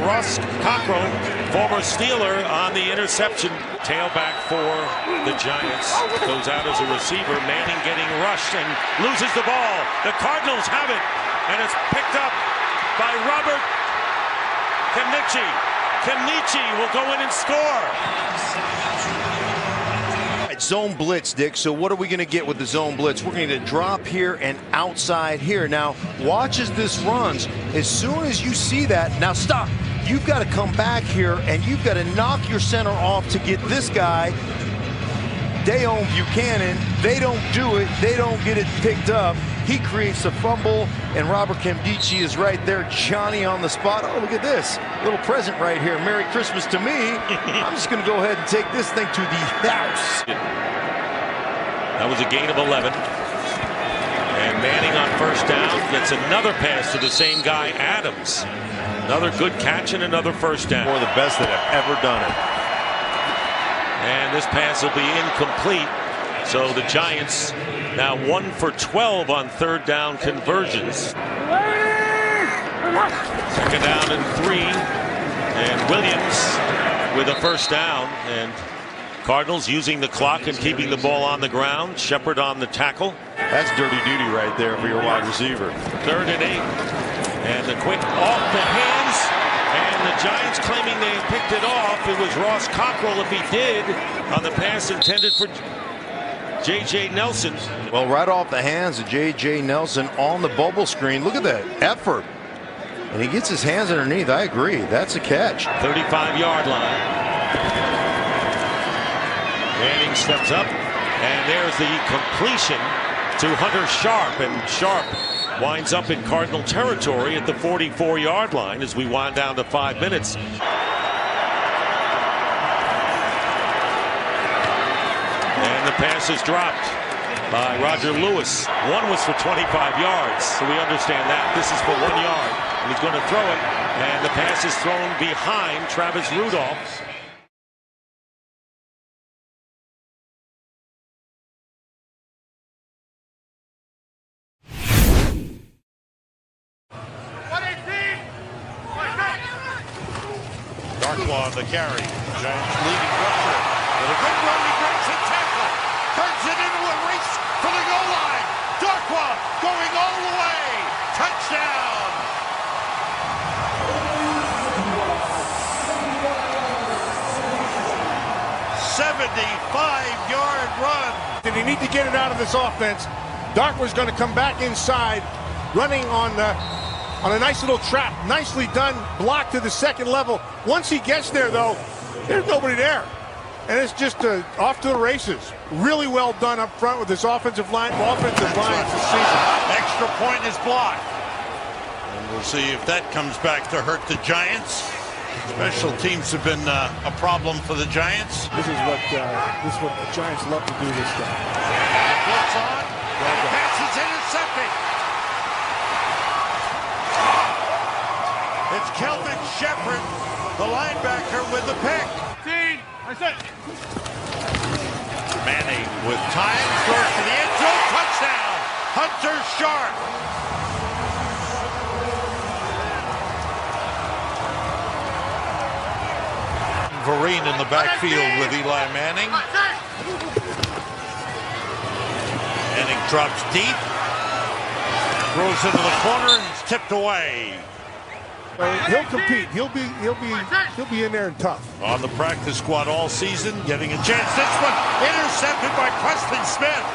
Ross Cockrell, former Steeler, on the interception. Tailback for the Giants, goes out as a receiver. Manning getting rushed and loses the ball. The Cardinals have it, and it's picked up by Robert Kenichi. Kenichi will go in and score. Zone blitz, Dick. So what are we going to get with the zone blitz? We're going to drop here and outside here. Now, watch as this runs. As soon as you see that, now stop. You've got to come back here, and you've got to knock your center off to get this guy, Dayon Buchanan. They don't do it. They don't get it picked up. He creates a fumble, and Robert Kemdichi is right there. Johnny on the spot. Oh, look at this. Little present right here. Merry Christmas to me. I'm just going to go ahead and take this thing to the house. That was a gain of 11. And Manning on first down gets another pass to the same guy, Adams. Another good catch and another first down. One of the best that have ever done it. And this pass will be incomplete. So the Giants now 1 for 12 on third down conversions. Second down and 3. And Williams with a first down. And Cardinals using the clock and keeping the ball on the ground. Shepard on the tackle. That's dirty duty right there for your wide receiver. Third and 8. And the quick off the hands, and the Giants claiming they picked it off. It was Ross Cockrell, if he did, on the pass intended for J.J. Nelson. Well, right off the hands of J.J. Nelson on the bubble screen. Look at that effort. And he gets his hands underneath. I agree. That's a catch. 35-yard line. Manning steps up, and there's the completion to Hunter Sharp, and Sharp winds up in Cardinal territory at the 44-yard line as we wind down to 5 minutes. And the pass is dropped. by Roger Lewis. One was for 25 yards, so we understand that. This is for 1 yard. And he's going to throw it, and the pass is thrown behind Travis Rudolph. Darkwa on the carry. Giants leading rusher. With a good run, he breaks a tackle. Turns it into a race for the goal line. Darkwa going all the way. Touchdown. "75-yard run." Did he need to get it out of this offense? Darkwa's going to come back inside, running on a nice little trap. Nicely done, block to the second level. Once he gets there, though, there's nobody there. And it's just off to the races. Really well done up front with this offensive line. This season. Extra point is blocked. And we'll see if that comes back to hurt the Giants. Special teams have been a problem for the Giants. This is what the Giants love to do this time. Blitz on. The pass is intercepted. It's Kelvin Shepherd, the linebacker, with the pick. Manning with time, throws to the end zone, touchdown. Hunter Sharp. Vereen in the backfield with Eli Manning. Manning drops deep, throws into the corner, and it's tipped away. He'll compete. He'll be in there and tough. On the practice squad all season, getting a chance. This one intercepted by Preston Smith.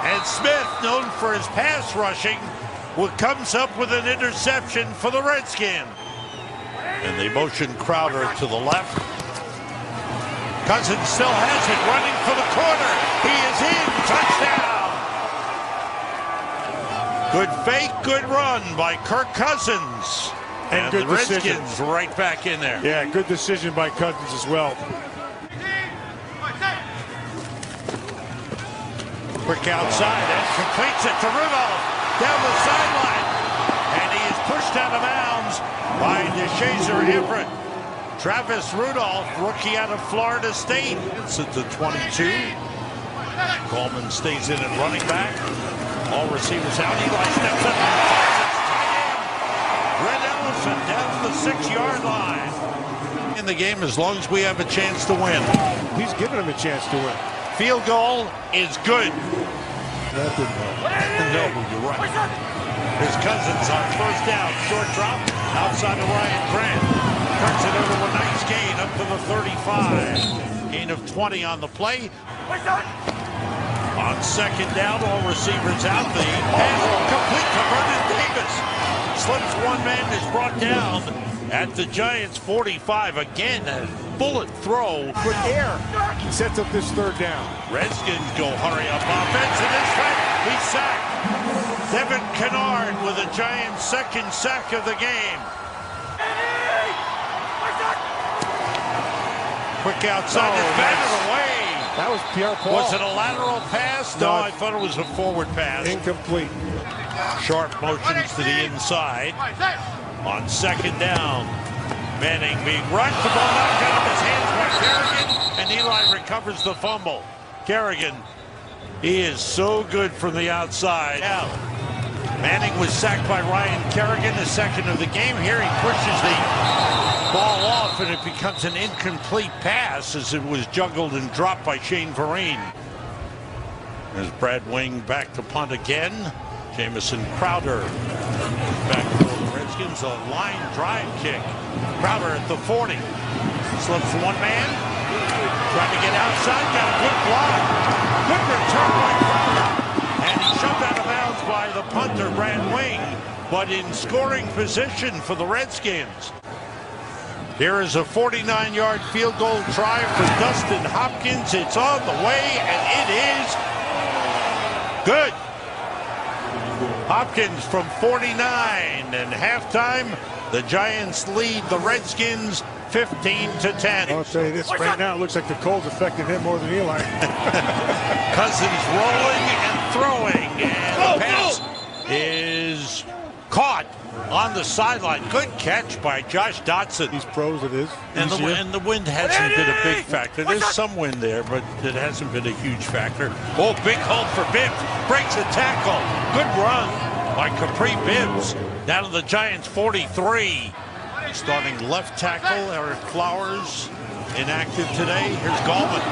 And Smith, known for his pass rushing, comes up with an interception for the Redskins. And they motion Crowder to the left. Cousins still has it, running for the corner. He is in. Touchdown. Good fake, good run by Kirk Cousins. And the Redskins right back in there. Yeah, good decision by Cousins as well. Quick outside and completes it to Rudolph down the sideline. And he is pushed out of bounds by DeShazer Everett. Travis Rudolph, rookie out of Florida State. It's at the 22. Coleman stays in at running back. All receivers out. Eli steps up and fires it. Red Ellison down to the 6-yard line. In the game as long as we have a chance to win. He's giving him a chance to win. Field goal is good. That didn't help. No, you're right. Here's Cousins on first down. Short drop outside of Ryan Grant. Turns it over a nice gain up to the 35. Gain of 20 on the play. On second down, all receivers out. The pass complete to Vernon Davis. Slips one man, is brought down at the Giants 45. Again, a bullet throw. With air, he sets up this third down. Redskins go hurry up offense, and this time he's sacked. Devin Kennard with a Giants' second sack of the game. Quick outside, it's batted away. That was Pierre Paul. Was it a lateral pass? No, I thought it was a forward pass. Incomplete. Sharp motions to the inside. On second down, Manning being rushed. The ball knocked out of his hands by Kerrigan, and Eli recovers the fumble. Kerrigan, he is so good from the outside. Yeah. Manning was sacked by Ryan Kerrigan, the second of the game. Here he pushes the ball off, and it becomes an incomplete pass as it was juggled and dropped by Shane Vereen. There's Brad Wing back to punt again. Jamison Crowder back for the Redskins. A line drive kick. Crowder at the 40. Slips one man. Trying to get outside. Got a good block. Good return by Crowder. And he's shoved out of bounds by the punter, Brad Wing. But in scoring position for the Redskins. Here is a 49-yard field goal try for Dustin Hopkins. It's on the way, and it is good. Hopkins from 49, and halftime, the Giants lead the Redskins 15-10. I'll tell you this, right now it looks like the cold's affected him more than Eli. Cousins rolling and throwing, and the pass is caught on the sideline. Good catch by Josh Dotson. These pros, it is. And the wind hasn't been a big factor. There's some wind there, but it hasn't been a huge factor. Oh, big hole for Bibbs. Breaks a tackle. Good run by Capri Bibbs. Down to the Giants' 43. Starting left tackle, Eric Flowers, inactive today. Here's Gallman.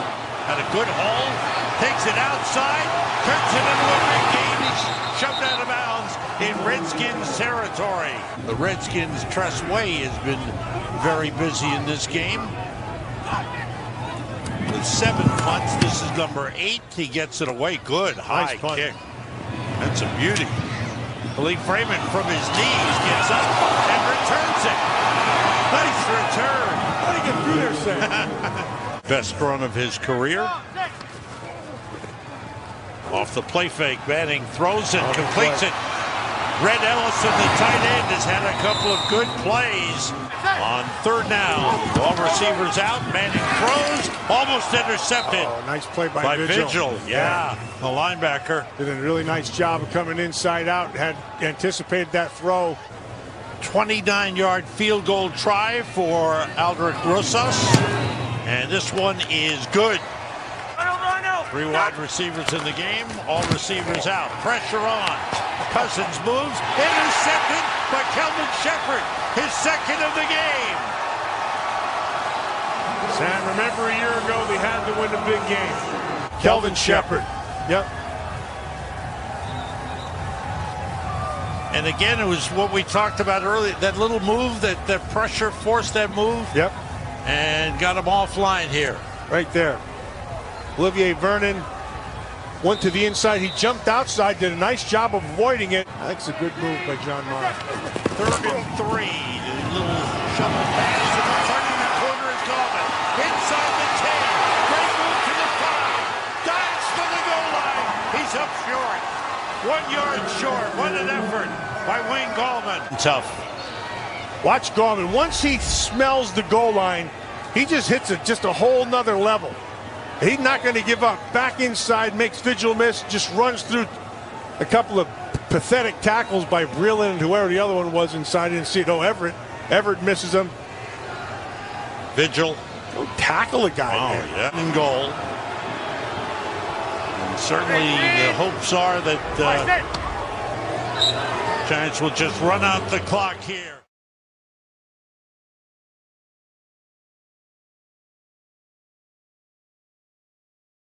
Had a good hole. Takes it outside. Turns it into a big game. He's shoved out of bounds in Redskins territory. The Redskins' Tress Way has been very busy in this game. With 7 punts, this is number 8. He gets it away. Good high kick. That's a beauty. Malik Freeman from his knees gets up and returns it. Nice return. How did he get through there, Sam? Best run of his career. Off the play fake, Manning throws it, completes it. Red Ellison, the tight end, has had a couple of good plays. On 3rd down, all receivers out. Manning throws, almost intercepted. Oh, nice play by Vigil. Yeah, the linebacker. Did a really nice job of coming inside out. Had anticipated that throw. 29-yard field goal try for Aldrich Rosas. And this one is good. 3 wide receivers in the game, all receivers out. Pressure on. Cousins moves, intercepted by Kelvin Shepherd, his 2nd of the game. Sam, remember a year ago they had to win a big game. Kelvin Shepherd. Yep. And again, it was what we talked about earlier, that little move, that pressure forced that move. Yep. And got him offline here. Right there. Olivier Vernon went to the inside. He jumped outside, did a nice job of avoiding it. That's a good move by John Morris. 3rd and 3. A little shovel pass. Turning the corner is Gallman. Inside the 10. Great move to the 5. Dives for the goal line. He's up short. 1 yard short. What an effort by Wayne Gallman. Tough. Watch Gallman. Once he smells the goal line, he just hits it just a whole nother level. He's not going to give up. Back inside, makes Vigil miss, just runs through a couple of pathetic tackles by Breland and whoever the other one was inside. Didn't see it. Oh, Everett. Everett misses him. Vigil. Go tackle a guy. Oh, yeah. In goal. And certainly the hopes are that Giants will just run out the clock here.